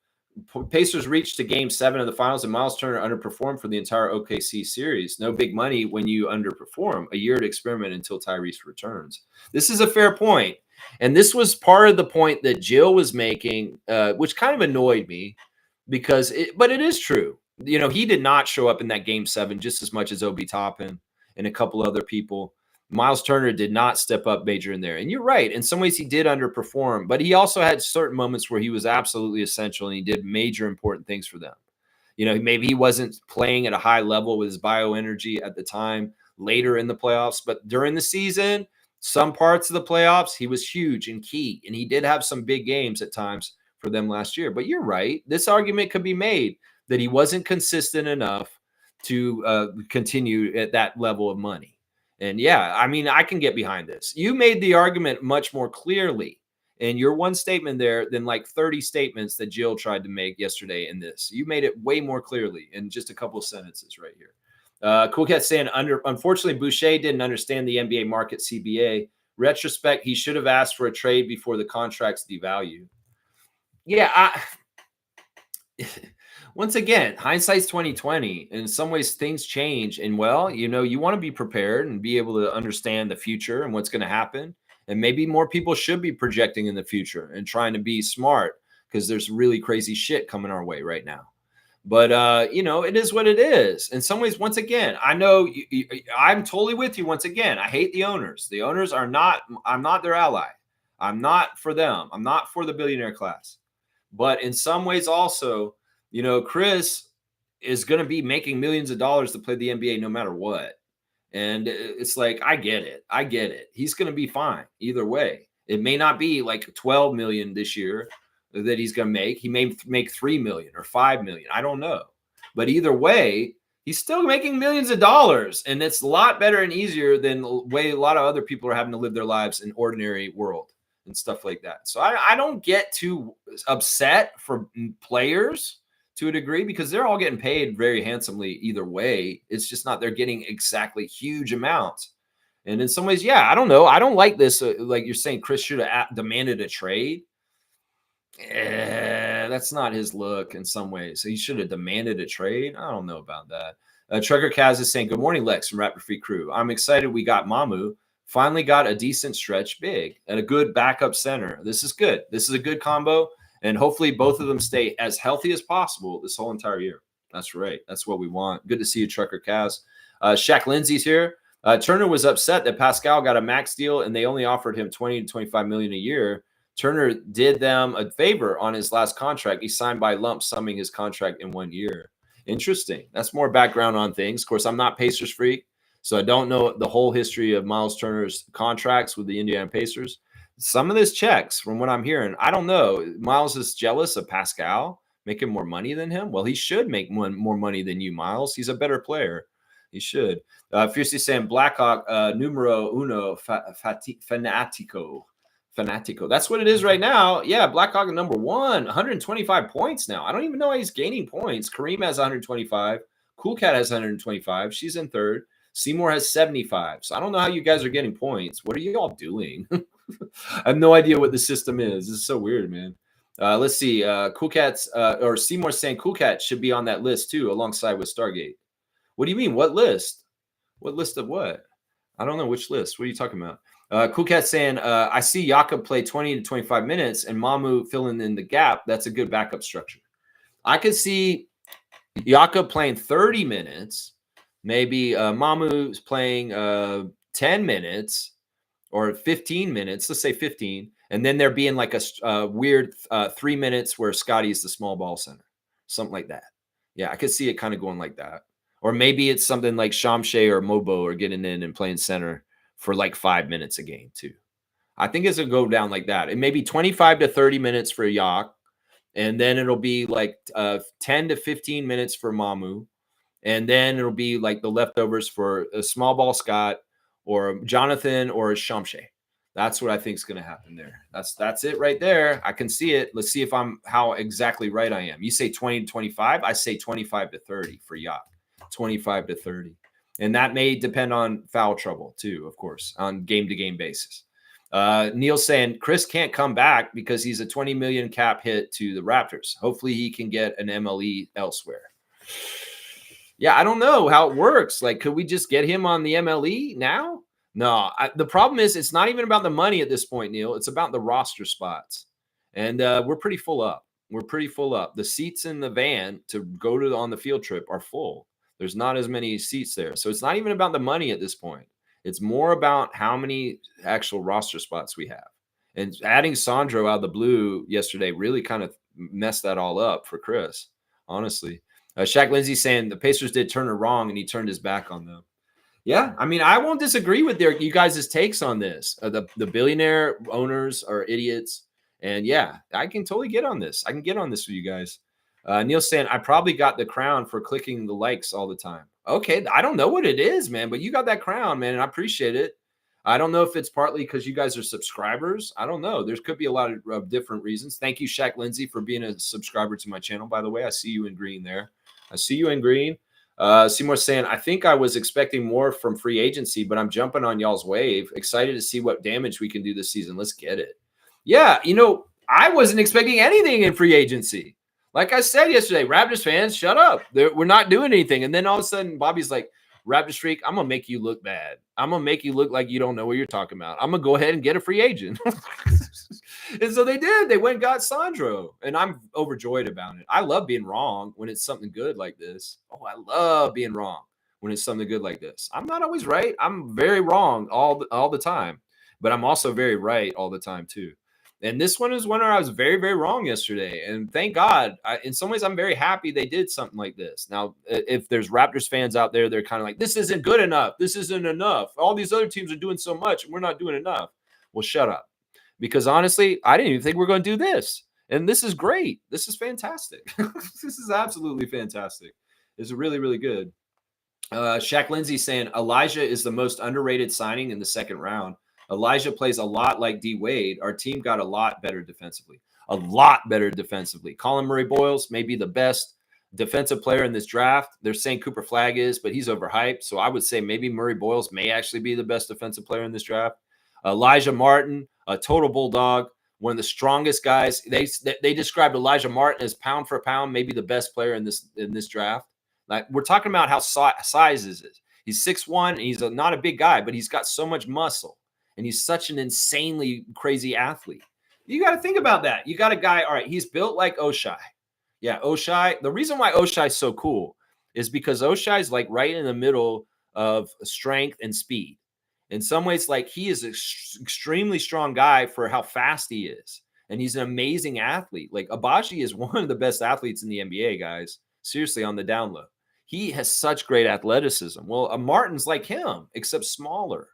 Pacers reached to Game 7 of the finals, and Miles Turner underperformed for the entire OKC series. No big money when you underperform. A year to experiment until Tyrese returns. This is a fair point. And this was part of the point that Jill was making, which kind of annoyed me but it is true. he did not show up in that game 7 just as much as Obi Toppin and a couple other people. Miles Turner did not step up major in there. And you're right. In some ways, he did underperform, but he also had certain moments where he was absolutely essential and he did major important things for them. Maybe he wasn't playing at a high level with his bioenergy at the time later in the playoffs, but during the season, some parts of the playoffs, he was huge and key. And he did have some big games at times for them last year. But you're right. This argument could be made that he wasn't consistent enough to continue at that level of money. And yeah, I mean, I can get behind this. You made the argument much more clearly in your one statement there than like 30 statements that Jill tried to make yesterday in this. You made it way more clearly in just a couple of sentences right here. Cool Cat saying, unfortunately, Boucher didn't understand the NBA market CBA. Retrospect, he should have asked for a trade before the contracts devalue. Yeah, once again, hindsight's 2020. In some ways, things change. And well, you want to be prepared and be able to understand the future and what's going to happen. And maybe more people should be projecting in the future and trying to be smart because there's really crazy shit coming our way right now. But, it is what it is. In some ways, once again, I know I'm totally with you. Once again, I hate the owners. The owners I'm not their ally. I'm not for them. I'm not for the billionaire class. But in some ways also, Chris is going to be making millions of dollars to play the NBA no matter what. And it's like, I get it. He's going to be fine either way. It may not be like 12 million this year that he's going to make. He may make 3 million or 5 million. I don't know. But either way, he's still making millions of dollars. And it's a lot better and easier than the way a lot of other people are having to live their lives in ordinary world and stuff like that. So I don't get too upset for players to a degree because they're all getting paid very handsomely either way. It's just not they're getting exactly huge amounts. And in some ways, yeah, I don't know. I don't like this. Like you're saying, Chris should have demanded a trade. That's not his look in some ways. He should have demanded a trade. I don't know about that. Trucker Kaz is saying, good morning, Lex from Raptor Free Crew. I'm excited we got Mamu. Finally got a decent stretch big and a good backup center. This is good. This is a good combo. And hopefully both of them stay as healthy as possible this whole entire year. That's right. That's what we want. Good to see you, Trucker Kaz. Shaq Lindsay's here. Turner was upset that Pascal got a max deal and they only offered him 20 to 25 million a year. Turner did them a favor on his last contract. He signed by lump summing his contract in 1 year. Interesting. That's more background on things. Of course, I'm not Pacers freak, so I don't know the whole history of Miles Turner's contracts with the Indiana Pacers. Some of this checks from what I'm hearing. I don't know. Miles is jealous of Pascal making more money than him. Well, he should make more money than you, Miles. He's a better player. He should. Fiercely saying Blackhawk numero uno fanatico. That's what it is right now. Yeah, Blackhawk number 1, 125 points now. I don't even know why he's gaining points. Kareem has 125. Cool Cat has 125. She's in third. Seymour has 75. So I don't know how you guys are getting points. What are you all doing? I have no idea what the system is. This is so weird, man. Let's see. Cool Cat's or Seymour saying Cool Cat should be on that list too, alongside with Stargate. What do you mean? What list? What list of what? I don't know which list. What are you talking about? Cool Cat saying, I see Jakob play 20 to 25 minutes and Mamu filling in the gap. That's a good backup structure. I could see Jakob playing 30 minutes. Maybe Mamu's playing 10 minutes or 15 minutes. Let's say 15. And then there being like a weird 3 minutes where Scotty's the small ball center. Something like that. Yeah, I could see it kind of going like that. Or maybe it's something like Shamshay or Mobo are getting in and playing center for like 5 minutes a game too. I think it's going to go down like that. It may be 25 to 30 minutes for Yak, and then it'll be like 10 to 15 minutes for Mamu, and then it'll be like the leftovers for a small ball Scott or Jonathan or Shamshay. That's what I think is going to happen there. That's it right there. I can see it. Let's see if how exactly right I am. You say 20 to 25. I say 25 to 30 for Yak. 25 to 30. And that may depend on foul trouble too, of course, on game-to-game basis. Neil saying Chris can't come back because he's a 20 million cap hit to the Raptors. Hopefully he can get an MLE elsewhere. Yeah, I don't know how it works. Like, could we just get him on the MLE now? No, the problem is it's not even about the money at this point, Neil. It's about the roster spots. And we're pretty full up. We're pretty full up. The seats in the van to go to on the field trip are full. There's not as many seats there. So it's not even about the money at this point. It's more about how many actual roster spots we have. And adding Sandro out of the blue yesterday really kind of messed that all up for Chris, honestly. Shaq Lindsay saying the Pacers did turn it wrong and he turned his back on them. Yeah, I mean, I won't disagree with you guys' takes on this. The billionaire owners are idiots. And yeah, I can totally get on this. I can get on this with you guys. Neil saying, I probably got the crown for clicking the likes all the time. Okay, I don't know what it is, man, but you got that crown, man, and I appreciate it. I don't know if it's partly because you guys are subscribers. I don't know. There could be a lot of different reasons. Thank you, Shaq Lindsay, for being a subscriber to my channel, by the way. I see you in green there. I see you in green. Seymour saying, I think I was expecting more from free agency, but I'm jumping on y'all's wave. Excited to see what damage we can do this season. Let's get it. Yeah, I wasn't expecting anything in free agency. Like I said yesterday, Raptors fans, shut up. We're not doing anything. And then all of a sudden, Bobby's like, Raptors freak, I'm going to make you look bad. I'm going to make you look like you don't know what you're talking about. I'm going to go ahead and get a free agent. And so they did. They went and got Sandro. And I'm overjoyed about it. I love being wrong when it's something good like this. Oh, I love being wrong when it's something good like this. I'm not always right. I'm very wrong all the time. But I'm also very right all the time, too. And this one is one where I was very, very wrong yesterday. And thank God, in some ways, I'm very happy they did something like this. Now, if there's Raptors fans out there, they're kind of like, this isn't good enough. This isn't enough. All these other teams are doing so much, and we're not doing enough. Well, shut up. Because honestly, I didn't even think we're going to do this. And this is great. This is fantastic. This is absolutely fantastic. It's really, really good. Shaq Lindsay saying, Elijah is the most underrated signing in the second round. Elijah plays a lot like D Wade. Our team got a lot better defensively. A lot better defensively. Colin Murray-Boyles may be the best defensive player in this draft. They're saying Cooper Flagg is, but he's overhyped. So I would say maybe Murray-Boyles may actually be the best defensive player in this draft. Elijah Martin, a total bulldog, one of the strongest guys. They described Elijah Martin as pound for pound, maybe the best player in this draft. Like we're talking about how size is it. He's 6'1", and he's not a big guy, but he's got so much muscle. And he's such an insanely crazy athlete. You got to think about that. You got a guy, all right, he's built like Oshai. Yeah, Oshai. The reason why Oshai is so cool is because Oshai is like right in the middle of strength and speed. In some ways, like he is an extremely strong guy for how fast he is. And he's an amazing athlete. Like Abaji is one of the best athletes in the NBA, guys. Seriously, on the down low. He has such great athleticism. Well, Martin's like him, except smaller.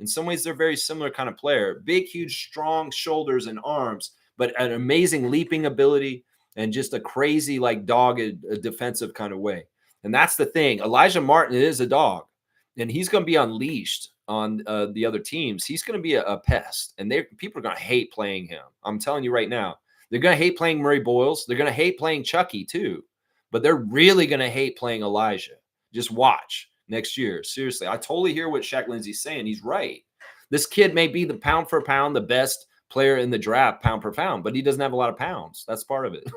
In some ways, they're very similar kind of player. Big, huge, strong shoulders and arms, but an amazing leaping ability and just a crazy, like, dogged defensive kind of way. And that's the thing. Elijah Martin is a dog, and he's going to be unleashed on the other teams. He's going to be a pest, and people are going to hate playing him. I'm telling you right now. They're going to hate playing Murray-Boyles. They're going to hate playing Chucky, too. But they're really going to hate playing Elijah. Just watch. Next year. Seriously, I totally hear what Shaq Lindsay's saying. He's right. This kid may be the pound for pound, the best player in the draft, pound per pound, but he doesn't have a lot of pounds. That's part of it.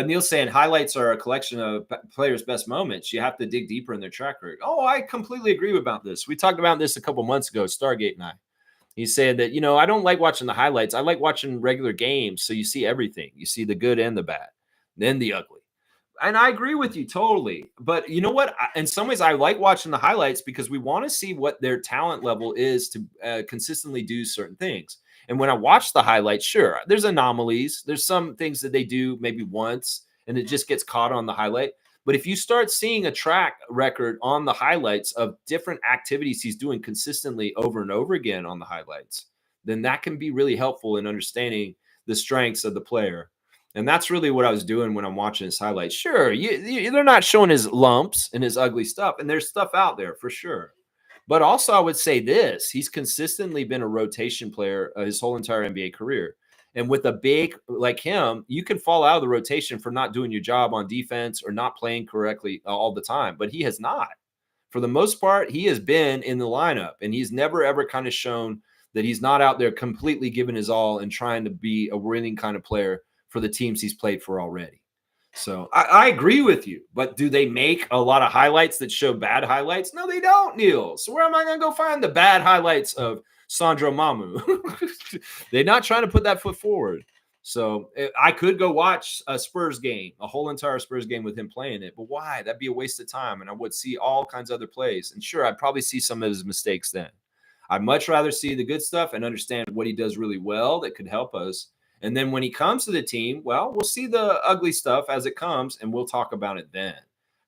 Neil saying highlights are a collection of players' best moments. You have to dig deeper in their track record. Oh, I completely agree about this. We talked about this a couple months ago, Stargate and I. He said that, I don't like watching the highlights. I like watching regular games. So you see everything. You see the good and the bad, then the ugly. And I agree with you totally. But you know what? In some ways, I like watching the highlights because we want to see what their talent level is to consistently do certain things. And when I watch the highlights, sure, there's anomalies. There's some things that they do maybe once, and it just gets caught on the highlight. But if you start seeing a track record on the highlights of different activities he's doing consistently over and over again on the highlights, then that can be really helpful in understanding the strengths of the player. And that's really what I was doing when I'm watching his highlights. Sure, they're not showing his lumps and his ugly stuff, and there's stuff out there for sure. But also I would say this, he's consistently been a rotation player his whole entire NBA career. And with a big like him, you can fall out of the rotation for not doing your job on defense or not playing correctly all the time. But he has not. For the most part, he has been in the lineup, and he's never, ever kind of shown that he's not out there completely giving his all and trying to be a winning kind of player for the teams he's played for already. So I agree with you, but do they make a lot of highlights that show bad highlights? No, they don't, Neil. So where am I going to go find the bad highlights of Sandro Mamu? They're not trying to put that foot forward. So I could go watch a Spurs game, a whole entire Spurs game with him playing it. But why? That'd be a waste of time. And I would see all kinds of other plays. And sure, I'd probably see some of his mistakes then. I'd much rather see the good stuff and understand what he does really well that could help us. And then when he comes to the team, well, we'll see the ugly stuff as it comes and we'll talk about it then.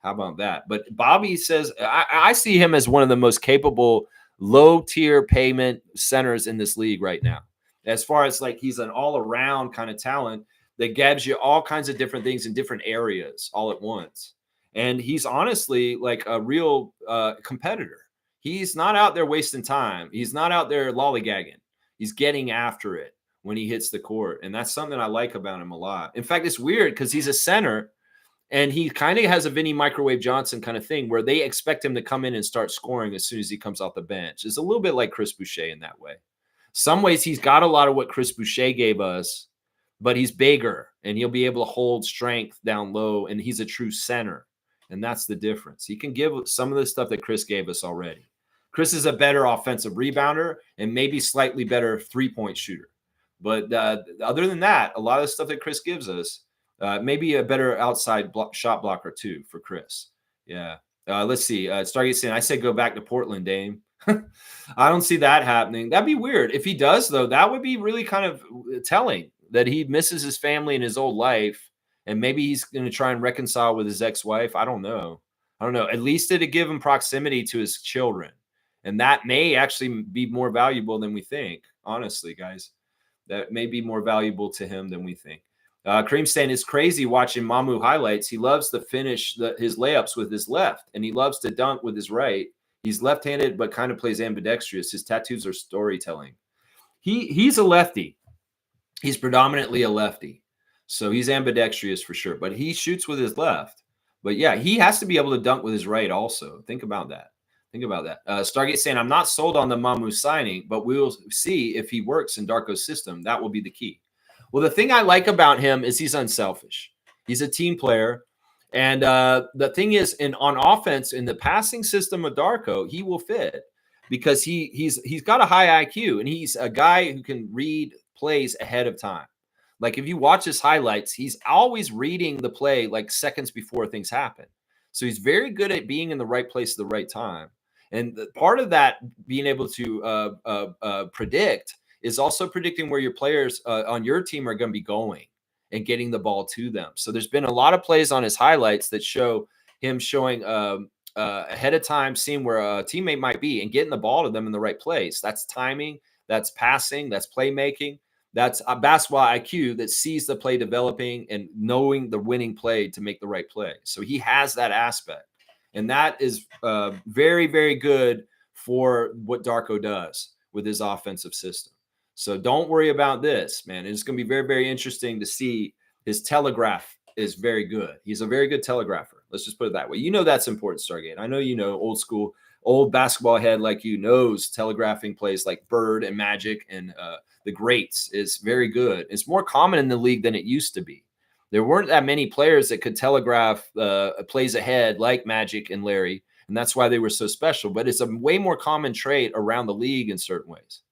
How about that? But Bobby says, I see him as one of the most capable low tier payment centers in this league right now. As far as like he's an all around kind of talent that gives you all kinds of different things in different areas all at once. And he's honestly like a real competitor. He's not out there wasting time. He's not out there lollygagging. He's getting after it when he hits the court. And that's something I like about him a lot. In fact, it's weird because he's a center and he kind of has a Vinny Microwave Johnson kind of thing where they expect him to come in and start scoring as soon as he comes off the bench. It's a little bit like Chris Boucher in that way. Some ways he's got a lot of what Chris Boucher gave us, but he's bigger and he'll be able to hold strength down low and he's a true center. And that's the difference. He can give some of the stuff that Chris gave us already. Chris is a better offensive rebounder and maybe slightly better three-point shooter. But other than that, a lot of the stuff that Chris gives us, maybe a better outside shot blocker too for Chris. Yeah. Let's see. Stargate saying, I said go back to Portland, Dame. I don't see that happening. That'd be weird. If he does, though, that would be really kind of telling that he misses his family and his old life. And maybe he's going to try and reconcile with his ex-wife. I don't know. At least it'd give him proximity to his children. And that may actually be more valuable than we think. Honestly, guys, that may be more valuable to him than we think. Kareem saying it's crazy watching Mamu highlights. He loves to finish his layups with his left, and he loves to dunk with his right. He's left-handed, but kind of plays ambidextrous. His tattoos are storytelling. He's a lefty. He's predominantly a lefty. So he's ambidextrous for sure, but he shoots with his left. But yeah, he has to be able to dunk with his right also. Think about that. Stargate saying, I'm not sold on the Mamu signing, but we'll see if he works in Darko's system. That will be the key. Well, the thing I like about him is he's unselfish. He's a team player. And the thing is, on offense, in the passing system of Darko, he will fit because he's got a high IQ and he's a guy who can read plays ahead of time. Like if you watch his highlights, he's always reading the play like seconds before things happen. So he's very good at being in the right place at the right time. And part of that being able to predict is also predicting where your players on your team are going to be going and getting the ball to them. So there's been a lot of plays on his highlights that show him showing ahead of time, seeing where a teammate might be and getting the ball to them in the right place. That's timing, that's passing, that's playmaking. That's a basketball IQ that sees the play developing and knowing the winning play to make the right play. So he has that aspect. And that is very, very good for what Darko does with his offensive system. So don't worry about this, man. It's going to be very, very interesting to see. His telegraph is very good. He's a very good telegrapher. Let's just put it that way. You know that's important, Stargate. I know you know old school, old basketball head like you knows telegraphing plays like Bird and Magic and the greats is very good. It's more common in the league than it used to be. There weren't that many players that could telegraph plays ahead like Magic and Larry, and that's why they were so special. But it's a way more common trait around the league in certain ways.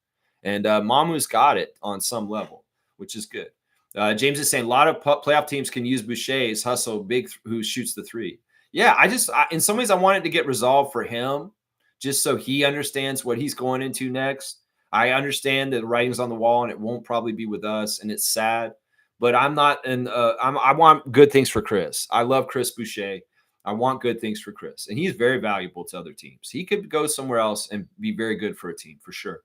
And Mamu's got it on some level, which is good. James is saying a lot of playoff teams can use Boucher's hustle big who shoots the three. Yeah, in some ways I want it to get resolved for him just so he understands what he's going into next. I understand that the writing's on the wall and it won't probably be with us and it's sad. But I'm not, and I want good things for Chris. I love Chris Boucher. I want good things for Chris. And he's very valuable to other teams. He could go somewhere else and be very good for a team, for sure.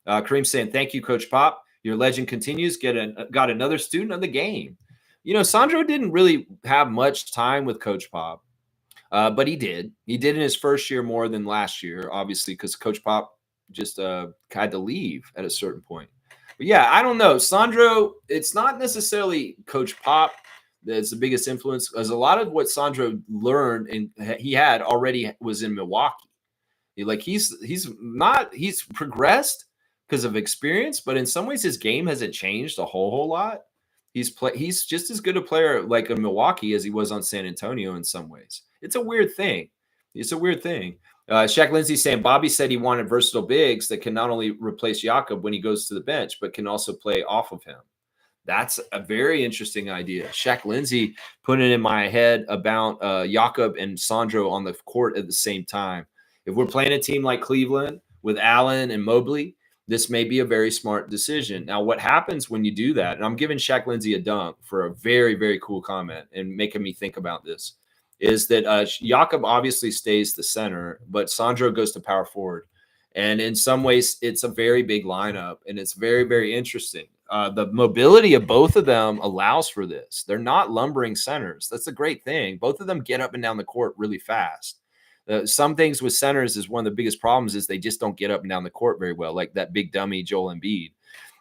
Kareem saying, thank you, Coach Pop. Your legend continues. Got another student of the game. You know, Sandro didn't really have much time with Coach Pop, but he did. He did in his first year more than last year, obviously, because Coach Pop just had to leave at a certain point. But yeah, I don't know. Sandro, it's not necessarily Coach Pop that's the biggest influence, because a lot of what Sandro learned and he had already was in Milwaukee. He's progressed because of experience, but in some ways his game hasn't changed a whole lot. He's just as good a player like in Milwaukee as he was on San Antonio in some ways. It's a weird thing. Shaq Lindsay saying Bobby said he wanted versatile bigs that can not only replace Jakob when he goes to the bench, but can also play off of him. That's a very interesting idea. Shaq Lindsay put it in my head about Jakob and Sandro on the court at the same time. If we're playing a team like Cleveland with Allen and Mobley, this may be a very smart decision. Now, what happens when you do that? And I'm giving Shaq Lindsay a dunk for a very, very cool comment and making me think about this. Is that Jakob obviously stays the center, but Sandro goes to power forward. And in some ways, it's a very big lineup, and it's very, very interesting. The mobility of both of them allows for this. They're not lumbering centers. That's a great thing. Both of them get up and down the court really fast. Some things with centers is one of the biggest problems is they just don't get up and down the court very well, like that big dummy Joel Embiid.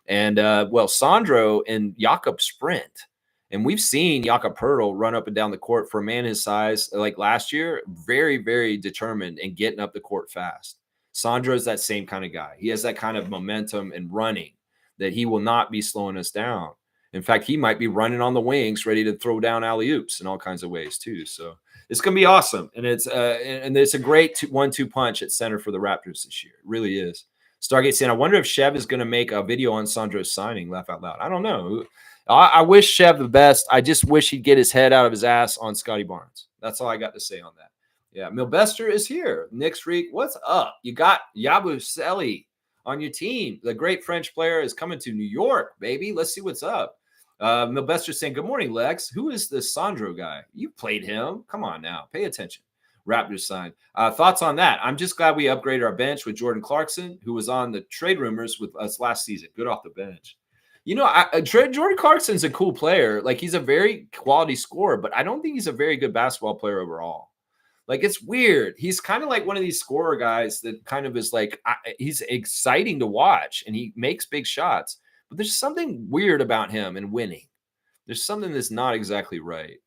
And well, Sandro and Jakob sprint. And we've seen Jakob Pertl run up and down the court for a man his size, like last year, very, very determined and getting up the court fast. Sandro is that same kind of guy. He has that kind of momentum and running that he will not be slowing us down. In fact, he might be running on the wings, ready to throw down alley-oops in all kinds of ways too. So it's going to be awesome. And it's a great 1-2 punch at center for the Raptors this year. It really is. Stargate saying, I wonder if Chev is going to make a video on Sandro's signing. Laugh out loud. I don't know. I wish Chev the best. I just wish he'd get his head out of his ass on Scotty Barnes. That's all I got to say on that. Yeah, Milbester is here. Nick Streak, what's up? You got Yabusele on your team. The great French player is coming to New York, baby. Let's see what's up. Milbester saying, good morning, Lex. Who is this Sandro guy? You played him. Come on now. Pay attention. Raptors sign. Thoughts on that? I'm just glad we upgraded our bench with Jordan Clarkson, who was on the trade rumors with us last season. Good off the bench. You know, Jordan Clarkson's a cool player. Like, he's a very quality scorer, but I don't think he's a very good basketball player overall. Like, it's weird. He's kind of like one of these scorer guys that kind of is like, he's exciting to watch and he makes big shots, but there's something weird about him and winning. There's something that's not exactly right.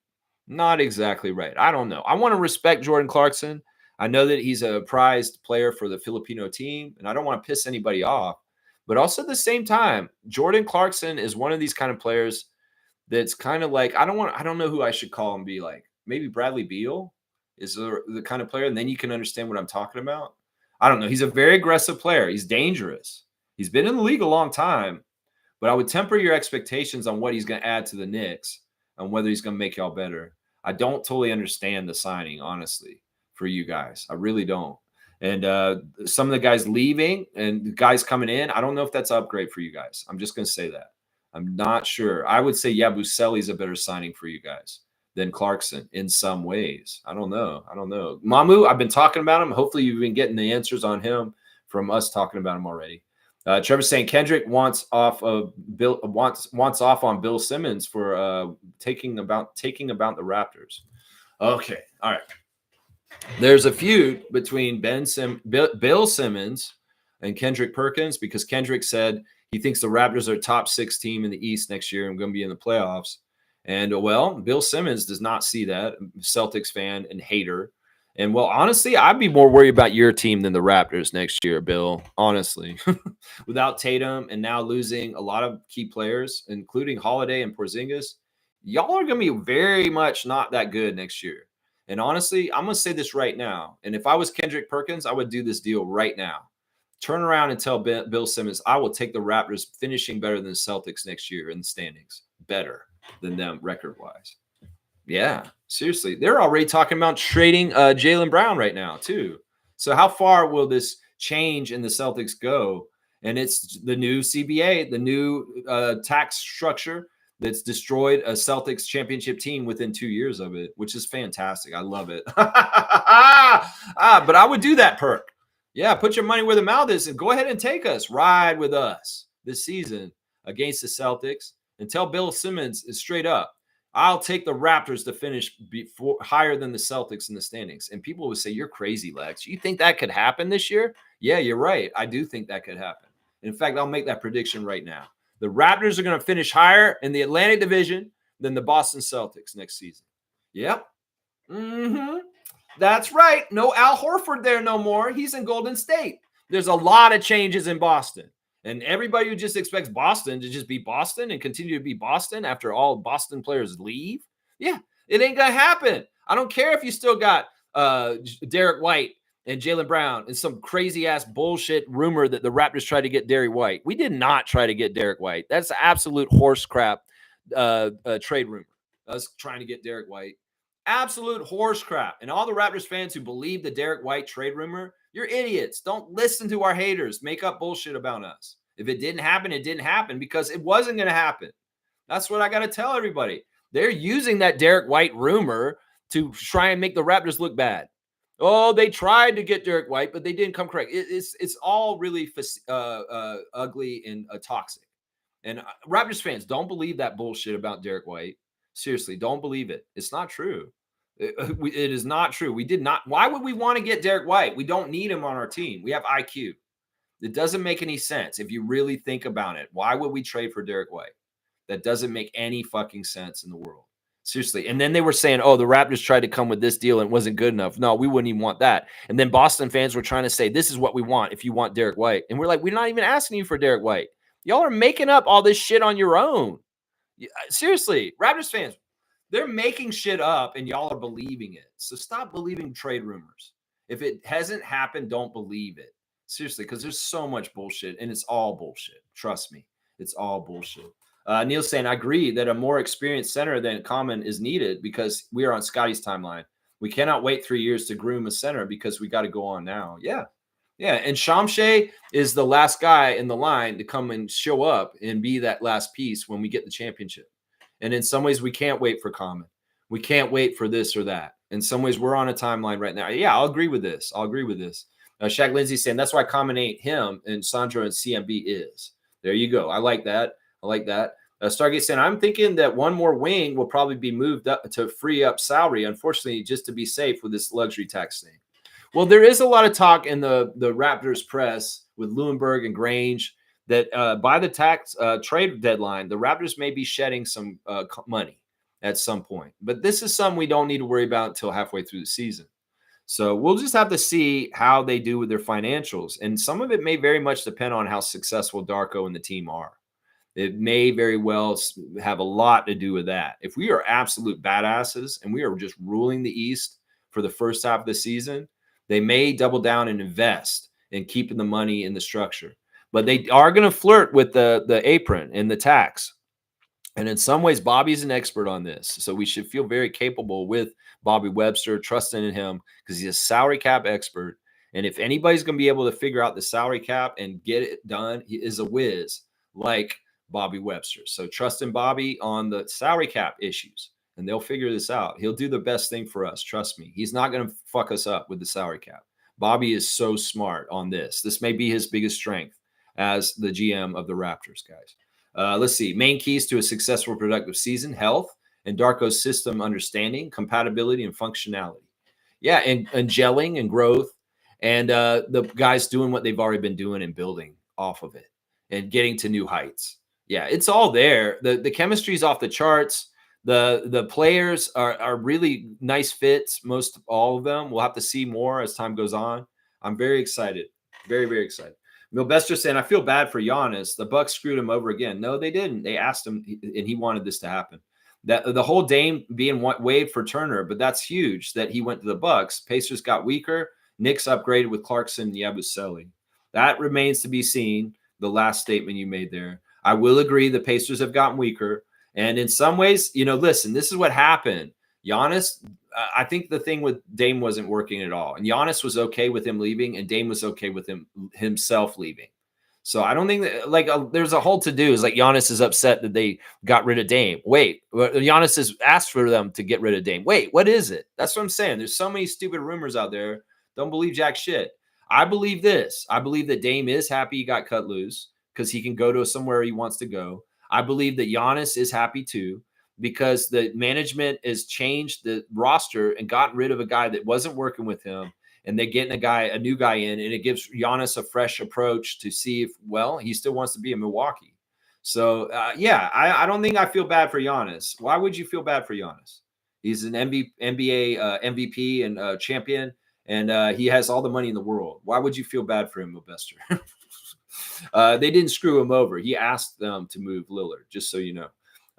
Not exactly right. I don't know. I want to respect Jordan Clarkson. I know that he's a prized player for the Filipino team, and I don't want to piss anybody off. But also at the same time, Jordan Clarkson is one of these kind of players that's kind of like, I don't know who I should call him, be like, maybe Bradley Beal is the kind of player, and then you can understand what I'm talking about. I don't know. He's a very aggressive player. He's dangerous. He's been in the league a long time, but I would temper your expectations on what he's going to add to the Knicks and whether he's going to make y'all better. I don't totally understand the signing, honestly, for you guys. I really don't. And some of the guys leaving and the guys coming in, I don't know if that's an upgrade for you guys. I'm just going to say that. I'm not sure. I would say Yabusele is a better signing for you guys than Clarkson in some ways. I don't know. Mamu, I've been talking about him. Hopefully you've been getting the answers on him from us talking about him already. Trevor's saying Kendrick wants off on Bill Simmons for taking about the Raptors. Okay, all right. There's a feud between Bill Simmons and Kendrick Perkins because Kendrick said he thinks the Raptors are a top 6 team in the East next year and going to be in the playoffs. And, well, Bill Simmons does not see that. Celtics fan and hater. And, well, honestly, I'd be more worried about your team than the Raptors next year, Bill, honestly. Without Tatum and now losing a lot of key players, including Holiday and Porzingis, y'all are going to be very much not that good next year. And, honestly, I'm going to say this right now. And if I was Kendrick Perkins, I would do this deal right now. Turn around and tell Bill Simmons, I will take the Raptors finishing better than the Celtics next year in the standings. Better than them record-wise. Yeah, seriously. They're already talking about trading Jaylen Brown right now, too. So how far will this change in the Celtics go? And it's the new CBA, the new tax structure that's destroyed a Celtics championship team within 2 years of it, which is fantastic. I love it. But I would do that, Perk. Yeah, put your money where the mouth is and go ahead and take us. Ride with us this season against the Celtics and tell Bill Simmons straight up, I'll take the Raptors to finish higher than the Celtics in the standings. And people would say, you're crazy, Lex. You think that could happen this year? Yeah, you're right. I do think that could happen. In fact, I'll make that prediction right now. The Raptors are going to finish higher in the Atlantic Division than the Boston Celtics next season. Yep. That's right. No Al Horford there no more. He's in Golden State. There's a lot of changes in Boston. And everybody who just expects Boston to just be Boston and continue to be Boston after all Boston players leave, yeah, it ain't going to happen. I don't care if you still got Derek White and Jaylen Brown and some crazy-ass bullshit rumor that the Raptors tried to get Derek White. We did not try to get Derek White. That's absolute horse crap trade rumor. Us trying to get Derek White. Absolute horse crap. And all the Raptors fans who believe the Derek White trade rumor, you're idiots. Don't listen to our haters. Make up bullshit about us. If it didn't happen, it didn't happen because it wasn't going to happen. That's what I got to tell everybody. They're using that Derek White rumor to try and make the Raptors look bad. Oh, they tried to get Derek White, but they didn't come correct. It's all really ugly and toxic. And Raptors fans, don't believe that bullshit about Derek White. Seriously, don't believe it. It's not true. It is not true. We did not. Why would we want to get Derek White? We don't need him on our team. We have IQ. It doesn't make any sense if you really think about it. Why would we trade for Derek White? That doesn't make any fucking sense in the world. Seriously. And then they were saying, oh, the Raptors tried to come with this deal and it wasn't good enough. No, we wouldn't even want that. And then Boston fans were trying to say, this is what we want if you want Derek White. And we're like, we're not even asking you for Derek White. Y'all are making up all this shit on your own. Seriously, Raptors fans, they're making shit up and y'all are believing it. So stop believing trade rumors. If it hasn't happened, don't believe it. Seriously, because there's so much bullshit and it's all bullshit. Trust me, it's all bullshit. Neil's saying, I agree that a more experienced center than Common is needed because we are on Scotty's timeline. We cannot wait 3 years to groom a center because we got to go on now. Yeah. And Shamshay is the last guy in the line to come and show up and be that last piece when we get the championship. And in some ways, we can't wait for Common. We can't wait for this or that. In some ways, we're on a timeline right now. Yeah, I'll agree with this. Shaq Lindsay saying that's why Common ain't him and Sandro and CMB is. There you go. I like that. Stargate saying, I'm thinking that one more wing will probably be moved up to free up salary, unfortunately, just to be safe with this luxury tax thing. Well, there is a lot of talk in the Raptors press with Lewinberg and Grange that by the tax trade deadline, the Raptors may be shedding some money at some point. But this is something we don't need to worry about until halfway through the season. So we'll just have to see how they do with their financials. And some of it may very much depend on how successful Darko and the team are. It may very well have a lot to do with that. If we are absolute badasses and we are just ruling the East for the first half of the season, they may double down and invest in keeping the money in the structure. But they are going to flirt with the apron and the tax. And in some ways, Bobby's an expert on this. So we should feel very capable with Bobby Webster, trusting in him because he's a salary cap expert. And if anybody's going to be able to figure out the salary cap and get it done, he is a whiz like Bobby Webster. So trust in Bobby on the salary cap issues, and they'll figure this out. He'll do the best thing for us. Trust me. He's not going to fuck us up with the salary cap. Bobby is so smart on this. This may be his biggest strength as the GM of the Raptors, guys. Let's see. Main keys to a successful productive season: health and Darko's system understanding, compatibility, and functionality. Yeah, and gelling and growth, and the guys doing what they've already been doing and building off of it and getting to new heights. Yeah, it's all there. The chemistry is off the charts. The players are really nice fits, most all of them. We'll have to see more as time goes on. I'm very excited. Very, very excited. Milbester saying, I feel bad for Giannis. The Bucks screwed him over again. No, they didn't. They asked him, and he wanted this to happen. That the whole Dame being waived for Turner, but that's huge that he went to the Bucks. Pacers got weaker. Knicks upgraded with Clarkson and Yabusele. That remains to be seen, the last statement you made there. I will agree the Pacers have gotten weaker. And in some ways, listen, this is what happened. Giannis, I think the thing with Dame wasn't working at all. And Giannis was okay with him leaving, and Dame was okay with himself leaving. So I don't think that there's a whole to do. Is like Giannis is upset that they got rid of Dame. Wait, Giannis has asked for them to get rid of Dame. Wait, what is it? That's what I'm saying. There's so many stupid rumors out there. Don't believe jack shit. I believe this. I believe that Dame is happy he got cut loose because he can go to somewhere he wants to go. I believe that Giannis is happy too because the management has changed the roster and got rid of a guy that wasn't working with him. And they're getting a new guy in, and it gives Giannis a fresh approach to see if, he still wants to be in Milwaukee. So, I don't think I feel bad for Giannis. Why would you feel bad for Giannis? He's an NBA MVP and champion, and he has all the money in the world. Why would you feel bad for him, Milbester? They didn't screw him over. He asked them to move Lillard, just so you know.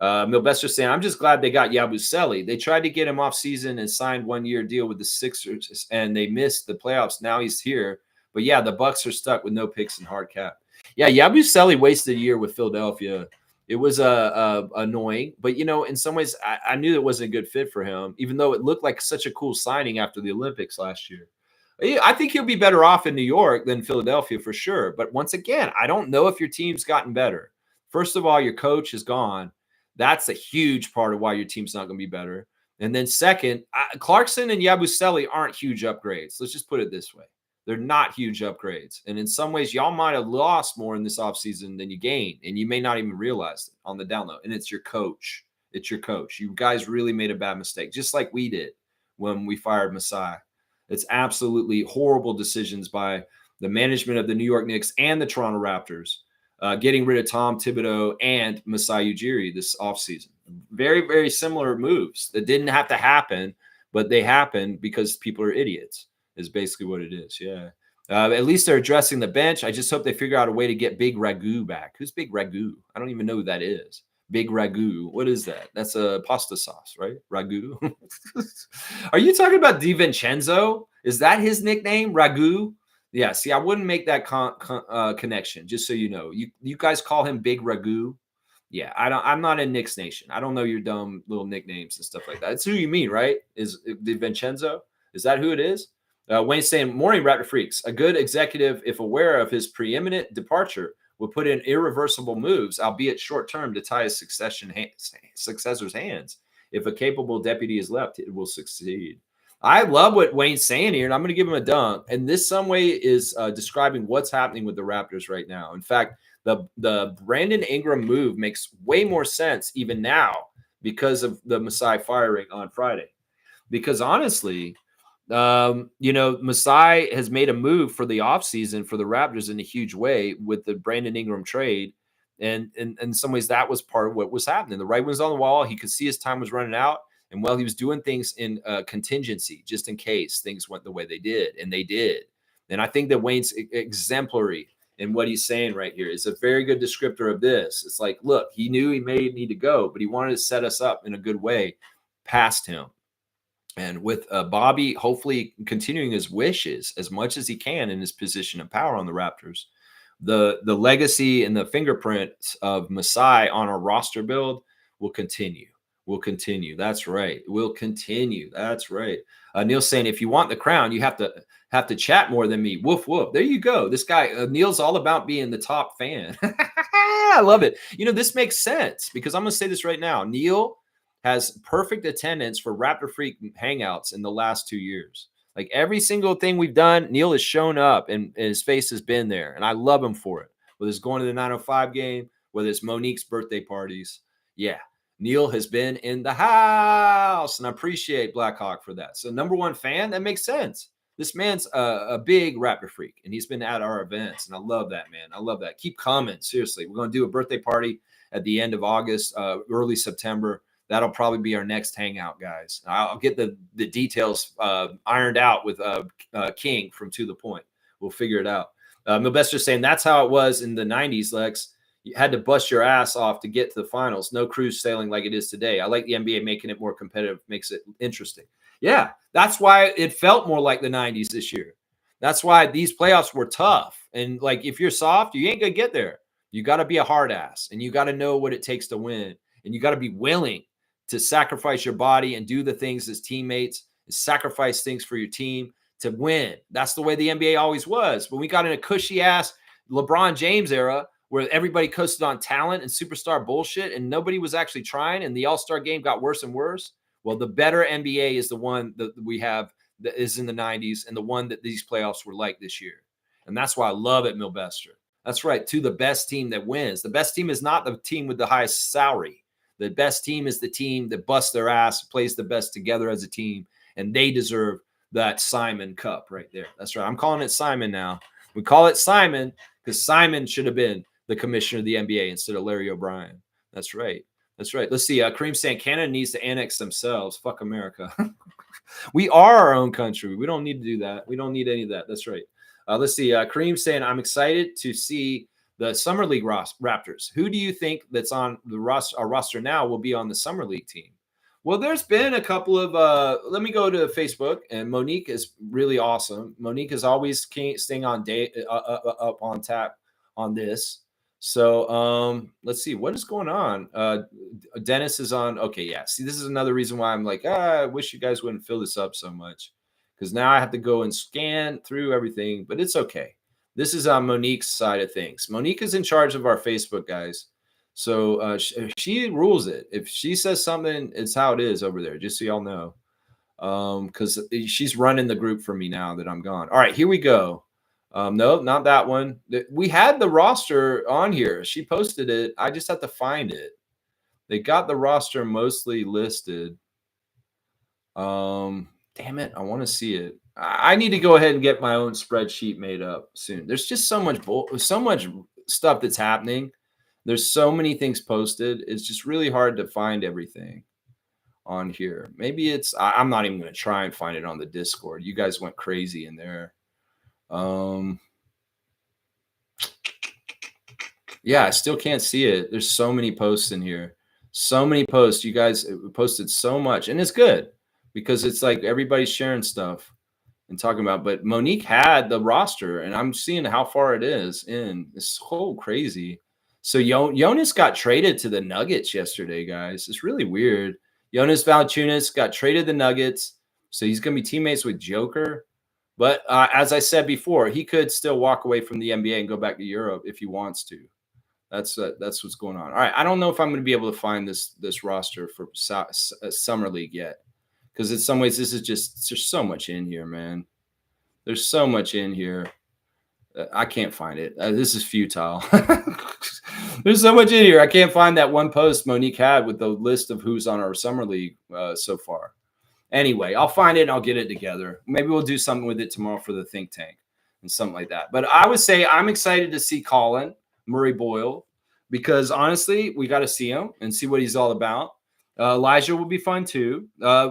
Milbester saying, I'm just glad they got Yabusele. They tried to get him off season and signed 1-year deal with the Sixers, and they missed the playoffs. Now he's here. But yeah, the Bucks are stuck with no picks and hard cap. Yeah, Yabusele wasted a year with Philadelphia It was annoying, but in some ways, I knew it wasn't a good fit for him, even though it looked like such a cool signing after the Olympics last year. I think he'll be better off in New York than Philadelphia for sure. But once again, I don't know if your team's gotten better. First of all, your coach is gone. That's a huge part of why your team's not going to be better. And then second, Clarkson and Yabusele aren't huge upgrades. Let's just put it this way. They're not huge upgrades. And in some ways, y'all might have lost more in this offseason than you gained. And you may not even realize it on the down low. And it's your coach. It's your coach. You guys really made a bad mistake, just like we did when we fired Masai. It's absolutely horrible decisions by the management of the New York Knicks and the Toronto Raptors, getting rid of Tom Thibodeau and Masai Ujiri this offseason. Very, very similar moves that didn't have to happen, but they happened because people are idiots, is basically what it is. Yeah. At least they're addressing the bench. I just hope they figure out a way to get Big Ragu back. Who's Big Ragu? I don't even know who that is. Big Ragu. What is that? That's a pasta sauce, right? Ragu. Are you talking about DiVincenzo? Is that his nickname? Ragu? Yeah. See, I wouldn't make that connection. Just so you know, you guys call him Big Ragu. Yeah, I'm not in Knicks Nation. I don't know your dumb little nicknames and stuff like that. That's who you mean, right? Is DiVincenzo? Is that who it is? Wayne's saying, morning, Raptor Freaks. A good executive, if aware of his preeminent departure, will put in irreversible moves, albeit short-term, to tie his successor's hands. If a capable deputy is left, it will succeed. I love what Wayne's saying here, and I'm going to give him a dunk. And this some way is describing what's happening with the Raptors right now. In fact, the Brandon Ingram move makes way more sense even now because of the Masai firing on Friday. Because honestly, Masai has made a move for the offseason for the Raptors in a huge way with the Brandon Ingram trade. And in some ways, that was part of what was happening. The right was on the wall. He could see his time was running out. And he was doing things in contingency, just in case things went the way they did. And they did. And I think that Wayne's exemplary in what he's saying right here is a very good descriptor of this. It's like, look, he knew he may need to go, but he wanted to set us up in a good way past him. And with Bobby hopefully continuing his wishes as much as he can in his position of power on the Raptors, the legacy and the fingerprints of Masai on our roster build will continue. That's right. Will continue. That's right. Neil's saying, if you want the crown, you have to chat more than me. Woof, woof. There you go. This guy, Neil's all about being the top fan. I love it. This makes sense because I'm going to say this right now. Neil has perfect attendance for Raptor Freak hangouts in the last 2 years. Like every single thing we've done, Neil has shown up and his face has been there. And I love him for it. Whether it's going to the 905 game, whether it's Monique's birthday parties. Yeah. Neil has been in the house, and I appreciate Blackhawk for that. So number one fan, that makes sense. This man's a big Raptor freak, and he's been at our events, and I love that, man. I love that. Keep coming. Seriously, we're going to do a birthday party at the end of August, early September. That'll probably be our next hangout, guys. I'll get the details ironed out with King from To The Point. We'll figure it out. Milbester's saying that's how it was in the 90s, Lex. You had to bust your ass off to get to the finals. No cruise sailing like it is today. I like the NBA making it more competitive, makes it interesting. Yeah, that's why it felt more like the 90s this year. That's why these playoffs were tough. And like if you're soft, you ain't going to get there. You got to be a hard ass, and you got to know what it takes to win. And you got to be willing to sacrifice your body and do the things as teammates, sacrifice things for your team to win. That's the way the NBA always was. When we got in a cushy ass LeBron James era, where everybody coasted on talent and superstar bullshit and nobody was actually trying, and the All-Star game got worse and worse. Well, the better NBA is the one that we have that is in the 90s and the one that these playoffs were like this year. And that's why I love it, Milbester. That's right, to the best team that wins. The best team is not the team with the highest salary. The best team is the team that busts their ass, plays the best together as a team, and they deserve that Simon Cup right there. That's right. I'm calling it Simon now. We call it Simon because Simon should have been the commissioner of the NBA instead of Larry O'Brien. That's right. That's right. Let's see. Kareem saying Canada needs to annex themselves. Fuck America. We are our own country. We don't need to do that. We don't need any of that. That's right. Let's see. Kareem saying, I'm excited to see the Summer League Raptors. Who do you think that's on our roster now will be on the Summer League team? Well, there's been a couple of let me go to Facebook, and Monique is really awesome. Monique is always staying on up on tap on this. So let's see what is going on. Dennis is on. Okay, yeah. See, this is another reason why I'm like, I wish you guys wouldn't fill this up so much because now I have to go and scan through everything, but it's okay. This is on Monique's side of things. Monique is in charge of our Facebook guys. So she rules it. If she says something, it's how it is over there, just so y'all know. Because she's running the group for me now that I'm gone. All right, here we go. No, not that one. We had the roster on here. She posted it. I just have to find it. They got the roster mostly listed. Damn it, I want to see it. I need to go ahead and get my own spreadsheet made up soon. There's just so much stuff that's happening. There's so many things posted. It's just really hard to find everything on here. Maybe I'm not even going to try and find it on the Discord. You guys went crazy in there. Yeah, I still can't see it. There's so many posts in here. So many posts. You guys posted so much, and it's good because it's like everybody's sharing stuff and talking about. But Monique had the roster, and I'm seeing how far it is in. It's so crazy. So Jonas got traded to the Nuggets yesterday, guys. It's really weird. Jonas Valanciunas got traded to the Nuggets, so he's going to be teammates with Joker. But as I said before, he could still walk away from the NBA and go back to Europe if he wants to. That's what's going on. All right, I don't know if I'm going to be able to find this roster for Summer League yet, because in some ways this is there's so much in here, man. There's so much in here. I can't find it. This is futile. There's so much in here. I can't find that one post Monique had with the list of who's on our Summer League so far. Anyway, I'll find it and I'll get it together. Maybe we'll do something with it tomorrow for the think tank and something like that. But I would say I'm excited to see Colin Murray Boyle because honestly, we got to see him and see what he's all about. Elijah will be fun too.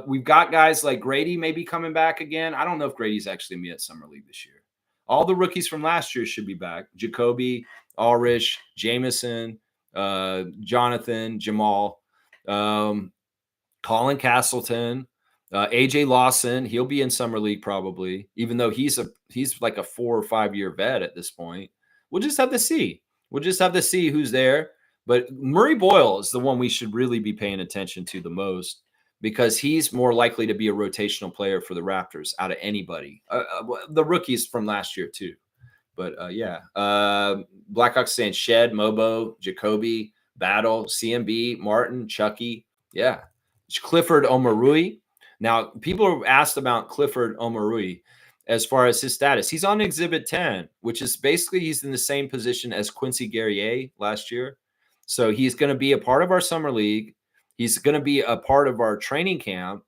We've got guys like Grady maybe coming back again. I don't know if Grady's actually going to be at Summer League this year. All the rookies from last year should be back. Jacoby, Ulrich, Jameson, Jonathan, Jamal, Colin Castleton, AJ Lawson. He'll be in Summer League probably, even though he's like a 4 or 5 year vet at this point. We'll just have to see. We'll just have to see who's there. But Murray Boyle is the one we should really be paying attention to the most because he's more likely to be a rotational player for the Raptors out of anybody. The rookies from last year too. But yeah, Blackhawks saying Shed, Mobo, Jacoby, Battle, CMB, Martin, Chucky. Yeah. Clifford Omarui. Now, people asked about Clifford Omarui as far as his status. He's on Exhibit 10, which is basically he's in the same position as Quincy Guerrier last year. So he's going to be a part of our Summer League. He's going to be a part of our training camp,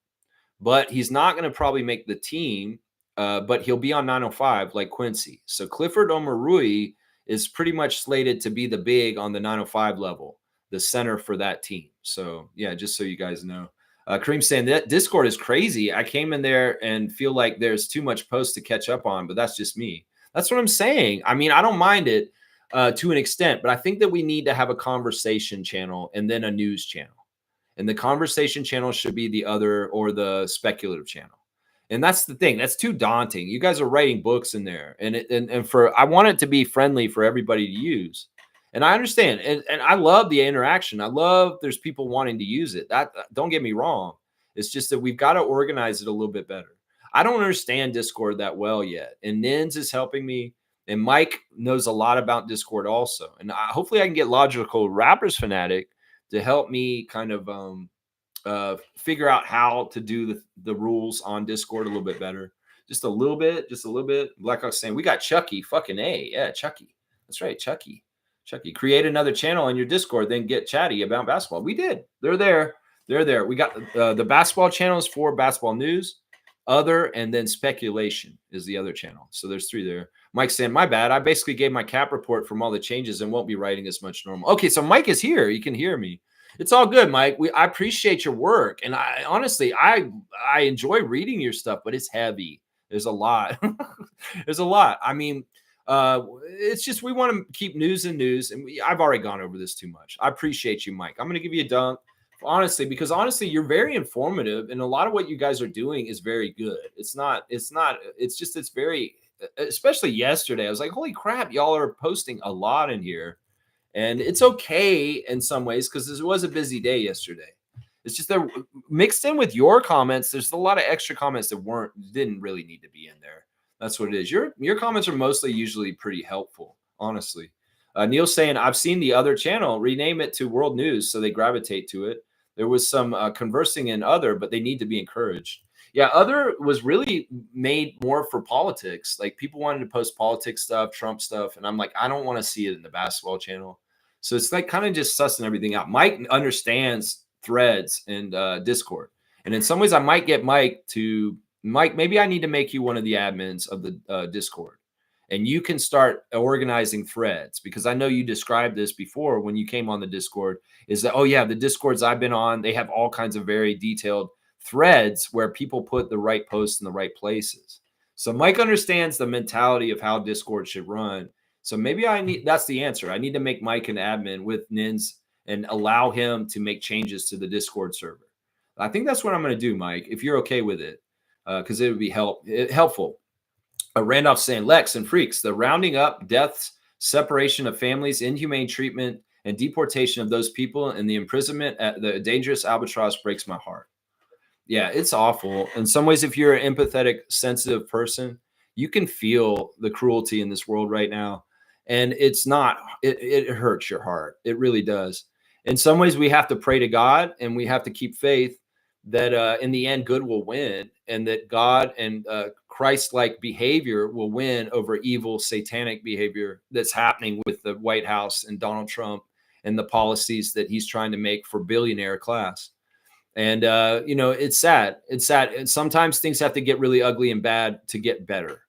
but he's not going to probably make the team, but he'll be on 905 like Quincy. So Clifford Omarui is pretty much slated to be the big on the 905 level, the center for that team. So, yeah, just so you guys know. Kareem saying that Discord is crazy. I came in there and feel like there's too much posts to catch up on, but that's just me. That's what I'm saying. I mean, I don't mind it to an extent, but I think that we need to have a conversation channel and then a news channel. And the conversation channel should be the other or the speculative channel. And that's the thing. That's too daunting. You guys are writing books in there. And I want it to be friendly for everybody to use. And I understand. And I love the interaction. I love there's people wanting to use it. That don't get me wrong. It's just that we've got to organize it a little bit better. I don't understand Discord that well yet. And Nins is helping me. And Mike knows a lot about Discord also. And hopefully I can get Logical Rappers Fanatic to help me kind of figure out how to do the rules on Discord a little bit better. Just a little bit. Blackhawks saying, we got Chucky. Fucking A. Yeah, Chucky. That's right, Chucky. Create another channel on your Discord, then get chatty about basketball. We did. They're there. We got the basketball channels for basketball news, other, and then speculation is the other channel. So there's 3 there. Mike saying, my bad. I basically gave my cap report from all the changes and won't be writing as much normal. Okay, so Mike is here. You can hear me. It's all good, Mike. I appreciate your work. And I honestly, I enjoy reading your stuff, but it's heavy. There's a lot. I mean, it's just we want to keep news and I've already gone over this too much. I appreciate you, Mike. I'm going to give you a dunk, honestly, because you're very informative, and a lot of what you guys are doing is very good. It's very, especially yesterday. I was like, holy crap, y'all are posting a lot in here, And it's okay in some ways because it was a busy day yesterday. It's just that mixed in with your comments, there's a lot of extra comments that didn't really need to be in there. That's what it is. Your comments are mostly usually pretty helpful, honestly. Neil's saying, I've seen the other channel rename it to World News so they gravitate to it. There was some conversing in other, but they need to be encouraged. Yeah, other was really made more for politics. Like people wanted to post politics stuff, Trump stuff, and I'm like, I don't want to see it in the basketball channel. So it's like kind of just sussing everything out. Mike understands threads and Discord, and in some ways, I might get Mike. Maybe I need to make you one of the admins of the Discord, and you can start organizing threads because I know you described this before when you came on the Discord. Is that, oh yeah, the Discords I've been on, they have all kinds of very detailed threads where people put the right posts in the right places. So Mike understands the mentality of how Discord should run. So maybe that's the answer. I need to make Mike an admin with Nins and allow him to make changes to the Discord server. I think that's what I'm going to do, Mike, if you're okay with it, because it would be helpful. Randolph saying, Lex and Freaks, the rounding up, deaths, separation of families, inhumane treatment, and deportation of those people and the imprisonment at the dangerous albatross breaks my heart. Yeah, it's awful. In some ways, if you're an empathetic, sensitive person, you can feel the cruelty in this world right now. And it hurts your heart. It really does. In some ways, we have to pray to God and we have to keep faith that in the end, good will win and that God and Christ-like behavior will win over evil, satanic behavior that's happening with the White House and Donald Trump and the policies that he's trying to make for billionaire class. And, it's sad. It's sad. And sometimes things have to get really ugly and bad to get better.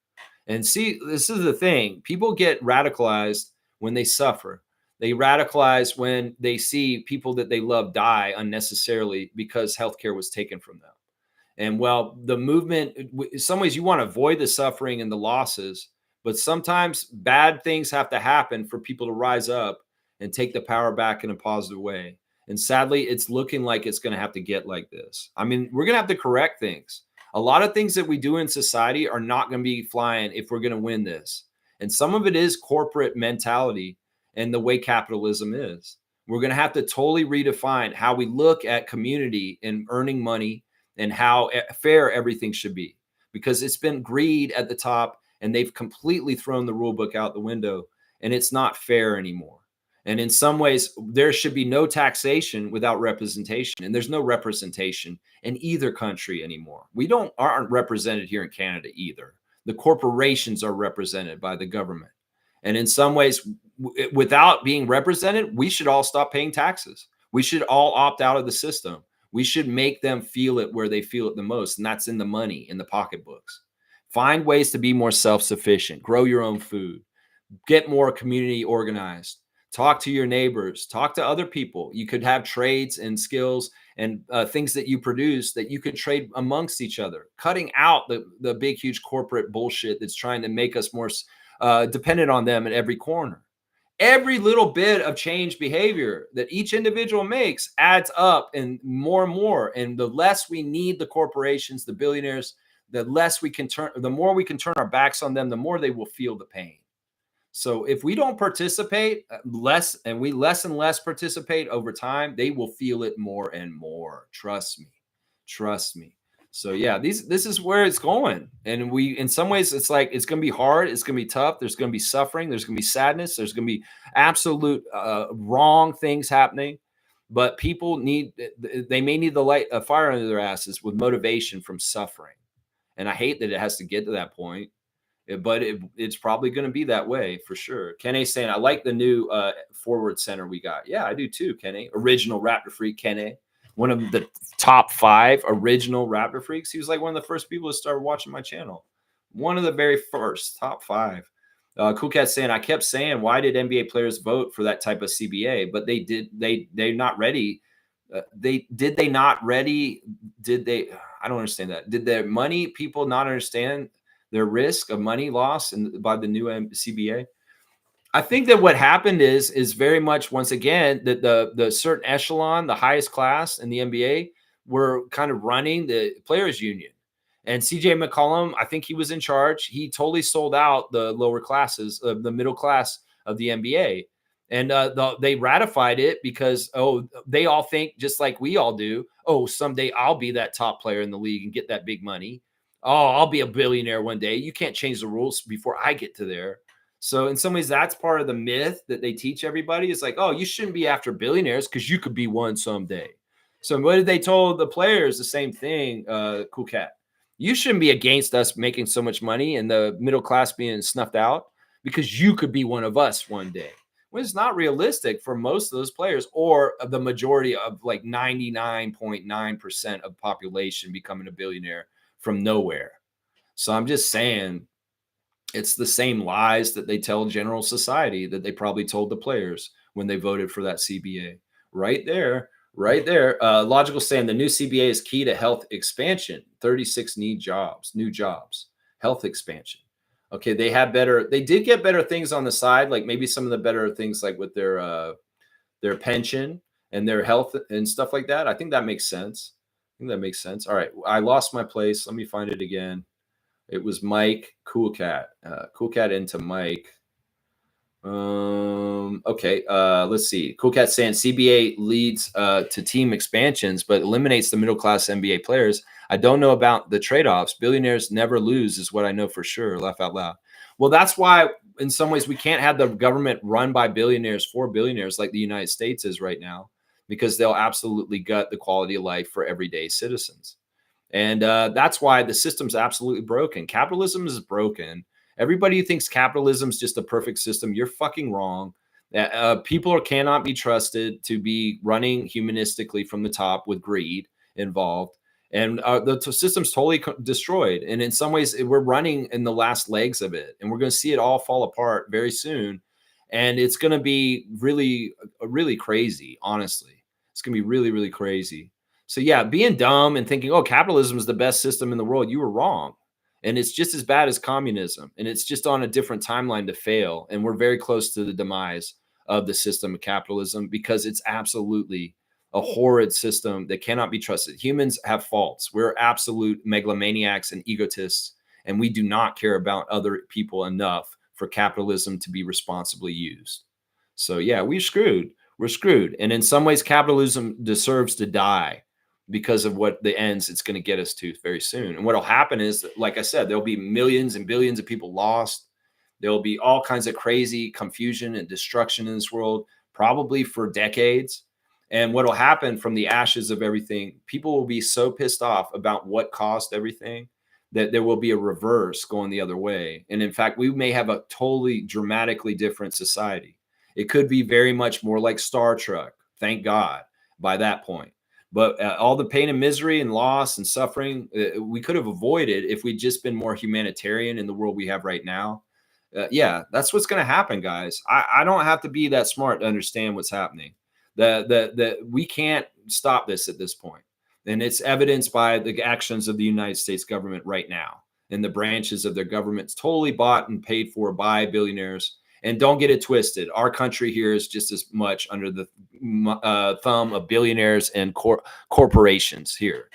And see, this is the thing. People get radicalized when they suffer. They radicalize when they see people that they love die unnecessarily because healthcare was taken from them. And well, the movement, in some ways, you want to avoid the suffering and the losses, but sometimes bad things have to happen for people to rise up and take the power back in a positive way. And sadly, it's looking like it's going to have to get like this. I mean, we're going to have to correct things. A lot of things that we do in society are not going to be flying if we're going to win this. And some of it is corporate mentality and the way capitalism is. We're going to have to totally redefine how we look at community and earning money and how fair everything should be, because it's been greed at the top and they've completely thrown the rule book out the window and it's not fair anymore. And in some ways, there should be no taxation without representation. And there's no representation in either country anymore. We aren't represented here in Canada either. The corporations are represented by the government. And in some ways, without being represented, we should all stop paying taxes. We should all opt out of the system. We should make them feel it where they feel it the most. And that's in the money, in the pocketbooks. Find ways to be more self-sufficient. Grow your own food. Get more community organized. Talk to your neighbors, talk to other people. You could have trades and skills and things that you produce that you could trade amongst each other, cutting out the big, huge corporate bullshit that's trying to make us more dependent on them at every corner. Every little bit of change behavior that each individual makes adds up and more. And the less we need the corporations, the billionaires, the more we can turn our backs on them, the more they will feel the pain. So if we don't participate less and less participate over time, they will feel it more and more. Trust me. So yeah, this is where it's going. And in some ways, it's like, it's going to be hard. It's going to be tough. There's going to be suffering. There's going to be sadness. There's going to be absolute wrong things happening. But people they may need the light, a fire under their asses with motivation from suffering. And I hate that it has to get to that point. But it's probably going to be that way for sure. Kenny saying, I like the new forward center we got. Yeah, I do too, Kenny. Original Raptor freak, Kenny. One of the top 5 original Raptor freaks. He was like one of the first people to start watching my channel. One of the very first, top 5. Cool Cat saying, I kept saying, why did NBA players vote for that type of CBA? But they're not ready. Did they not ready? I don't understand that. Did the money people not understand their risk of money loss by the new CBA? I think that what happened is very much, once again, that the certain echelon, the highest class in the NBA, were kind of running the players union. And CJ McCollum, I think he was in charge. He totally sold out the lower classes of the middle class of the NBA. And they ratified it because, they all think just like we all do. Oh, someday I'll be that top player in the league and get that big money. Oh, I'll be a billionaire one day. You can't change the rules before I get to there. So in some ways, that's part of the myth that they teach everybody. It's like, oh, you shouldn't be after billionaires because you could be one someday. So what did they told the players? The same thing, Cool Cat. You shouldn't be against us making so much money and the middle class being snuffed out because you could be one of us one day. Well, it's not realistic for most of those players or the majority of like 99.9% of population becoming a billionaire from nowhere. So I'm just saying it's the same lies that they tell general society that they probably told the players when they voted for that CBA. Right there, right there. Logical saying the new CBA is key to health expansion. 36 new jobs, health expansion. Okay, they did get better things on the side, like maybe some of the better things like with their pension and their health and stuff like that. I think that makes sense. I think that makes sense. All right, I lost my place. Let me find it again. It was Mike Cool Cat. Cool Cat into Mike. Okay. Let's see. Cool Cat saying CBA leads to team expansions, but eliminates the middle class NBA players. I don't know about the trade-offs. Billionaires never lose, is what I know for sure. Laugh out loud. Well, that's why in some ways we can't have the government run by billionaires for billionaires like the United States is right now, because they'll absolutely gut the quality of life for everyday citizens. And that's why the system's absolutely broken. Capitalism is broken. Everybody who thinks capitalism is just a perfect system, you're fucking wrong. People cannot be trusted to be running humanistically from the top with greed involved. And the system's totally destroyed. And in some ways, we're running in the last legs of it. And we're going to see it all fall apart very soon. And it's going to be really, really crazy, honestly. It's going to be really, really crazy. So yeah, being dumb and thinking, oh, capitalism is the best system in the world, you were wrong. And it's just as bad as communism. And it's just on a different timeline to fail. And we're very close to the demise of the system of capitalism because it's absolutely a horrid system that cannot be trusted. Humans have faults. We're absolute megalomaniacs and egotists, and we do not care about other people enough for capitalism to be responsibly used. So yeah, we're screwed. We're screwed. And in some ways, capitalism deserves to die because of what the ends it's going to get us to very soon. And what will happen is, like I said, there'll be millions and billions of people lost. There'll be all kinds of crazy confusion and destruction in this world, probably for decades. And what will happen from the ashes of everything, people will be so pissed off about what caused everything that there will be a reverse going the other way. And in fact, we may have a totally dramatically different society. It could be very much more like Star Trek, thank God, by that point. But all the pain and misery and loss and suffering, we could have avoided if we'd just been more humanitarian in the world we have right now. Yeah, that's what's going to happen, guys. I don't have to be that smart to understand what's happening. We can't stop this at this point. And it's evidenced by the actions of the United States government right now. And the branches of their government's totally bought and paid for by billionaires. And don't get it twisted. Our country here is just as much under the thumb of billionaires and corporations here.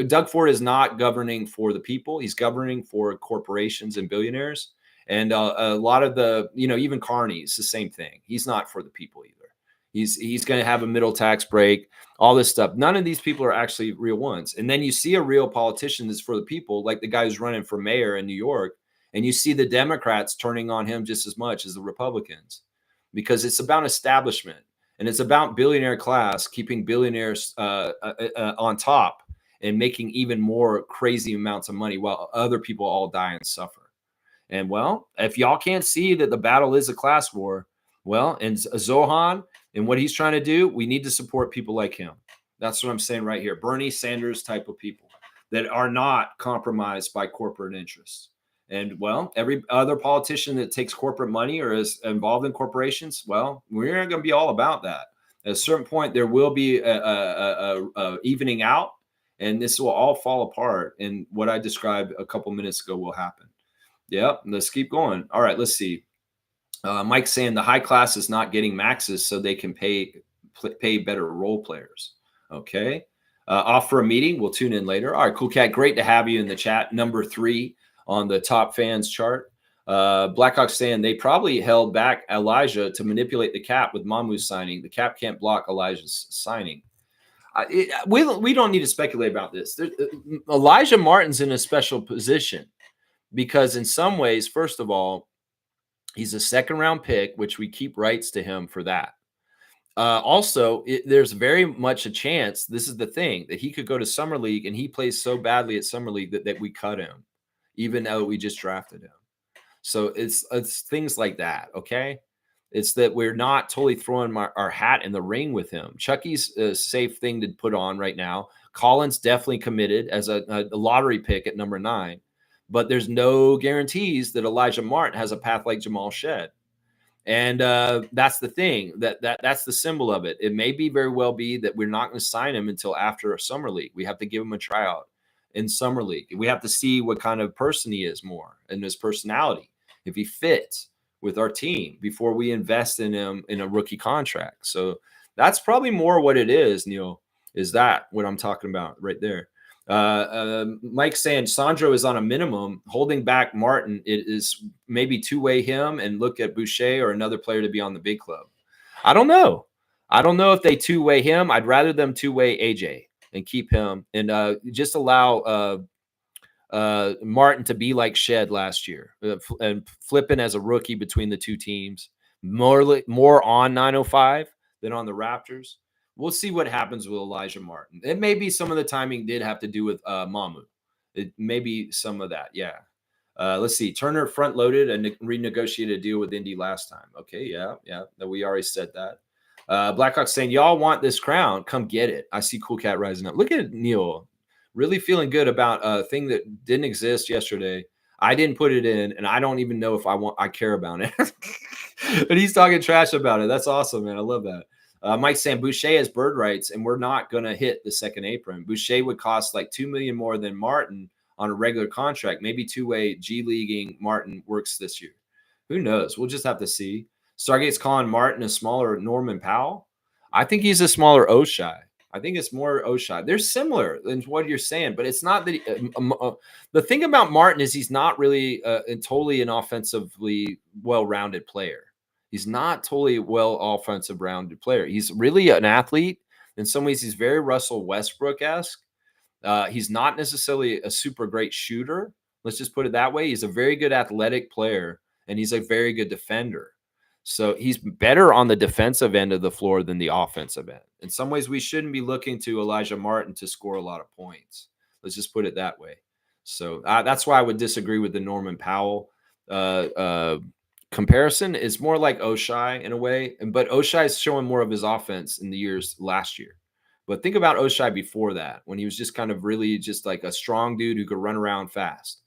Doug Ford is not governing for the people. He's governing for corporations and billionaires. And a lot of the, even Carney is the same thing. He's not for the people either. He's going to have a middle tax break, all this stuff. None of these people are actually real ones. And then you see a real politician that's for the people, like the guy who's running for mayor in New York. And you see the Democrats turning on him just as much as the Republicans, because it's about establishment and it's about billionaire class, keeping billionaires on top and making even more crazy amounts of money while other people all die and suffer. And well, if y'all can't see that the battle is a class war, well, and Zohan and what he's trying to do, we need to support people like him. That's what I'm saying right here. Bernie Sanders type of people that are not compromised by corporate interests. And well, every other politician that takes corporate money or is involved in corporations, well, we're not going to be all about that. At a certain point, there will be a evening out, and this will all fall apart. And what I described a couple minutes ago will happen. Yep, let's keep going. All right, let's see. Mike's saying the high class is not getting maxes so they can pay better role players. Okay. Off for a meeting. We'll tune in later. All right, Cool Cat. Great to have you in the chat. Number 3 on the top fans chart. Blackhawks saying they probably held back Elijah to manipulate the cap with Mamu's signing. The cap can't block Elijah's signing. We don't need to speculate about this. Elijah Martin's in a special position because in some ways, first of all, he's a second round pick, which we keep rights to him for that. Also, there's very much a chance, this is the thing, that he could go to Summer League and he plays so badly at Summer League that we cut him, even though we just drafted him. So it's things like that, okay? It's that we're not totally throwing our hat in the ring with him. Chucky's a safe thing to put on right now. Collins definitely committed as a lottery pick at number 9. But there's no guarantees that Elijah Martin has a path like Jamal Shed. And that's the thing. That's the symbol of it. It may be very well be that we're not going to sign him until after a Summer League. We have to give him a tryout in Summer League. We have to see what kind of person he is more and his personality, if he fits with our team before we invest in him in a rookie contract. So that's probably more what it is, Neil, is that what I'm talking about right there. Mike saying Sandro is on a minimum, holding back Martin. It is maybe two-way him and look at Boucher or another player to be on the big club. I don't know. I don't know if they two-way him. I'd rather them two-way AJ and keep him and just allow Martin to be like Shed last year and flipping as a rookie between the two teams, more on 905 than on the Raptors. We'll see what happens with Elijah Martin. It may be some of the timing did have to do with Mamu. It may be some of that, yeah. Let's see. Turner front loaded and renegotiated a deal with Indy last time. Okay, yeah. We already said that. Blackhawks saying, y'all want this crown? Come get it. I see Cool Cat rising up. Look at Neil. Really feeling good about a thing that didn't exist yesterday. I didn't put it in, and I don't even know if I care about it. But he's talking trash about it. That's awesome, man. I love that. Mike saying Boucher has bird rights, and we're not going to hit the second apron. Boucher would cost like $2 million more than Martin on a regular contract. Maybe two-way G-leaguing Martin works this year. Who knows? We'll just have to see. Stargate's calling Martin a smaller Norman Powell. I think he's a smaller Oshai. I think it's more Oshai. They're similar in what you're saying, but it's not that the thing about Martin is he's not really totally an offensively well-rounded player. He's not totally offensive rounded player. He's really an athlete. In some ways, he's very Russell Westbrook-esque. He's not necessarily a super great shooter. Let's just put it that way. He's a very good athletic player, and he's a very good defender. So he's better on the defensive end of the floor than the offensive end. In some ways, we shouldn't be looking to Elijah Martin to score a lot of points. Let's just put it that way. So that's why I would disagree with the Norman Powell comparison. Is more like Oshai in a way, but Oshai is showing more of his offense in the years last year. But think about Oshai before that, when he was just kind of really just like a strong dude who could run around fast.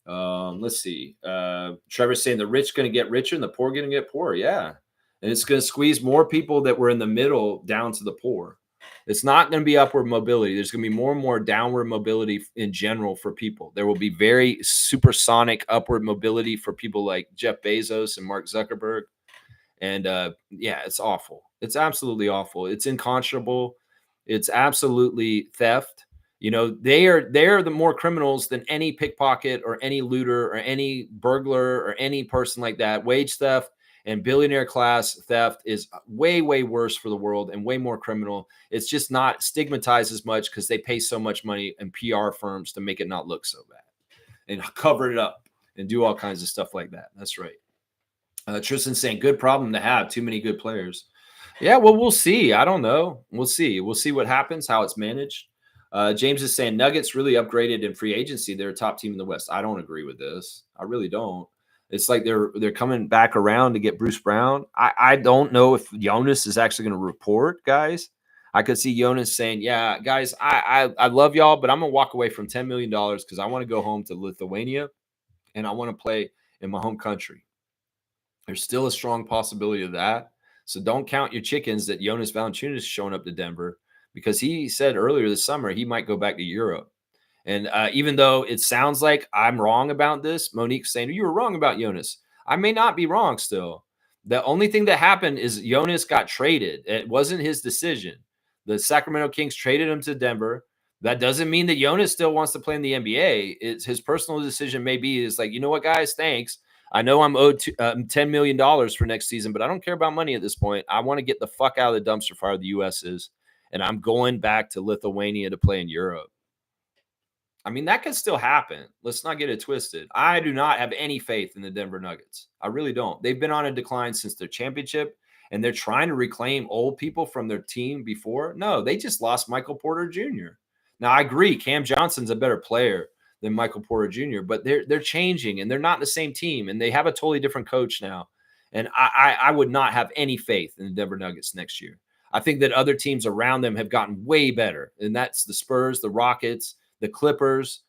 Let's see. Trevor's saying the rich going to get richer and the poor going to get poorer. Yeah. And it's going to squeeze more people that were in the middle down to the poor. It's not going to be upward mobility. There's going to be more and more downward mobility in general for people. There will be very supersonic upward mobility for people like Jeff Bezos and Mark Zuckerberg. And yeah, it's awful. It's absolutely awful. It's unconscionable. It's absolutely theft. You know, they're the more criminals than any pickpocket or any looter or any burglar or any person like that. Wage theft and billionaire class theft is way, way worse for the world and way more criminal. It's just not stigmatized as much because they pay so much money in PR firms to make it not look so bad and cover it up and do all kinds of stuff like that. That's right. Tristan saying, good problem to have. Too many good players. Yeah, well, we'll see. I don't know. We'll see. We'll see what happens, how it's managed. James is saying Nuggets really upgraded in free agency. They're a top team in the West. I don't agree with this. I really don't. It's like they're coming back around to get Bruce Brown. I don't know if Jonas is actually going to report, guys. I could see Jonas saying, yeah, guys, I love y'all, but I'm going to walk away from $10 million because I want to go home to Lithuania and I want to play in my home country. There's still a strong possibility of that. So don't count your chickens that Jonas Valanciunas is showing up to Denver, because he said earlier this summer he might go back to Europe. And even though it sounds like I'm wrong about this, Monique's saying, you were wrong about Jonas. I may not be wrong still. The only thing that happened is Jonas got traded. It wasn't his decision. The Sacramento Kings traded him to Denver. That doesn't mean that Jonas still wants to play in the NBA. It's his personal decision. Maybe is like, you know what, guys, thanks. I know I'm owed $10 million for next season, but I don't care about money at this point. I want to get the fuck out of the dumpster fire the U.S. is, and I'm going back to Lithuania to play in Europe. I mean, that could still happen. Let's not get it twisted. I do not have any faith in the Denver Nuggets. I really don't. They've been on a decline since their championship, and they're trying to reclaim old people from their team before. No, they just lost Michael Porter Jr. Now, I agree. Cam Johnson's a better player than Michael Porter Jr., but they're changing, and they're not the same team, and they have a totally different coach now. And I would not have any faith in the Denver Nuggets next year. I think that other teams around them have gotten way better, and that's the Spurs, the Rockets, the Clippers.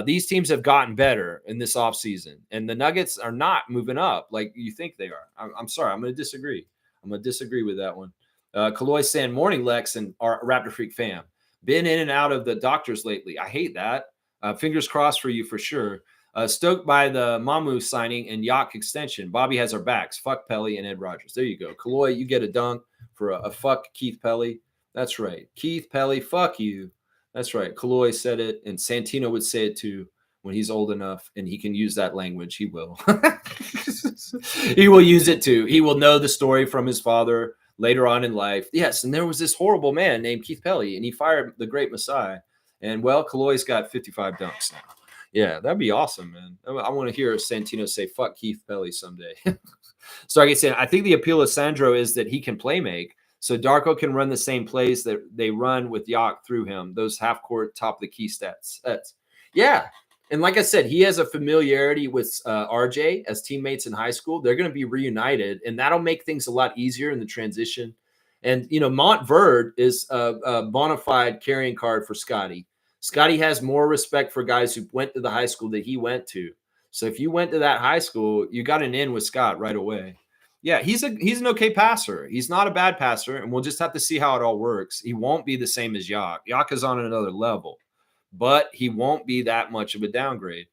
These teams have gotten better in this offseason, and the Nuggets are not moving up like you think they are. I'm sorry. I'm going to disagree. I'm going to disagree with that one. Kaloy saying, morning, Lex, and our Raptor Freak fam. Been in and out of the doctors lately. I hate that. Fingers crossed for you for sure. Stoked by the Mamu signing and Yak extension. Bobby has our backs. Fuck Pelly and Ed Rogers. There you go. Kaloy, you get a dunk for a fuck Keith Pelly. That's right. Keith Pelly, fuck you. That's right. Kaloy said it, and Santino would say it too when he's old enough and he can use that language. He will. He will use it too. He will know the story from his father later on in life. Yes, and there was this horrible man named Keith Pelly, and he fired the great Messiah. And, well, Kaloy's got 55 dunks now. Yeah, that'd be awesome, man. I want to hear Santino say, fuck Keith Pelly someday. Stargate saying, I think the appeal of Sandro is that he can play make. So Darko can run the same plays that they run with Yak through him, those half-court, top-of-the-key stats. Yeah, and like I said, he has a familiarity with RJ as teammates in high school. They're going to be reunited, and that'll make things a lot easier in the transition. And, Montverde is a bona fide carrying card for Scotty. Scotty has more respect for guys who went to the high school that he went to. So if you went to that high school, you got an in with Scott right away. Yeah, he's an okay passer. He's not a bad passer, and we'll just have to see how it all works. He won't be the same as Yak. Yak is on another level, but he won't be that much of a downgrade.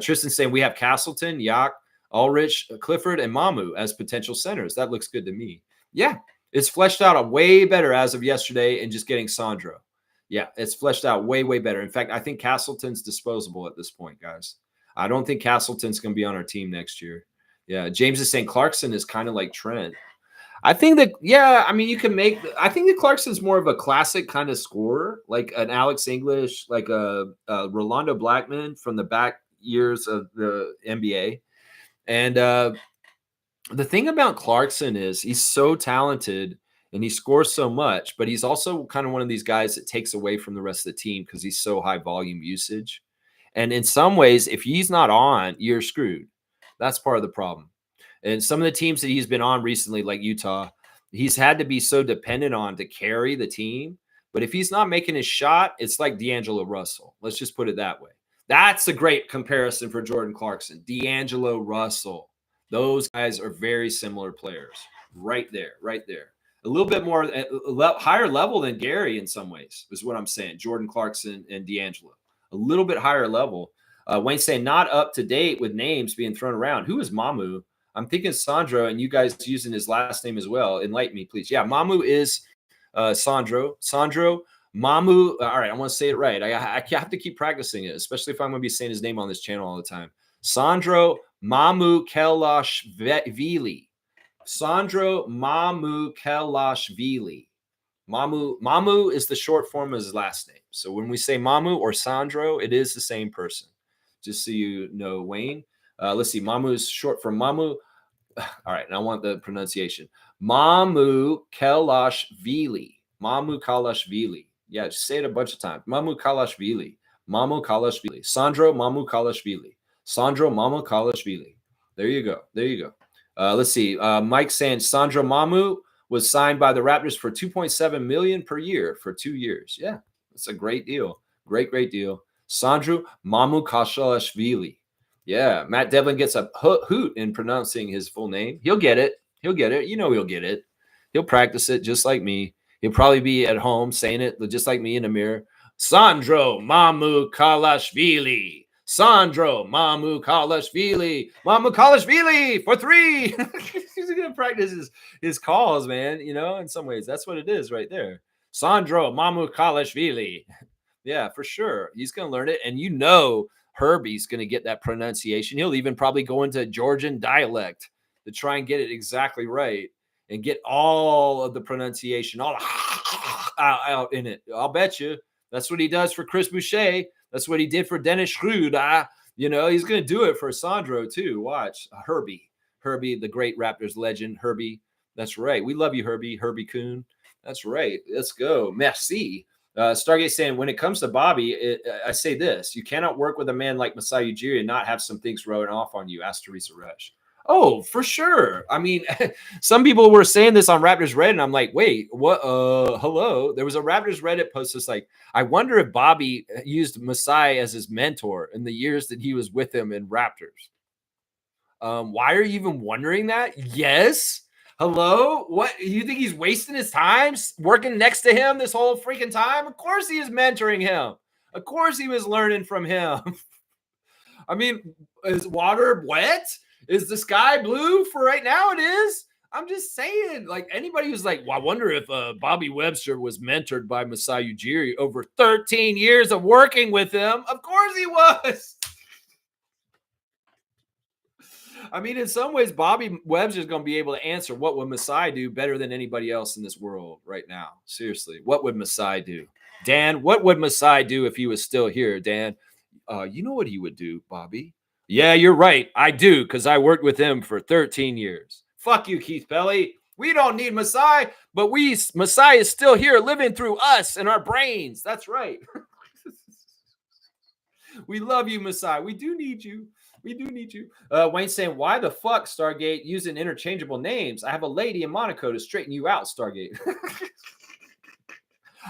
Tristan saying we have Castleton, Yak, Ulrich, Clifford, and Mamu as potential centers. That looks good to me. Yeah, it's fleshed out a way better as of yesterday and just getting Sandro. Yeah, it's fleshed out way, way better. In fact, I think Castleton's disposable at this point, guys. I don't think Castleton's going to be on our team next year. Yeah, James is saying Clarkson is kind of like Trent. I think that, yeah, I mean, I think that Clarkson's more of a classic kind of scorer, like an Alex English, like a Rolando Blackman from the back years of the NBA. And the thing about Clarkson is he's so talented and he scores so much, but he's also kind of one of these guys that takes away from the rest of the team because he's so high volume usage. And in some ways, if he's not on, you're screwed. That's part of the problem. And some of the teams that he's been on recently, like Utah, he's had to be so dependent on to carry the team. But if he's not making his shot, it's like D'Angelo Russell. Let's just put it that way. That's a great comparison for Jordan Clarkson. D'Angelo Russell. Those guys are very similar players. Right there, right there. A little bit more higher level than Gary in some ways is what I'm saying. Jordan Clarkson and D'Angelo. A little bit higher level. Wayne saying not up to date with names being thrown around. Who is Mamu? I'm thinking Sandro, and you guys using his last name as well. Enlighten me, please. Yeah, Mamu is Sandro. Sandro, Mamu. All right, I want to say it right. I have to keep practicing it, especially if I'm going to be saying his name on this channel all the time. Sandro Mamukelashvili. Sandro Mamukelashvili. Mamu is the short form of his last name. So when we say Mamu or Sandro, it is the same person. Just so you know, Wayne. Let's see. Mamu is short for Mamu. All right, and I want the pronunciation. Mamukelashvili. Mamukelashvili. Yeah, just say it a bunch of times. Mamukelashvili. Mamukelashvili. Sandro Mamukelashvili. Sandro Mamukelashvili. There you go. There you go. Let's see. Mike saying Sandro Mamu was signed by the Raptors for $2.7 million per year for 2 years. Yeah, that's a great deal. Great deal. Sandro Mamukelashvili. Yeah, Matt Devlin gets a hoot in pronouncing his full name. He'll get it. He'll get it. You know he'll get it. He'll practice it just like me. He'll probably be at home saying it just like me in the mirror. Sandro Mamukelashvili. Sandro Mamukelashvili. Mamukelashvili for 3. He's going to practice his calls, man. In some ways, that's what it is right there. Sandro Mamukelashvili. Yeah, for sure. He's going to learn it. And you know, Herbie's going to get that pronunciation. He'll even probably go into Georgian dialect to try and get it exactly right and get all of the pronunciation all out in it. I'll bet you. That's what he does for Chris Boucher. That's what he did for Dennis Schroeder. You know, he's going to do it for Sandro too. Watch. Herbie. Herbie, the great Raptors legend. Herbie. That's right. We love you, Herbie. Herbie Kuhn. That's right. Let's go. Merci. Stargate saying, when it comes to Bobby, I say this: you cannot work with a man like Masai Ujiri and not have some things rolling off on you. Ask Teresa Resch. Oh, for sure. I mean, some people were saying this on Raptors Reddit, and I'm like, wait, what? Hello. There was a Raptors Reddit post that's like, I wonder if Bobby used Masai as his mentor in the years that he was with him in Raptors. Why are you even wondering that? Yes. Hello? What? You think he's wasting his time working next to him this whole freaking time? Of course he is mentoring him. Of course he was learning from him. I mean, is water wet? Is the sky blue for right now? It is. I'm just saying, like anybody who's like, well, I wonder if Bobby Webster was mentored by Masai Ujiri over 13 years of working with him. Of course he was. I mean, in some ways, Bobby Webster is going to be able to answer what would Masai do better than anybody else in this world right now. Seriously, what would Masai do? Dan, what would Masai do if he was still here? Dan, you know what he would do, Bobby? Yeah, you're right. I do, because I worked with him for 13 years. Fuck you, Keith Pelly. We don't need Masai, but Masai is still here living through us and our brains. That's right. We love you, Masai. We do need you. We do need you. Wayne saying, why the fuck, Stargate, using interchangeable names? I have a lady in Monaco to straighten you out, Stargate.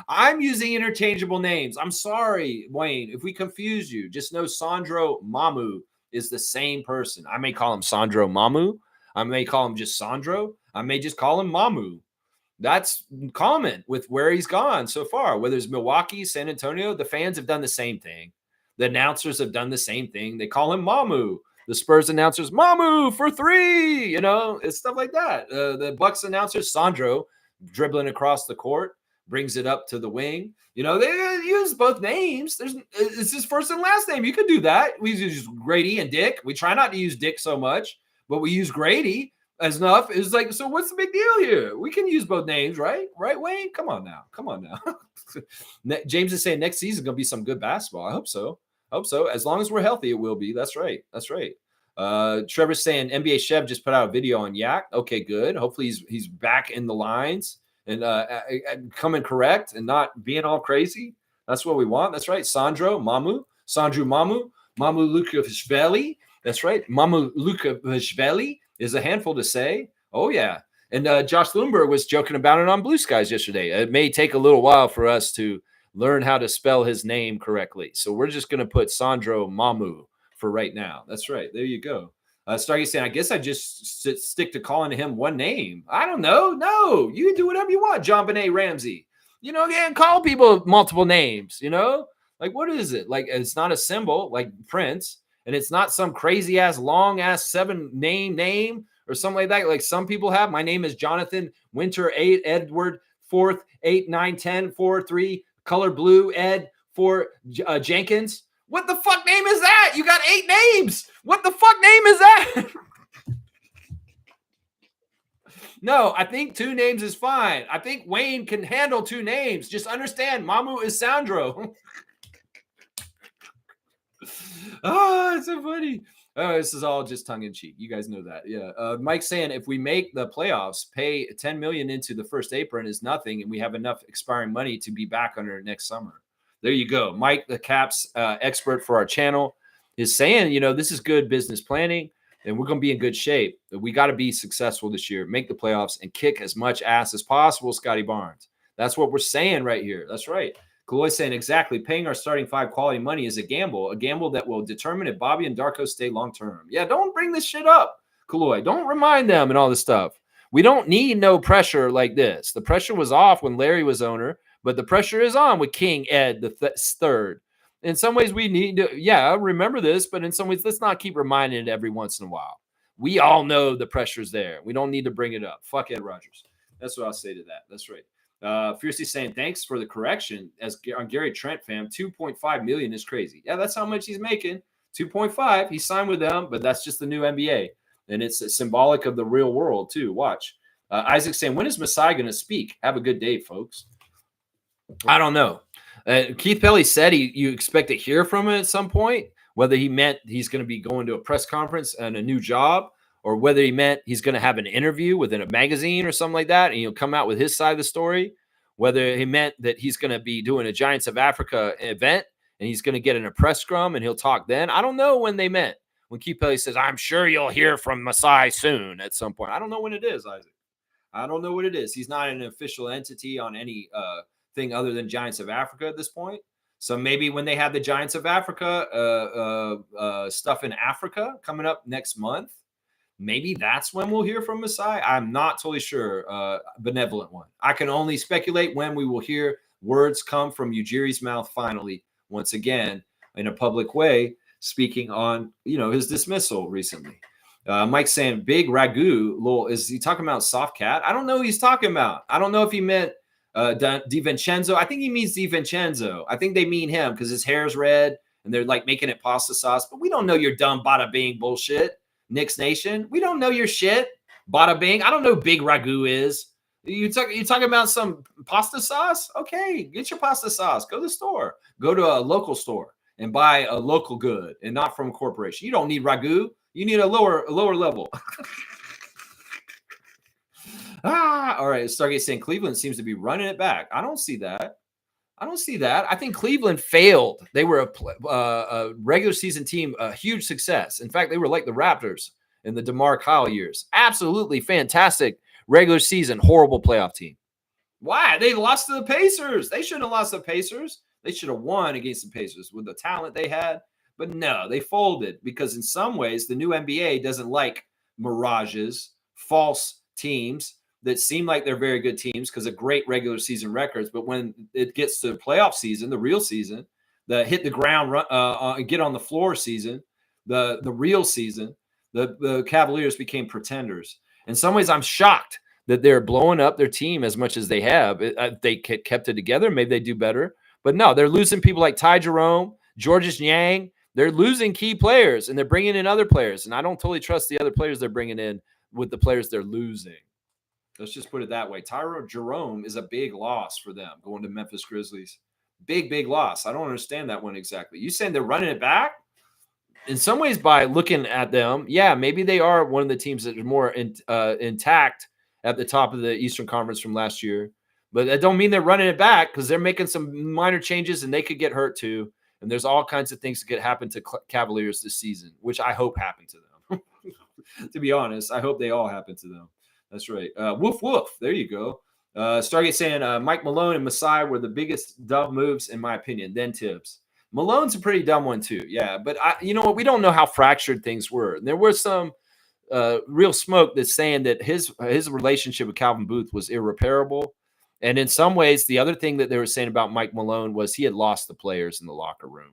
I'm using interchangeable names. I'm sorry, Wayne. If we confuse you, just know Sandro Mamu is the same person. I may call him Sandro Mamu. I may call him just Sandro. I may just call him Mamu. That's common with where he's gone so far. Whether it's Milwaukee, San Antonio, the fans have done the same thing. The announcers have done the same thing. They call him Mamu. The Spurs announcers, Mamu for 3. You know, it's stuff like that. The Bucks announcers, Sandro, dribbling across the court, brings it up to the wing. You know, they use both names. It's his first and last name. You could do that. We use Grady and Dick. We try not to use Dick so much, but we use Grady as enough. It's like, so what's the big deal here? We can use both names, right? Right, Wayne? Come on now. James is saying next season is going to be some good basketball. I hope so. As long as we're healthy, it will be. That's right. Trevor's saying NBA Chef just put out a video on Yak. Okay, good. Hopefully he's back in the lines and coming correct and not being all crazy. That's what we want. That's right. Sandro Mamu Lukashvili. That's right. Mamu Lukashvili is a handful to say. Oh yeah. And Josh Lundberg was joking about it on Blue Skies yesterday. It may take a little while for us to learn how to spell his name correctly. So we're just going to put Sandro Mamu for right now. That's right. There you go. Stargate saying, I guess I just stick to calling him one name. I don't know. No, you can do whatever you want, John Benet Ramsey. You know, again, call people multiple names, you know? Like, what is it? Like, it's not a symbol like Prince, and it's not some crazy-ass, long-ass 7-name or something like that. Like some people have. My name is Jonathan Winter 8, Edward 4th, 8, 9, 10, 4, 3, color blue, Ed, 4, Jenkins. What the fuck name is that? You got 8 names. What the fuck name is that? No, I think 2 names is fine. I think Wayne can handle 2 names. Just understand, Mamu is Sandro. Oh, it's so funny. Oh, this is all just tongue in cheek. You guys know that. Yeah. Mike's saying if we make the playoffs, pay $10 million into the first apron is nothing, and we have enough expiring money to be back under next summer. There you go. Mike, the Caps expert for our channel, is saying, you know, this is good business planning, and we're going to be in good shape. We got to be successful this year, make the playoffs, and kick as much ass as possible, Scotty Barnes. That's what we're saying right here. That's right. Kaloy saying exactly, paying our starting 5 quality money is a gamble that will determine if Bobby and Darko stay long-term. Yeah, don't bring this shit up, Kaloy. Don't remind them and all this stuff. We don't need no pressure like this. The pressure was off when Larry was owner, but the pressure is on with King Ed the third. In some ways, we need to, remember this, but in some ways, let's not keep reminding it every once in a while. We all know the pressure's there. We don't need to bring it up. Fuck Ed Rogers. That's what I'll say to that. That's right. Fiercely saying, thanks for the correction. As on Gary Trent fam, 2.5 million is crazy. Yeah, that's how much he's making. 2.5. He signed with them, but that's just the new NBA. And it's symbolic of the real world, too. Watch. Isaac saying, when is Masai going to speak? Have a good day, folks. I don't know. Keith Pelly said you expect to hear from him at some point, whether he meant he's going to be going to a press conference and a new job, or whether he meant he's going to have an interview within a magazine or something like that, and he'll come out with his side of the story, whether he meant that he's going to be doing a Giants of Africa event and he's going to get in a press scrum and he'll talk then. I don't know when they meant. When Keith Pelly says, I'm sure you'll hear from Masai soon at some point. I don't know when it is, Isaac. I don't know what it is. He's not an official entity on any thing other than Giants of Africa at this point. So maybe when they have the Giants of Africa stuff in Africa coming up next month, maybe that's when we'll hear from Masai. I'm not totally sure. Benevolent one. I can only speculate when we will hear words come from Ujiri's mouth finally, once again, in a public way, speaking on, his dismissal recently. Mike saying, big ragu, lol, is he talking about soft cat? I don't know what he's talking about. I don't know if he meant DiVincenzo. I think he means DiVincenzo. I think they mean him because his hair's red and they're like making it pasta sauce. But we don't know your dumb bada bing bullshit, Knicks Nation. We don't know your shit, bada bing. I don't know who big ragu is. You talking about some pasta sauce? Okay, get your pasta sauce. Go to the store. Go to a local store and buy a local good and not from a corporation. You don't need ragu. You need a lower level. All right. Stargate saying Cleveland seems to be running it back. I don't see that. I think Cleveland failed. They were a regular season team, a huge success. In fact, they were like the Raptors in the DeMar Kyle years. Absolutely fantastic regular season, horrible playoff team. Why? They lost to the Pacers. They shouldn't have lost to the Pacers. They should have won against the Pacers with the talent they had. But no, they folded because in some ways the new NBA doesn't like mirages, false teams that seem like they're very good teams because of great regular season records. But when it gets to playoff season, the real season, the hit the ground, get on the floor season, the real season, the Cavaliers became pretenders. In some ways, I'm shocked that they're blowing up their team as much as they have. They kept it together. Maybe they do better. But no, they're losing people like Ty Jerome, Georges Niang. They're losing key players, and they're bringing in other players. And I don't totally trust the other players they're bringing in with the players they're losing. Let's just put it that way. Tyro Jerome is a big loss for them going to Memphis Grizzlies. Big loss. I don't understand that one exactly. You saying they're running it back? In some ways, by looking at them, yeah, maybe they are one of the teams that are more intact at the top of the Eastern Conference from last year. But that don't mean they're running it back because they're making some minor changes and they could get hurt too. And there's all kinds of things that could happen to Cavaliers this season, which I hope happen to them. To be honest, I hope they all happen to them. That's right. Woof, woof. There you go. Stargate saying Mike Malone and Masai were the biggest dub moves, in my opinion. Then Tibbs. Malone's a pretty dumb one, too. Yeah, but you know what? We don't know how fractured things were. There was some real smoke that's saying that his relationship with Calvin Booth was irreparable. And in some ways, the other thing that they were saying about Mike Malone was he had lost the players in the locker room.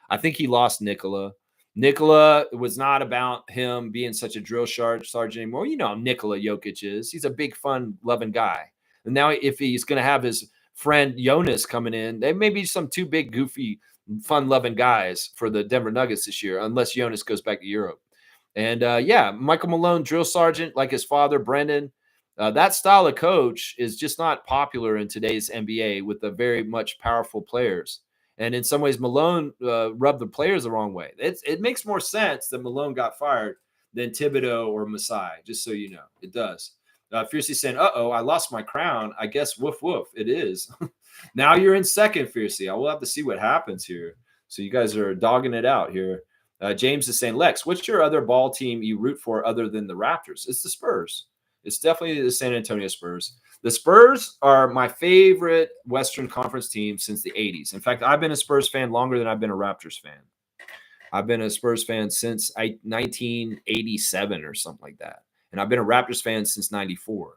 I think he lost Nikola. Nikola was not about him being such a drill sergeant anymore. You know how Nikola Jokic is. He's a big, fun, loving guy. And now if he's going to have his friend Jonas coming in, there may be some two big, goofy, fun-loving guys for the Denver Nuggets this year, unless Jonas goes back to Europe. And, yeah, Michael Malone, drill sergeant, like his father, Brendan. That style of coach is just not popular in today's NBA with the very much powerful players. And in some ways, Malone rubbed the players the wrong way. It makes more sense that Malone got fired than Thibodeau or Masai, just so you know. It does. Fiercey saying, uh-oh, I lost my crown. I guess woof, woof. It is. Now you're in second, Fiercey. I will have to see what happens here. So you guys are dogging it out here. James is saying, Lex, what's your other ball team you root for other than the Raptors? It's the Spurs. It's definitely the San Antonio Spurs. The Spurs are my favorite Western Conference team since the 80s. In fact, I've been a Spurs fan longer than I've been a Raptors fan. I've been a Spurs fan since 1987 or something like that. And I've been a Raptors fan since 94.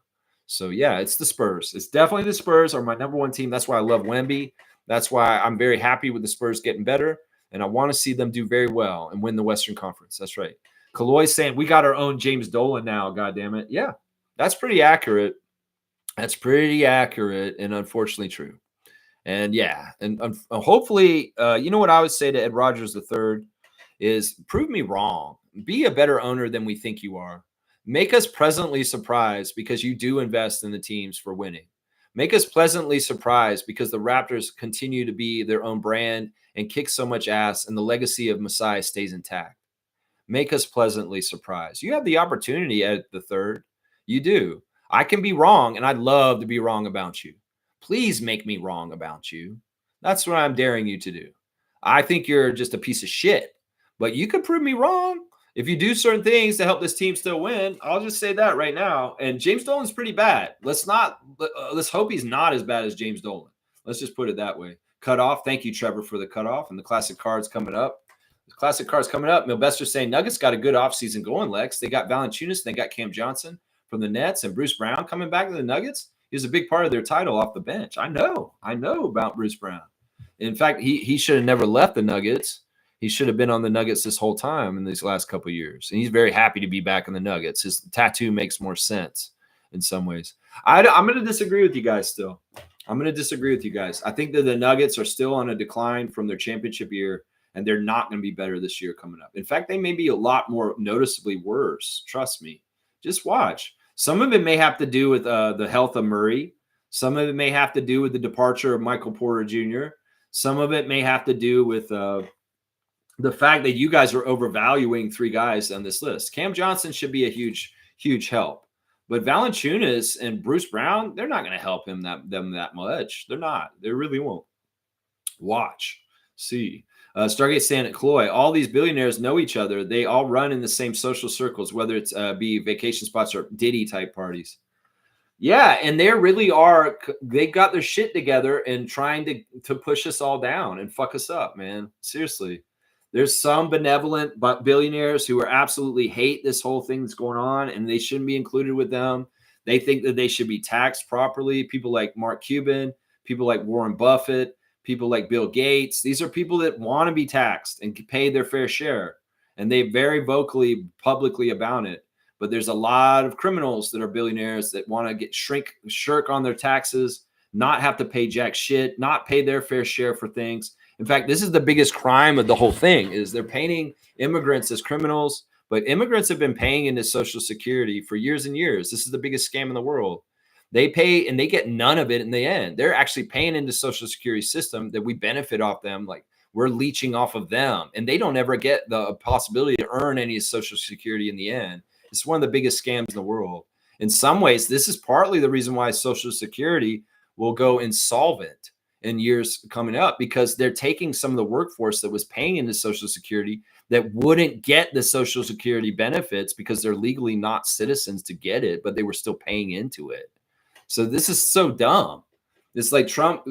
So, yeah, it's the Spurs. It's definitely the Spurs are my number one team. That's why I love Wemby. That's why I'm very happy with the Spurs getting better. And I want to see them do very well and win the Western Conference. That's right. Kaloy saying, we got our own James Dolan now, goddammit. Yeah, that's pretty accurate. That's pretty accurate and unfortunately true. And yeah, and hopefully, you know what I would say to Ed Rogers III is prove me wrong. Be a better owner than we think you are. Make us pleasantly surprised because you do invest in the teams for winning. Make us pleasantly surprised because the Raptors continue to be their own brand and kick so much ass, and the legacy of Masai stays intact. Make us pleasantly surprised. You have the opportunity at the third. You do. I can be wrong, and I'd love to be wrong about you. Please make me wrong about you. That's what I'm daring you to do. I think you're just a piece of shit, but you could prove me wrong. If you do certain things to help this team still win, I'll just say that right now. And James Dolan's pretty bad. Let's hope he's not as bad as James Dolan. Let's just put it that way. Cut off. Thank you, Trevor, for the cutoff and the classic cards coming up. Classic cards coming up. Milbester's saying Nuggets got a good offseason going, Lex. They got Valanciunas, they got Cam Johnson from the Nets, and Bruce Brown coming back to the Nuggets. He was a big part of their title off the bench. I know about Bruce Brown. In fact, he should have never left the Nuggets. He should have been on the Nuggets this whole time in these last couple of years. And he's very happy to be back in the Nuggets. His tattoo makes more sense in some ways. I'm going to disagree with you guys still. I'm going to disagree with you guys. I think that the Nuggets are still on a decline from their championship year, and they're not going to be better this year coming up. In fact, they may be a lot more noticeably worse. Trust me. Just watch. Some of it may have to do with the health of Murray. Some of it may have to do with the departure of Michael Porter Jr. Some of it may have to do with the fact that you guys are overvaluing three guys on this list. Cam Johnson should be a huge, huge help. But Valanciunas and Bruce Brown, they're not going to help them that much. They're not. They really won't. Watch. See. Stargate Santa Chloe, all these billionaires know each other. They all run in the same social circles, whether it's be vacation spots or Diddy type parties. Yeah, and they really are. They got their shit together and trying to push us all down and fuck us up, man. Seriously. There's some benevolent billionaires who are absolutely hate this whole thing that's going on, and they shouldn't be included with them. They think that they should be taxed properly. People like Mark Cuban, people like Warren Buffett, people like Bill Gates. These are people that want to be taxed and pay their fair share. And they very vocally, publicly about it. But there's a lot of criminals that are billionaires that want to get shirk on their taxes, not have to pay jack shit, not pay their fair share for things. In fact, this is the biggest crime of the whole thing is they're painting immigrants as criminals, but immigrants have been paying into Social Security for years and years. This is the biggest scam in the world. They pay and they get none of it in the end. They're actually paying into Social Security system that we benefit off them. Like we're leeching off of them, and they don't ever get the possibility to earn any Social Security in the end. It's one of the biggest scams in the world. In some ways, this is partly the reason why Social Security will go insolvent in years coming up, because they're taking some of the workforce that was paying into Social Security that wouldn't get the Social Security benefits because they're legally not citizens to get it, but they were still paying into it. So this is so dumb. It's like Trump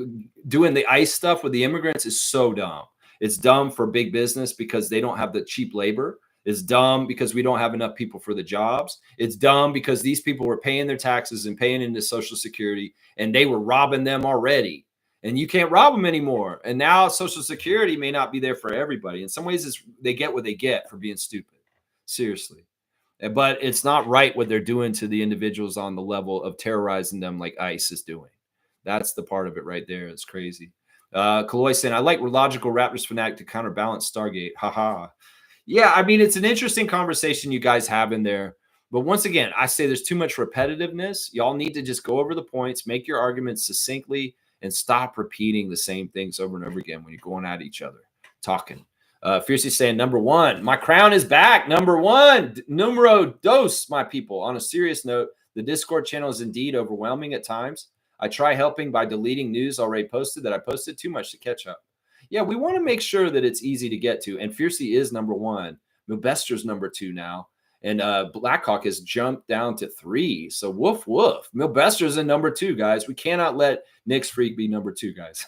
doing the ICE stuff with the immigrants is so dumb. It's dumb for big business because they don't have the cheap labor. It's dumb because we don't have enough people for the jobs. It's dumb because these people were paying their taxes and paying into Social Security, and they were robbing them already. And you can't rob them anymore. And now Social Security may not be there for everybody. In some ways, they get what they get for being stupid. Seriously. But it's not right what they're doing to the individuals on the level of terrorizing them like ICE is doing. That's the part of it right there. It's crazy. Kaloy saying, I like logical Raptors fanatic to counterbalance Stargate. Haha. Yeah, I mean, it's an interesting conversation you guys have in there. But once again, I say there's too much repetitiveness. Y'all need to just go over the points, make your arguments succinctly, and stop repeating the same things over and over again when you're going at each other, talking. Fiercely saying, number one, my crown is back. Number one, numero dos, my people. On a serious note, the Discord channel is indeed overwhelming at times. I try helping by deleting news already posted that I posted too much to catch up. Yeah, we want to make sure that it's easy to get to. And Fiercely is number one. Milbester's number two now. And Blackhawk has jumped down to 3. So woof, woof. Milbester's in number 2, guys. We cannot let Nick's Freak be number 2, guys.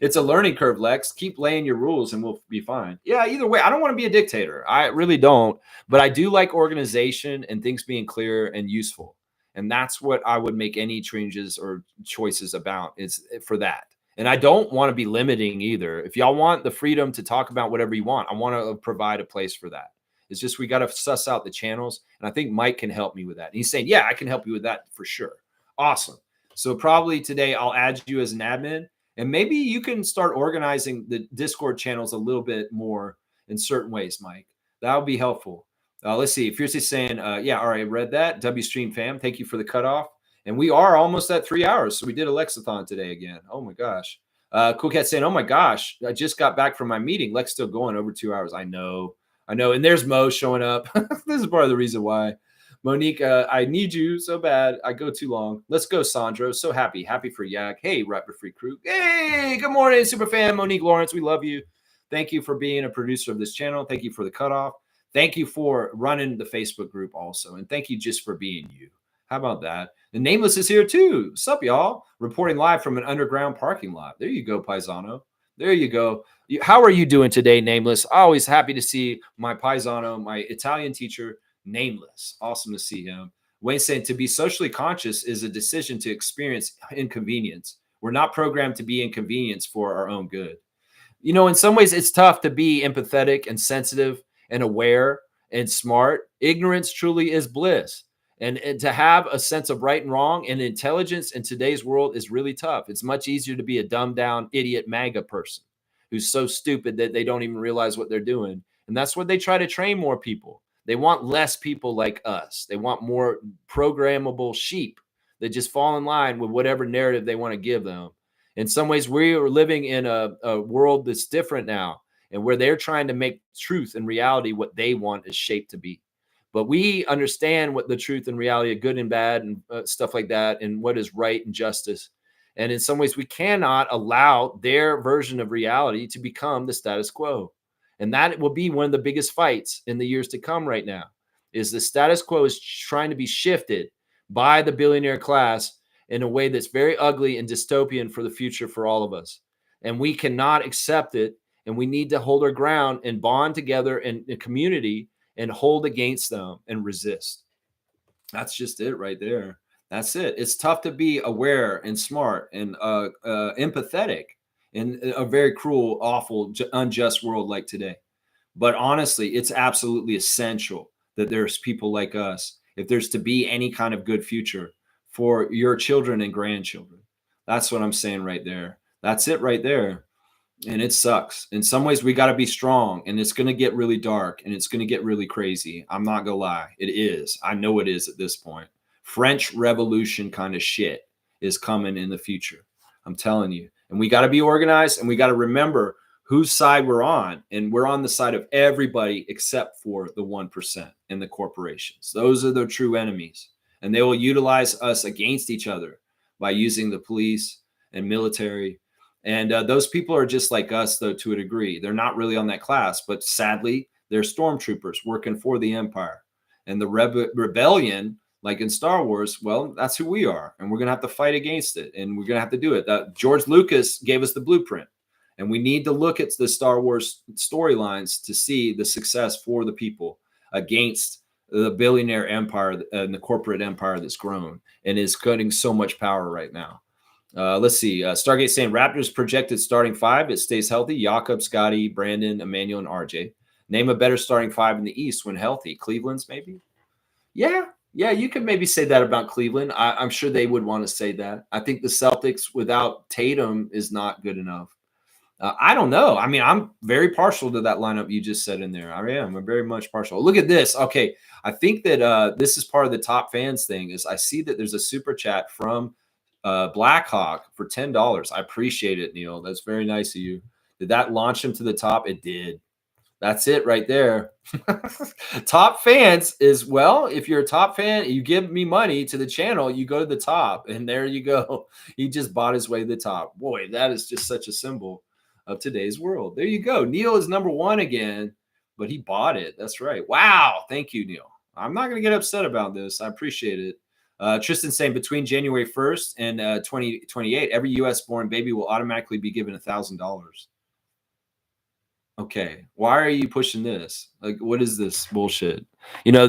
It's a learning curve, Lex. Keep laying your rules and we'll be fine. Yeah, either way, I don't want to be a dictator. I really don't. But I do like organization and things being clear and useful. And that's what I would make any changes or choices about, is for that. And I don't want to be limiting either. If y'all want the freedom to talk about whatever you want, I want to provide a place for that. It's just we got to suss out the channels. And I think Mike can help me with that. And he's saying, yeah, I can help you with that for sure. Awesome. So probably today I'll add you as an admin, and maybe you can start organizing the Discord channels a little bit more in certain ways, Mike. That would be helpful. Let's see. Fiercely saying, yeah, all right, read that. W Stream fam, thank you for the cutoff. And we are almost at 3 hours. So we did a Lexathon today again. Oh my gosh. Cool Cat saying, oh my gosh, I just got back from my meeting. Lex still going over 2 hours. I know. And there's Mo showing up. This is part of the reason why. Monique, I need you so bad. I go too long. Let's go, Sandro. So happy for Yak. Hey, Raptor Free Crew. Hey, good morning, super fan Monique Lawrence. We love you. Thank you for being a producer of this channel. Thank you for the cutoff. Thank you for running the Facebook group also. And thank you just for being you. How about that? And Nameless is here too. Sup, y'all? Reporting live from an underground parking lot. There you go, Paisano. There you go. How are you doing today, Nameless? Always happy to see my Paisano, my Italian teacher, Nameless. Awesome to see him. Wayne saying to be socially conscious is a decision to experience inconvenience. We're not programmed to be inconvenienced for our own good. You know, in some ways, it's tough to be empathetic and sensitive and aware and smart. Ignorance truly is bliss. And to have a sense of right and wrong and intelligence in today's world is really tough. It's much easier to be a dumbed down idiot MAGA person who's so stupid that they don't even realize what they're doing. And that's what they try to train more people. They want less people like us. They want more programmable sheep that just fall in line with whatever narrative they want to give them. In some ways, we are living in a world that's different now, and where they're trying to make truth and reality what they want is shaped to be. But we understand what the truth and reality of good and bad and stuff like that, and what is right and justice. And in some ways, we cannot allow their version of reality to become the status quo. And that will be one of the biggest fights in the years to come right now, is the status quo is trying to be shifted by the billionaire class in a way that's very ugly and dystopian for the future for all of us. And we cannot accept it. And we need to hold our ground and bond together in a community and hold against them and resist. That's just it right there. That's it. It's tough to be aware and smart and empathetic in a very cruel, awful, unjust world like today. But honestly, it's absolutely essential that there's people like us, if there's to be any kind of good future for your children and grandchildren. That's what I'm saying right there. That's it right there. And it sucks. In some ways, we got to be strong, and it's going to get really dark, and it's going to get really crazy. I'm not going to lie. It is. I know it is at this point. French Revolution kind of shit is coming in the future. I'm telling you. And we got to be organized, and we got to remember whose side we're on. And we're on the side of everybody except for the 1% and the corporations. Those are the true enemies. And they will utilize us against each other by using the police and military. And those people are just like us, though, to a degree. They're not really on that class, but sadly, they're stormtroopers working for the empire. And the rebellion, like in Star Wars, well, that's who we are. And we're going to have to fight against it. And we're going to have to do it. George Lucas gave us the blueprint. And we need to look at the Star Wars storylines to see the success for the people against the billionaire empire and the corporate empire that's grown and is cutting so much power right now. Let's see. Stargate saying Raptors projected starting five. It stays healthy. Jakob, Scotty, Brandon, Emmanuel, and RJ. Name a better starting five in the East when healthy. Cleveland's maybe? Yeah, you could maybe say that about Cleveland. I'm sure they would want to say that. I think the Celtics without Tatum is not good enough. I don't know. I mean, I'm very partial to that lineup you just said in there. I am. I'm very much partial. Look at this. Okay, I think that this is part of the top fans thing. Is I see that there's a super chat from Blackhawk for $10. I appreciate it, Neil. That's very nice of you. Did that launch him to the top? It did. That's it right there. Top fans is, well, if you're a top fan, you give me money to the channel, you go to the top, and there you go. He just bought his way to the top. Boy, that is just such a symbol of today's world. There you go. Neil is number one again, but he bought it. That's right. Wow. Thank you, Neil. I'm not going to get upset about this. I appreciate it. Tristan saying between January 1st and 2028, every U.S. born baby will automatically be given $1,000. Okay, why are you pushing this? Like, what is this bullshit? You know,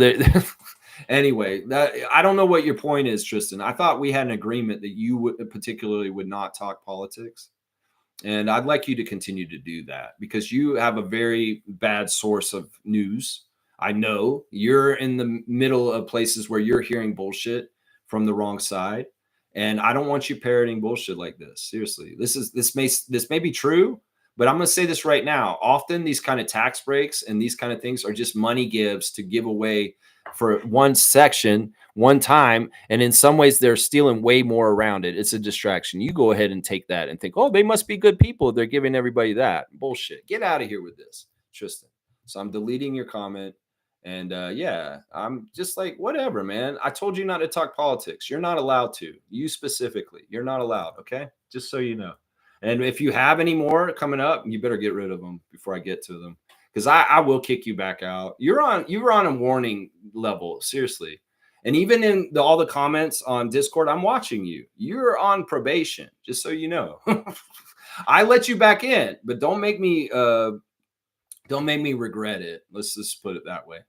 anyway, I don't know what your point is, Tristan. I thought we had an agreement that you particularly would not talk politics. And I'd like you to continue to do that because you have a very bad source of news. I know you're in the middle of places where you're hearing bullshit from the wrong side. And I don't want you parroting bullshit like this. Seriously, this may be true, but I'm going to say this right now. Often these kind of tax breaks and these kind of things are just money gives to give away for one section, one time. And in some ways, they're stealing way more around it. It's a distraction. You go ahead and take that and think, oh, they must be good people. They're giving everybody that. Bullshit. Get out of here with this, Tristan. So I'm deleting your comment. And yeah, I'm just like, whatever, man. I told you not to talk politics. You're not allowed to. You specifically. You're not allowed. Okay. Just so you know. And if you have any more coming up, you better get rid of them before I get to them. Because I will kick you back out. You were on a warning level, seriously. And even in all the comments on Discord, I'm watching you. You're on probation, just so you know. I let you back in, but don't make me regret it. Let's just put it that way.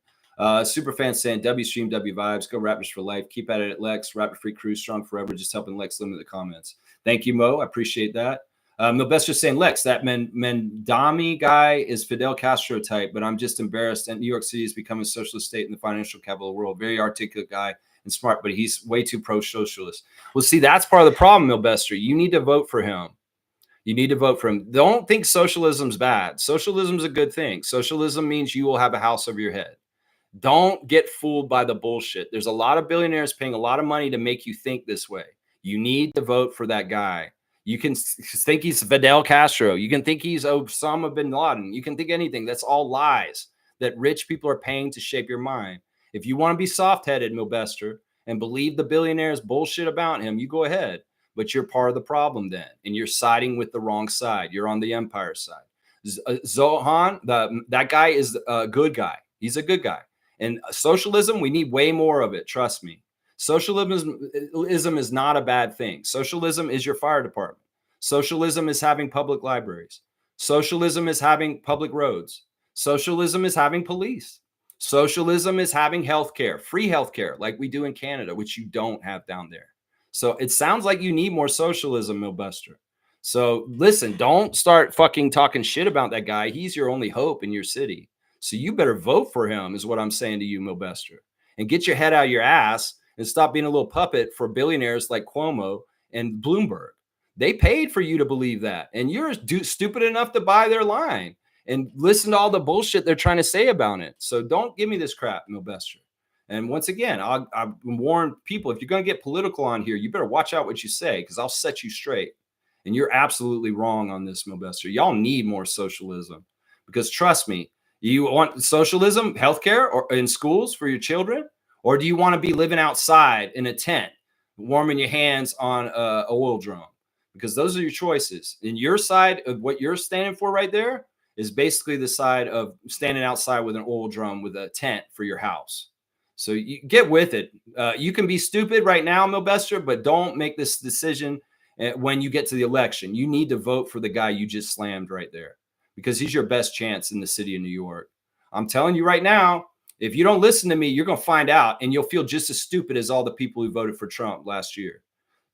Super fan saying W stream, W vibes, go Raptors for life. Keep at it, Lex. Raptor free crew, strong forever. Just helping Lex limit the comments. Thank you, Mo. I appreciate that. Milbester saying, Lex, that Mendami guy is Fidel Castro type, but I'm just embarrassed. And New York City is becoming a socialist state in the financial capital of the world. Very articulate guy and smart, but he's way too pro-socialist. Well, see, that's part of the problem, Milbester. You need to vote for him. You need to vote for him. Don't think socialism's bad. Socialism's a good thing. Socialism means you will have a house over your head. Don't get fooled by the bullshit. There's a lot of billionaires paying a lot of money to make you think this way. You need to vote for that guy. You can think he's Fidel Castro. You can think he's Osama bin Laden. You can think anything. That's all lies that rich people are paying to shape your mind. If you want to be soft-headed, Milbester, and believe the billionaire's bullshit about him, you go ahead. But you're part of the problem then, and you're siding with the wrong side. You're on the empire side. Zohan, that guy is a good guy. He's a good guy. And socialism, we need way more of it. Trust me. Socialism is not a bad thing. Socialism is your fire department. Socialism is having public libraries. Socialism is having public roads. Socialism is having police. Socialism is having healthcare, free healthcare, like we do in Canada, which you don't have down there. So it sounds like you need more socialism, Milbester. So listen, don't start fucking talking shit about that guy. He's your only hope in your city. So you better vote for him, is what I'm saying to you, Milbester. And get your head out of your ass and stop being a little puppet for billionaires like Cuomo and Bloomberg. They paid for you to believe that. And you're stupid enough to buy their line and listen to all the bullshit they're trying to say about it. So don't give me this crap, Milbester. And once again, I warn people, if you're going to get political on here, you better watch out what you say, because I'll set you straight. And you're absolutely wrong on this, Milbester. Y'all need more socialism, because trust me, you want socialism, healthcare, or in schools for your children? Or do you want to be living outside in a tent, warming your hands on a oil drum? Because those are your choices. And your side of what you're standing for right there is basically the side of standing outside with an oil drum with a tent for your house. So you get with it. You can be stupid right now, Milbester, but don't make this decision when you get to the election. You need to vote for the guy you just slammed right there, because he's your best chance in the city of New York. I'm telling you right now, if you don't listen to me, you're going to find out, and you'll feel just as stupid as all the people who voted for Trump last year.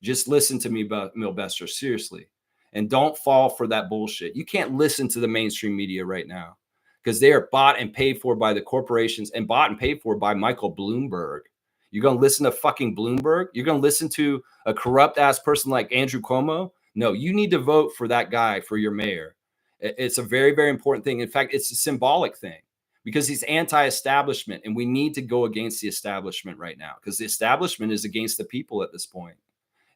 Just listen to me, Milbester, seriously. And don't fall for that bullshit. You can't listen to the mainstream media right now, because they are bought and paid for by the corporations and bought and paid for by Michael Bloomberg. You're going to listen to fucking Bloomberg? You're going to listen to a corrupt-ass person like Andrew Cuomo? No, you need to vote for that guy for your mayor. It's a very, very important thing. In fact, it's a symbolic thing, because he's anti-establishment, and we need to go against the establishment right now, because the establishment is against the people at this point.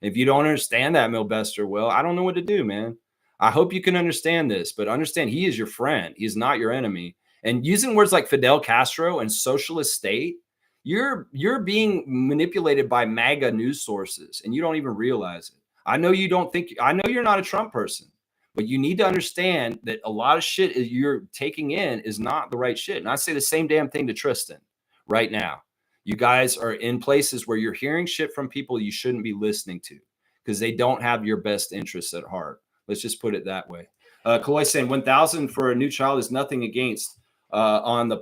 If you don't understand that, Milbester, well, I don't know what to do, man. I hope you can understand this, but understand he is your friend. He's not your enemy. And using words like Fidel Castro and socialist state, you're being manipulated by MAGA news sources, and you don't even realize it. I know you don't think, I know you're not a Trump person, but you need to understand that a lot of shit you're taking in is not the right shit. And I say the same damn thing to Tristan right now. You guys are in places where you're hearing shit from people you shouldn't be listening to, because they don't have your best interests at heart. Let's just put it that way. Kaloy saying 1,000 for a new child is nothing against on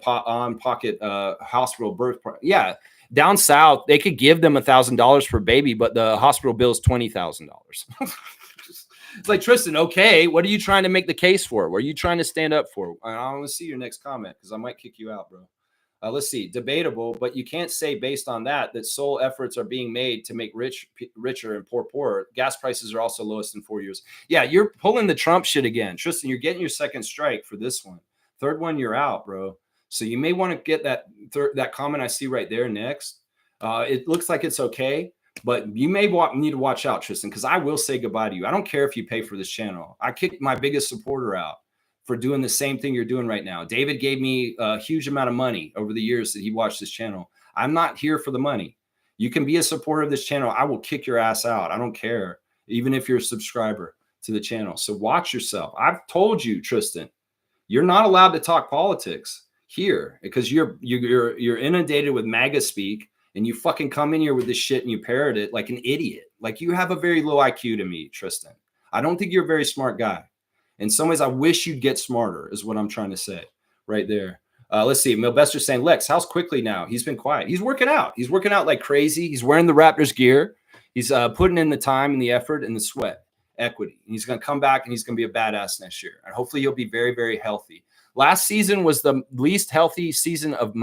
pocket hospital birth. Yeah, down south they could give them $1,000 per baby, but the hospital bill is $20,000. It's like, Tristan, okay, what are you trying to make the case for? What are you trying to stand up for? I want to see your next comment, because I might kick you out, bro. Let's see, debatable, but you can't say based on that sole efforts are being made to make richer and poor poorer. Gas prices are also lowest in 4 years. Yeah, you're pulling the Trump shit again. Tristan, you're getting your second strike for this one. Third one, you're out, bro. So you may want to get that comment I see right there next. It looks like it's okay, but you may need to watch out, Tristan, because I will say goodbye to you. I don't care if you pay for this channel. I kicked my biggest supporter out for doing the same thing you're doing right now. David gave me a huge amount of money over the years that he watched this channel. I'm not here for the money. You can be a supporter of this channel. I will kick your ass out. I don't care, even if you're a subscriber to the channel. So watch yourself. I've told you, Tristan, you're not allowed to talk politics here because you're inundated with MAGA speak, and you fucking come in here with this shit and you parrot it like an idiot. Like, you have a very low IQ to me, Tristan. I don't think you're a very smart guy. In some ways, I wish you'd get smarter, is what I'm trying to say right there. Let's see. Milbester's saying, Lex, how's Quickly now? He's been quiet. He's working out. He's working out like crazy. He's wearing the Raptors gear. He's putting in the time and the effort and the sweat equity. And he's going to come back and he's going to be a badass next year. And hopefully he'll be very, very healthy. Last season was the least healthy season of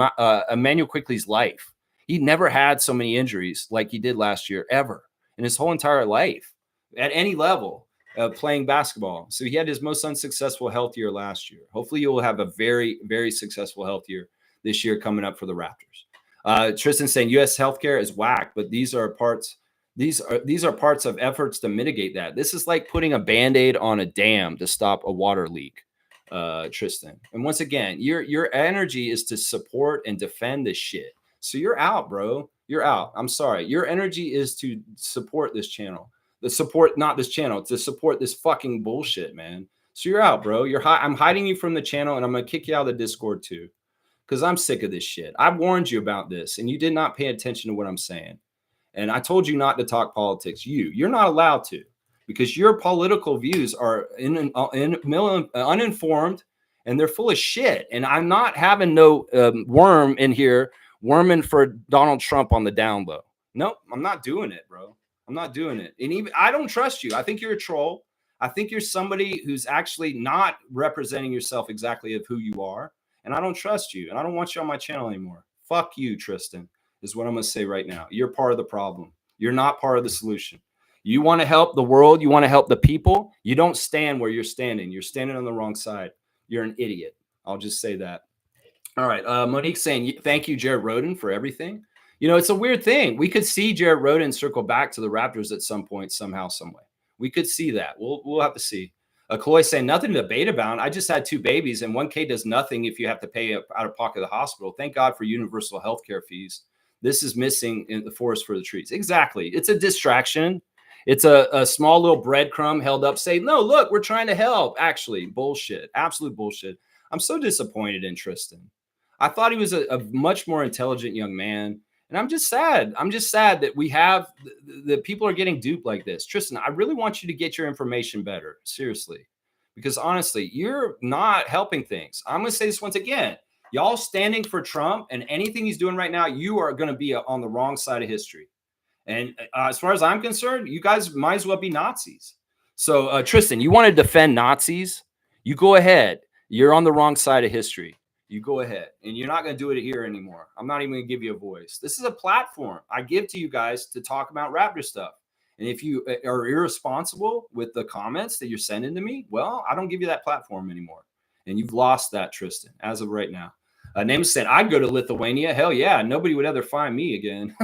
Emmanuel Quickly's life. He never had so many injuries like he did last year, ever, in his whole entire life at any level. Playing basketball. So he had his most unsuccessful health year last year. Hopefully you'll have a very, very successful health year this year coming up for the Raptors. Tristan saying U.S. healthcare is whack, but these are parts of efforts to mitigate that. This is like putting a Band-Aid on a dam to stop a water leak, Tristan. And once again, your energy is to support and defend this shit. So you're out, bro. You're out. I'm sorry. Your energy is to support this channel. Not this channel, to support this fucking bullshit, man. So you're out, bro. I'm hiding you from the channel, and I'm gonna kick you out of the Discord too, because I'm sick of this shit. I warned you about this, and you did not pay attention to what I'm saying. And I told you not to talk politics. You're not allowed to, because your political views are uninformed, and they're full of shit. And I'm not having no worm in here worming for Donald Trump on the down low. Nope, I'm not doing it, bro. I'm not doing it. And even I don't trust you. I think you're a troll. I think you're somebody who's actually not representing yourself exactly of who you are. And I don't trust you. And I don't want you on my channel anymore. Fuck you, Tristan, is what I'm going to say right now. You're part of the problem. You're not part of the solution. You want to help the world. You want to help the people. You don't stand where you're standing. You're standing on the wrong side. You're an idiot. I'll just say that. All right. Monique saying, thank you, Jared Roden, for everything. You know, it's a weird thing. We could see Jared Roden circle back to the Raptors at some point, somehow, some way. We could see that. We'll have to see. Chloe saying, nothing to debate about. I just had 2 babies, and 1K does nothing if you have to pay out of pocket of the hospital. Thank God for universal health care fees. This is missing in the forest for the trees. Exactly. It's a distraction. It's a small little breadcrumb held up saying, no, look, we're trying to help. Actually, bullshit. Absolute bullshit. I'm so disappointed in Tristan. I thought he was a much more intelligent young man. And I'm just sad. I'm just sad that we have the people are getting duped like this. Tristan, I really want you to get your information better. Seriously. Because honestly, you're not helping things. I'm going to say this once again. Y'all standing for Trump and anything he's doing right now, you are going to be on the wrong side of history. And as far as I'm concerned, you guys might as well be Nazis. So Tristan, you want to defend Nazis? You go ahead. You're on the wrong side of history. You go ahead, and you're not going to do it here anymore. I'm not even going to give you a voice. This is a platform I give to you guys to talk about Raptor stuff. And if you are irresponsible with the comments that you're sending to me, well, I don't give you that platform anymore. And you've lost that, Tristan, as of right now. Name said, I'd go to Lithuania. Hell yeah. Nobody would ever find me again.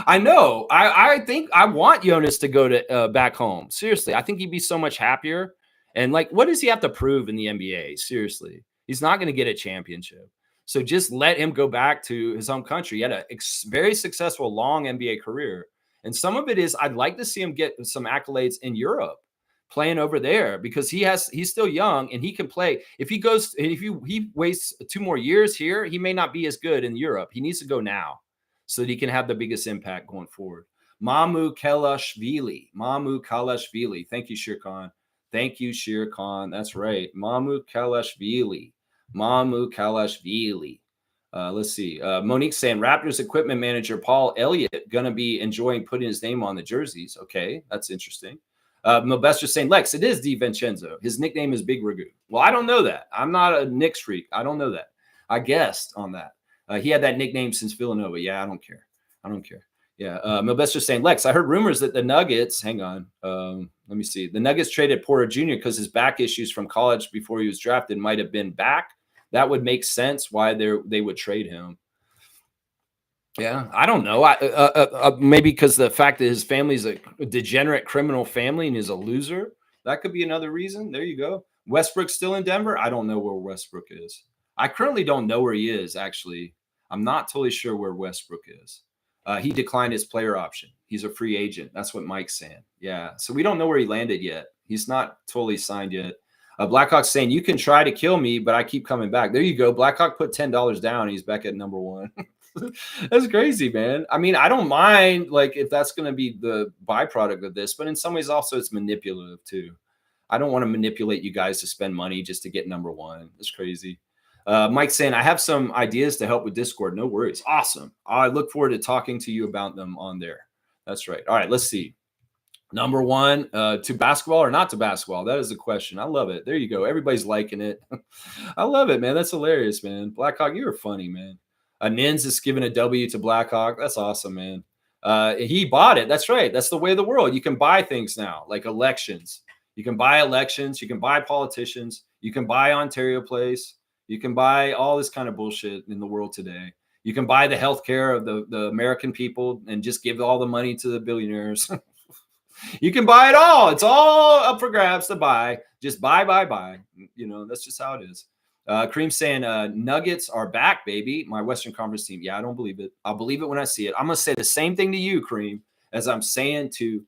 I know. I think I want Jonas to go to back home. Seriously, I think he'd be so much happier. And like, what does he have to prove in the NBA? Seriously. He's not going to get a championship. So just let him go back to his home country. He had a very successful, long NBA career. And some of it is I'd like to see him get some accolades in Europe, playing over there, because he's still young and he can play. If he wastes 2 more years here, he may not be as good in Europe. He needs to go now so that he can have the biggest impact going forward. Mamukelashvili. Thank you, Shir Khan. Thank you, Shir Khan. That's right. Mamukelashvili. Let's see. Monique saying Raptors equipment manager Paul Elliott going to be enjoying putting his name on the jerseys. Okay, that's interesting. Milbester saying, Lex, it is DiVincenzo. His nickname is Big Ragu. Well, I don't know that. I'm not a Knicks freak. I don't know that. I guessed on that. He had that nickname since Villanova. Yeah, I don't care. I don't care. Yeah. Milbester's saying, Lex, I heard rumors that the Nuggets, hang on. Let me see. The Nuggets traded Porter Jr. because his back issues from college before he was drafted might have been back. That would make sense why they would trade him. Yeah, I don't know. Maybe because the fact that his family's a degenerate criminal family and is a loser. That could be another reason. There you go. Westbrook's still in Denver. I don't know where Westbrook is. I currently don't know where he is, actually. I'm not totally sure where Westbrook is. He declined his player option. He's a free agent. That's what Mike's saying. Yeah. So we don't know where he landed yet. He's not totally signed yet. Blackhawk's saying, you can try to kill me, but I keep coming back. There you go. Blackhawk put $10 down. He's back at number one. That's crazy, man. I mean, I don't mind like if that's going to be the byproduct of this, but in some ways also it's manipulative too. I don't want to manipulate you guys to spend money just to get number one. That's crazy. Mike's saying, I have some ideas to help with Discord. No worries. Awesome. I look forward to talking to you about them on there. That's right. All right, let's see. Number one, to basketball or not to basketball? That is the question. I love it. There you go. Everybody's liking it. I love it, man. That's hilarious, man. Blackhawk, you're funny, man. Nins is giving a W to Blackhawk. That's awesome, man. He bought it. That's right. That's the way of the world. You can buy things now, like elections. You can buy elections. You can buy politicians. You can buy Ontario Place. You can buy all this kind of bullshit in the world today. You can buy the healthcare of the American people and just give all the money to the billionaires. You can buy it all. It's all up for grabs to buy. Just buy. You know, that's just how it is. Kareem saying, Nuggets are back, baby. My Western Conference team. Yeah, I don't believe it. I'll believe it when I see it. I'm going to say the same thing to you, Kareem, as I'm saying to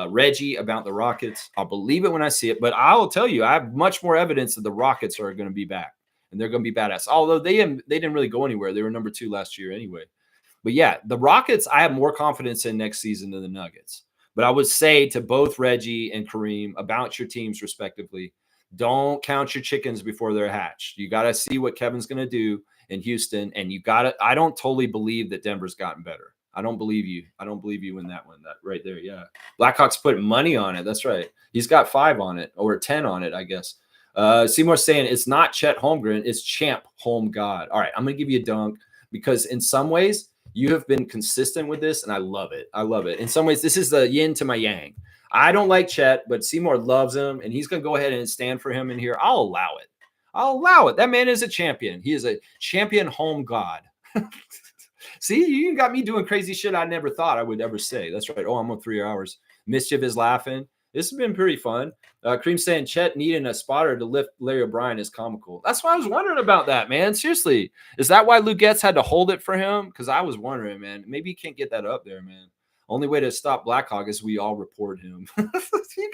Reggie about the Rockets. I'll believe it when I see it. But I'll tell you, I have much more evidence that the Rockets are going to be back. And they're going to be badass. Although they didn't really go anywhere. They were number 2 last year anyway. But yeah, the Rockets, I have more confidence in next season than the Nuggets. But I would say to both Reggie and Kareem about your teams respectively, don't count your chickens before they're hatched. You got to see what Kevin's going to do in Houston. And you got to, I don't totally believe that Denver's gotten better. I don't believe you. I don't believe you in that one. That right there. Yeah. Blackhawks put money on it. That's right. He's got 5 on it or 10 on it, I guess. Seymour's saying it's not Chet Holmgren. It's Champ Home God. All right. I'm going to give you a dunk because in some ways you have been consistent with this and I love it. I love it. In some ways, this is the yin to my yang. I don't like Chet, but Seymour loves him, and he's going to go ahead and stand for him in here. I'll allow it. I'll allow it. That man is a champion. He is a champion home god. See, you got me doing crazy shit I never thought I would ever say. That's right. Oh, I'm on 3 hours. Mischief is laughing. This has been pretty fun. Kareem saying Chet needing a spotter to lift Larry O'Brien is comical. That's why I was wondering about that, man. Seriously. Is that why Lugetz had to hold it for him? Because I was wondering, man. Maybe he can't get that up there, man. Only way to stop Blackhawk is we all report him. you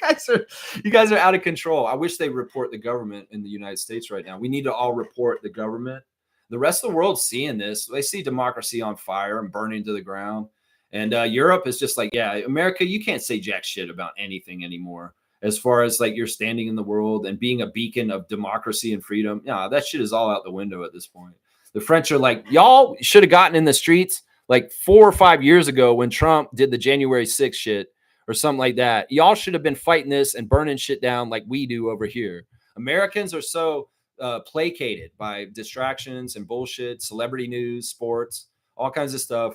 guys are out of control. I wish they report the government in the United States right now. We need to all report the government. The rest of the world's seeing this. They see democracy on fire and burning to the ground. And Europe is just like, yeah, America, you can't say jack shit about anything anymore. As far as like you're standing in the world and being a beacon of democracy and freedom. Yeah, that shit is all out the window at this point. The French are like, y'all should have gotten in the streets like 4 or 5 years ago when Trump did the January 6th shit or something like that. Y'all should have been fighting this and burning shit down like we do over here. Americans are so placated by distractions and bullshit, celebrity news, sports, all kinds of stuff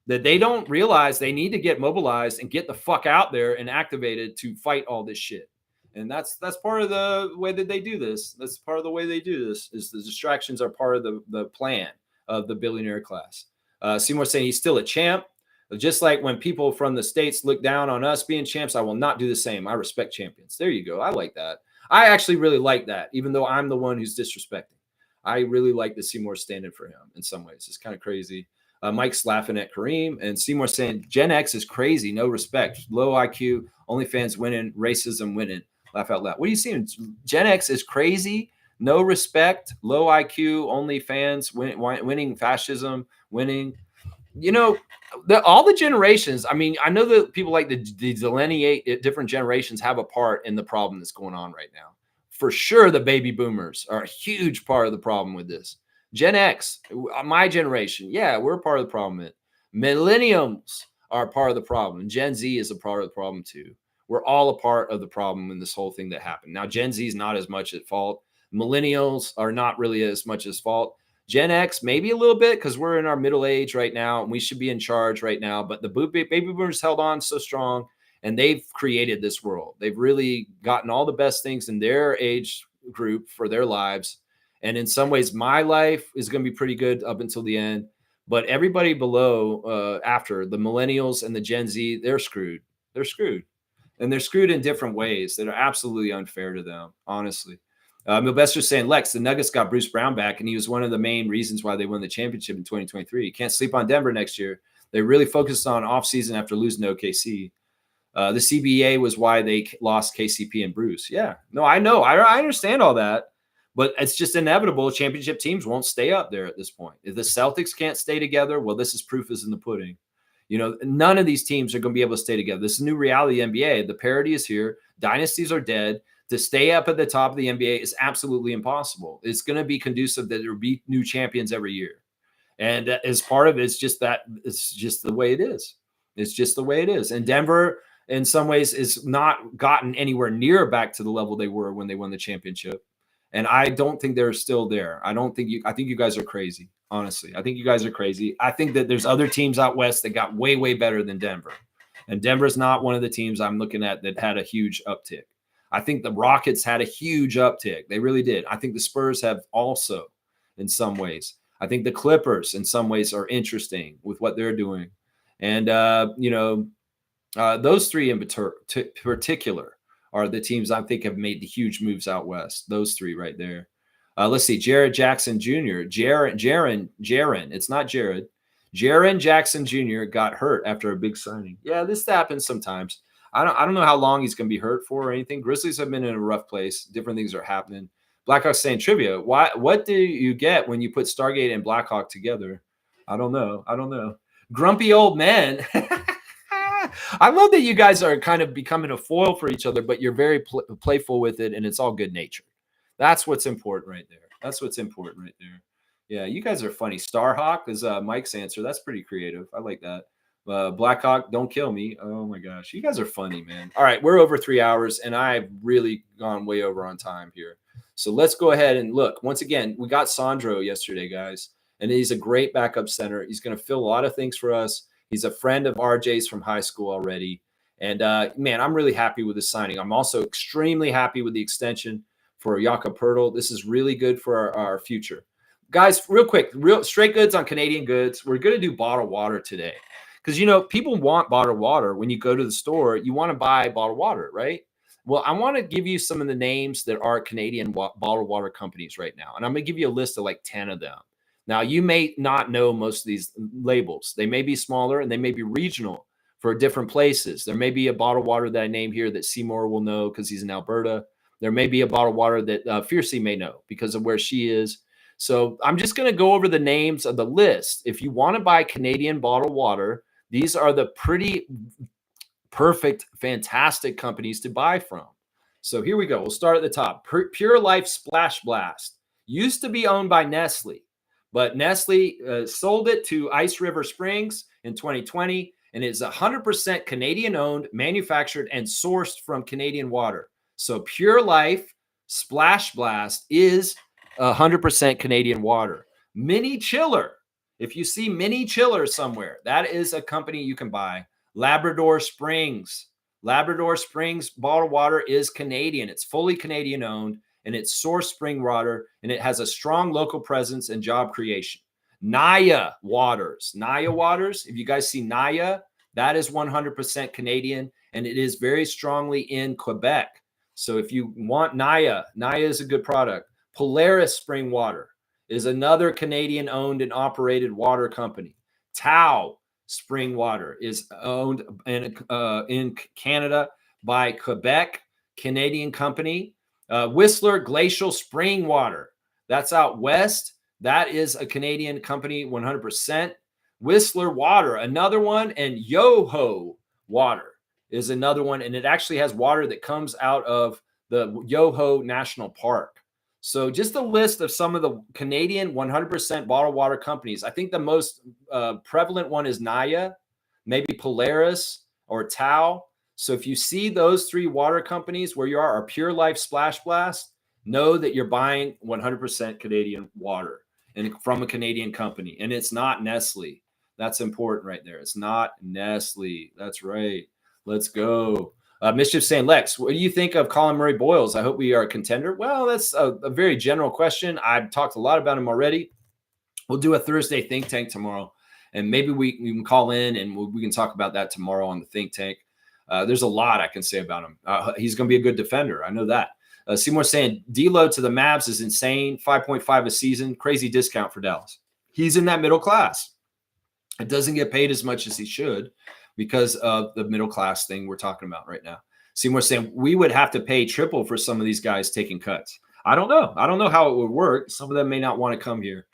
that they don't realize they need to get mobilized and get the fuck out there and activated to fight all this shit. And that's part of the way that they do this. That's part of the way they do this is the distractions are part of the plan of the billionaire class. Seymour saying he's still a champ. Just like when people from the States look down on us being champs, I will not do the same. I respect champions. There you go. I like that. I actually really like that, even though I'm the one who's disrespecting. I really like that Seymour's standing for him in some ways. It's kind of crazy. Mike's laughing at Kareem, and Seymour saying Gen X is crazy. No respect. Low IQ. OnlyFans winning. Racism winning. Laugh out loud. What are you seeing? Gen X is crazy. No respect. Low IQ. OnlyFans winning. Fascism winning. You know, all the generations. I mean, I know that people like to delineate different generations have a part in the problem that's going on right now. For sure, the baby boomers are a huge part of the problem with this. Gen X, my generation, yeah, we're part of the problem. Millennials are part of the problem. And Gen Z is a part of the problem too. We're all a part of the problem in this whole thing that happened. Now, Gen Z is not as much at fault. Millennials are not really as much as fault. Gen X, maybe a little bit because we're in our middle age right now and we should be in charge right now. But the baby boomers held on so strong and they've created this world. They've really gotten all the best things in their age group for their lives. And in some ways, my life is going to be pretty good up until the end. But everybody below, after the millennials and the Gen Z, they're screwed. They're screwed. And they're screwed in different ways that are absolutely unfair to them, honestly. Milbester's saying, Lex, the Nuggets got Bruce Brown back, and he was one of the main reasons why they won the championship in 2023. You can't sleep on Denver next year. They really focused on offseason after losing to OKC. The CBA was why they lost KCP and Bruce. Yeah, no, I know. I understand all that, but it's just inevitable. Championship teams won't stay up there at this point. If the Celtics can't stay together, well, this is proof is in the pudding. You know, none of these teams are going to be able to stay together. This is a new reality NBA. The parity is here. Dynasties are dead. To stay up at the top of the NBA is absolutely impossible. It's going to be conducive that there will be new champions every year. And as part of it, it's just the way it is. It's just the way it is. And Denver, in some ways, is not gotten anywhere near back to the level they were when they won the championship. And I don't think they're still there. I think you guys are crazy. Honestly, I think you guys are crazy. I think that there's other teams out west that got way, way better than Denver. And Denver's not one of the teams I'm looking at that had a huge uptick. I think the Rockets had a huge uptick. They really did. I think the Spurs have also in some ways. I think the Clippers in some ways are interesting with what they're doing. And, those three in particular are the teams I think have made the huge moves out west. Those three right there. Let's see. Jared Jackson Jr. Jaren. It's not Jared. Jaren Jackson Jr. got hurt after a big signing. Yeah, this happens sometimes. I don't know how long he's going to be hurt for or anything. Grizzlies have been in a rough place. Different things are happening. Blackhawks saying trivia. What do you get when you put Stargate and Blackhawk together? I don't know. Grumpy old men. I love that you guys are kind of becoming a foil for each other, but you're very playful with it, and it's all good nature. That's what's important right there. Yeah, you guys are funny. Starhawk is Mike's answer. That's pretty creative. I like that. Blackhawk, don't kill me. Oh my gosh, you guys are funny, man. All right, we're over 3 hours, and I've really gone way over on time here. So let's go ahead and look. Once again, we got Sandro yesterday, guys, and he's a great backup center. He's going to fill a lot of things for us. He's a friend of RJ's from high school already. And, man, I'm really happy with the signing. I'm also extremely happy with the extension for Jakob Poeltl. This is really good for our future. Guys, real quick, real straight goods on Canadian goods. We're going to do bottled water today. Because, people want bottled water. When you go to the store, you want to buy bottled water, right? Well, I want to give you some of the names that are Canadian bottled water companies right now. And I'm going to give you a list of like 10 of them. Now, you may not know most of these labels. They may be smaller and they may be regional for different places. There may be a bottled water that I name here that Seymour will know because he's in Alberta. There may be a bottled water that Fiercey may know because of where she is. So I'm just going to go over the names of the list. If you want to buy Canadian bottled water, these are the pretty perfect, fantastic companies to buy from. So here we go. We'll start at the top. Pure Life Splash Blast used to be owned by Nestle. But Nestle sold it to Ice River Springs in 2020, and it's 100% Canadian-owned, manufactured, and sourced from Canadian water. So Pure Life Splash Blast is 100% Canadian water. Mini Chiller. If you see Mini Chiller somewhere, that is a company you can buy. Labrador Springs. Labrador Springs bottled water is Canadian. It's fully Canadian-owned. And it's sourced spring water, and it has a strong local presence and job creation. Naya Waters. Naya Waters, if you guys see Naya, that is 100% Canadian, and it is very strongly in Quebec. So if you want Naya, Naya is a good product. Polaris Spring Water is another Canadian-owned and operated water company. Tao Spring Water is owned in Canada by Quebec, Canadian company. Whistler Glacial Spring Water. That's out west. That is a Canadian company, 100%. Whistler Water, another one. And Yoho Water is another one. And it actually has water that comes out of the Yoho National Park. So just a list of some of the Canadian 100% bottled water companies. I think the most prevalent one is Naya, maybe Polaris or Tao. So if you see those three water companies where you are Pure Life Splash Blast, know that you're buying 100% Canadian water. and from a Canadian company. And it's not Nestle. That's important right there. It's not Nestle. That's right. Let's go. Mischief saying, Lex, what do you think of Colin Murray Boyles? I hope we are a contender. Well, that's a very general question. I've talked a lot about him already. We'll do a Thursday think tank tomorrow, and maybe we can call in and we can talk about that tomorrow on the think tank. There's a lot I can say about him. He's going to be a good defender. I know that. Seymour saying D'Lo to the Mavs is insane. 5.5 a season. Crazy discount for Dallas. He's in that middle class. It doesn't get paid as much as he should because of the middle class thing we're talking about right now. Seymour saying we would have to pay triple for some of these guys taking cuts. I don't know. I don't know how it would work. Some of them may not want to come here.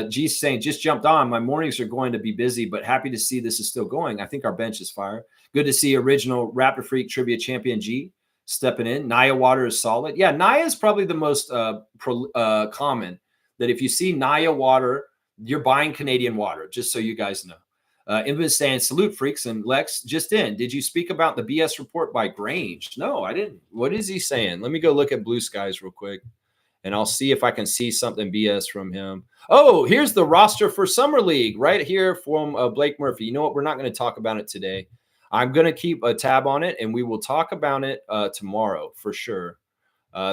G's saying, just jumped on. My mornings are going to be busy, but happy to see this is still going. I think our bench is fire. Good to see original Raptor Freak trivia champion G stepping in. Naya Water is solid. Yeah, Naya is probably the most common. That if you see Naya Water, you're buying Canadian water, just so you guys know. Infamous saying, salute freaks, and Lex just in. Did you speak about the BS report by Grange? No, I didn't. What is he saying? Let me go look at Blue Skies real quick, and I'll see if I can see something BS from him. Oh, here's the roster for Summer League right here from Blake Murphy. You know what? We're not going to talk about it today. I'm going to keep a tab on it, and we will talk about it tomorrow for sure.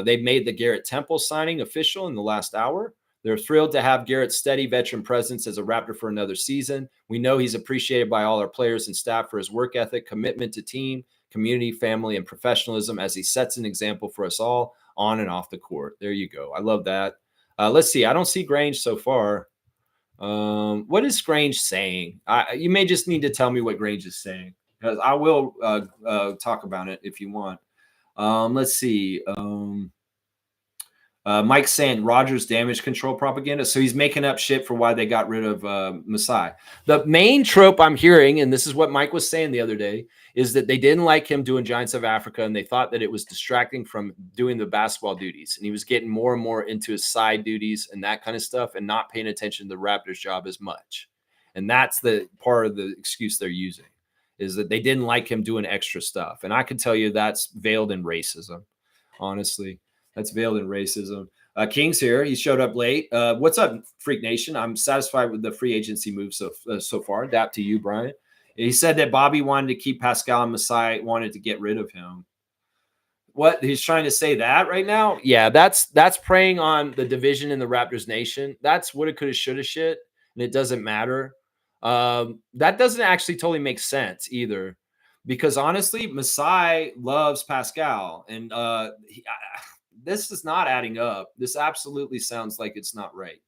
They've made the Garrett Temple signing official in the last hour. They're thrilled to have Garrett's steady veteran presence as a Raptor for another season. We know he's appreciated by all our players and staff for his work ethic, commitment to team, community, family, and professionalism as he sets an example for us all on and off the court. There you go. I love that. Let's see. I don't see Grange so far. What is Grange saying? You may just need to tell me what Grange is saying, because I will talk about it if you want. Let's see. Mike's saying Rogers damage control propaganda. So he's making up shit for why they got rid of Masai. The main trope I'm hearing, and this is what Mike was saying the other day, is that they didn't like him doing Giants of Africa, and they thought that it was distracting from doing the basketball duties. And he was getting more and more into his side duties and that kind of stuff and not paying attention to the Raptors job as much. And that's the part of the excuse they're using, is that they didn't like him doing extra stuff. And I can tell you that's veiled in racism, honestly. That's veiled in racism. King's here. He showed up late. What's up, Freak Nation? I'm satisfied with the free agency move so far. Adapt to you, Brian. He said that Bobby wanted to keep Pascal and Masai, wanted to get rid of him. What? He's trying to say that right now? Yeah, that's preying on the division in the Raptors nation. That's woulda, coulda, shoulda shit, and it doesn't matter. That doesn't actually totally make sense either, because honestly, Masai loves Pascal, and this is not adding up. This absolutely sounds like it's not right.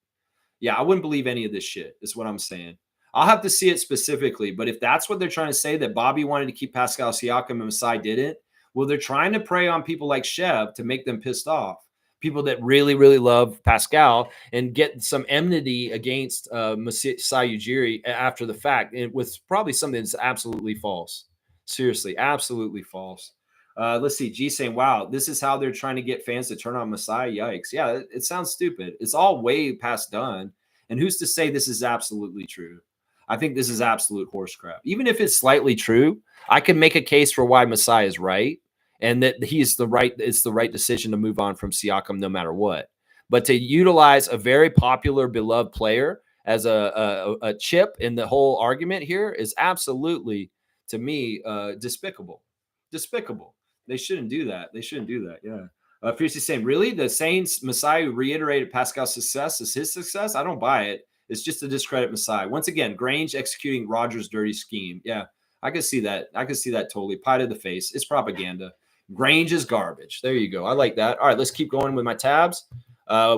Yeah, I wouldn't believe any of this shit, is what I'm saying. I'll have to see it specifically, but if that's what they're trying to say, that Bobby wanted to keep Pascal Siakam and Masai didn't, well, they're trying to prey on people like Shev to make them pissed off. People that really, really love Pascal and get some enmity against Masai Ujiri after the fact, and with probably something that's absolutely false. Seriously, absolutely false. Let's see. G saying, wow, this is how they're trying to get fans to turn on Masai. Yikes. Yeah, it sounds stupid. It's all way past done. And who's to say this is absolutely true? I think this is absolute horse crap. Even if it's slightly true, I can make a case for why Masai is right, and that it's the right decision to move on from Siakam no matter what. But to utilize a very popular, beloved player as a chip in the whole argument here is absolutely, to me, despicable. Despicable. They shouldn't do that. They shouldn't do that. Yeah. Fiercely saying, really? The same Masai who reiterated Pascal's success is his success? I don't buy it. It's just to discredit Masai. Once again, Grange executing Rogers' dirty scheme. Yeah, I can see that. I can see that totally. Pie to the face. It's propaganda. Grange is garbage. There you go. I like that. All right, let's keep going with my tabs.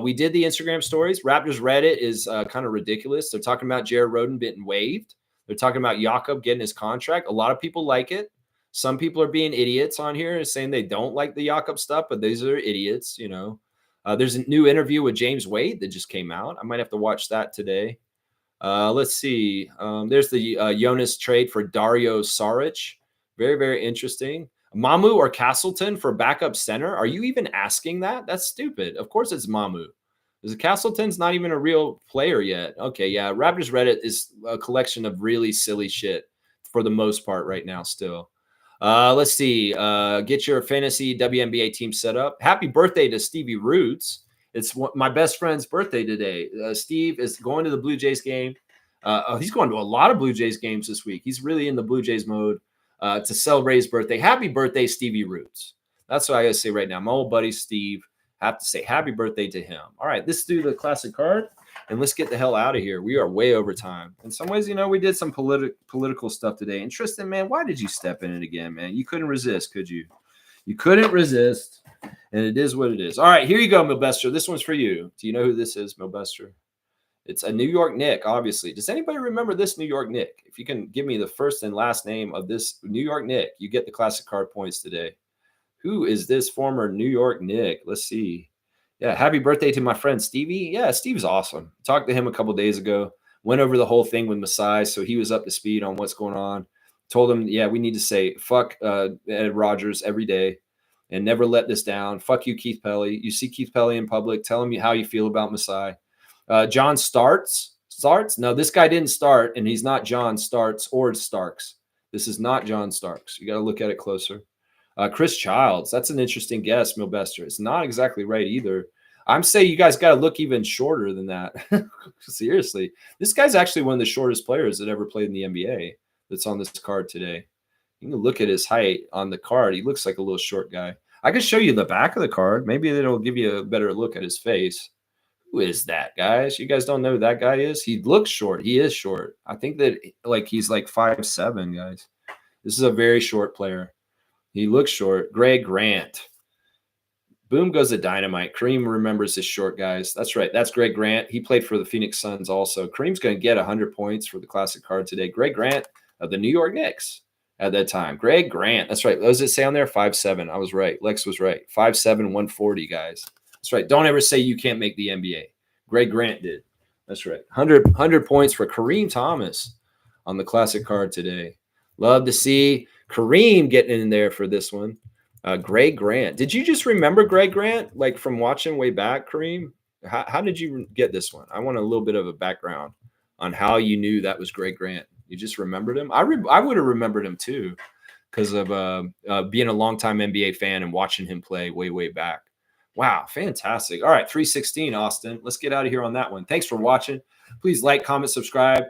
We did the Instagram stories. Raptors Reddit is kind of ridiculous. They're talking about Jared Rhoden getting waived. They're talking about Jakob getting his contract. A lot of people like it. Some people are being idiots on here and saying they don't like the Jakob stuff, but these are idiots, you know. There's a new interview with James Wade that just came out. I might have to watch that today. Let's see. There's the Jonas trade for Dario Saric. Very, very interesting. Mamu or Castleton for backup center? Are you even asking that? That's stupid. Of course it's Mamu. Because Castleton's not even a real player yet. Okay, yeah. Raptors Reddit is a collection of really silly shit for the most part right now still. Let's see. Get your fantasy WNBA team set up. Happy birthday to Stevie Roots. It's my best friend's birthday today. Steve is going to the Blue Jays game. He's going to a lot of Blue Jays games this week. He's really in the Blue Jays mode to celebrate his birthday. Happy birthday, Stevie Roots. That's what I got to say right now. My old buddy Steve, have to say happy birthday to him. All right, let's do the classic card and let's get the hell out of here. We are way over time. In some ways, we did some political stuff today. And Tristan, man, why did you step in it again, man? You couldn't resist, could you? You couldn't resist. And it is what it is. All right, here you go, Milbester. This one's for you. Do you know who this is, Milbester? It's a New York Knick, obviously. Does anybody remember this New York Knick? If you can give me the first and last name of this New York Knick, you get the classic card points today. Who is this former New York Knick? Let's see. Yeah, happy birthday to my friend Stevie. Yeah, Steve's awesome. Talked to him a couple days ago. Went over the whole thing with Masai, so he was up to speed on what's going on. Told him, yeah, we need to say fuck Ed Rogers every day and never let this down. Fuck you, Keith Pelly. You see Keith Pelly in public, tell him how you feel about Masai. John Starks? No, this guy didn't start, and he's not John Starks or Starks. This is not John Starks. You got to look at it closer. Chris Childs. That's an interesting guess, Milbester. It's not exactly right either. I'm saying you guys got to look even shorter than that. Seriously. This guy's actually one of the shortest players that ever played in the NBA that's on this card today. You can look at his height on the card. He looks like a little short guy. I can show you the back of the card. Maybe it'll give you a better look at his face. Who is that, guys? You guys don't know who that guy is? He looks short. He is short. I think that he's like 5'7", guys. This is a very short player. He looks short. Greg Grant. Boom goes the dynamite. Kareem remembers his short guys. That's right. That's Greg Grant. He played for the Phoenix Suns also. Kareem's going to get 100 points for the classic card today. Greg Grant of the New York Knicks at that time. Greg Grant. That's right. What does it say on there? 5'7". I was right. Lex was right. 5'7", 140, guys. That's right. Don't ever say you can't make the NBA. Greg Grant did. That's right. 100 points for Kareem Thomas on the classic card today. Love to see Kareem getting in there for this one. Greg Grant. Did you just remember Greg Grant, like from watching way back, Kareem? How did you get this one? I want a little bit of a background on how you knew that was Greg Grant. You just remembered him? I would have remembered him too because of being a longtime NBA fan and watching him play way back. Wow, fantastic. All right, 316, Austin. Let's get out of here on that one. Thanks for watching. Please like, comment, subscribe.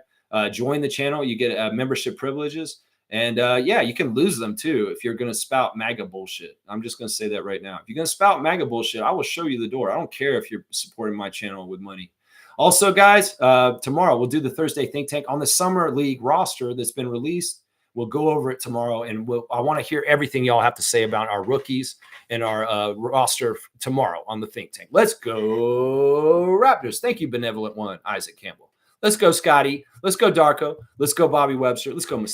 Join the channel. You get membership privileges. And yeah, you can lose them too if you're going to spout MAGA bullshit. I'm just going to say that right now. If you're going to spout MAGA bullshit, I will show you the door. I don't care if you're supporting my channel with money. Also, guys, tomorrow we'll do the Thursday Think Tank on the Summer League roster that's been released. We'll go over it tomorrow, and I want to hear everything y'all have to say about our rookies and our roster tomorrow on the Think Tank. Let's go Raptors. Thank you, Benevolent One, Isaac Campbell. Let's go, Scotty. Let's go, Darko. Let's go, Bobby Webster. Let's go, Masai.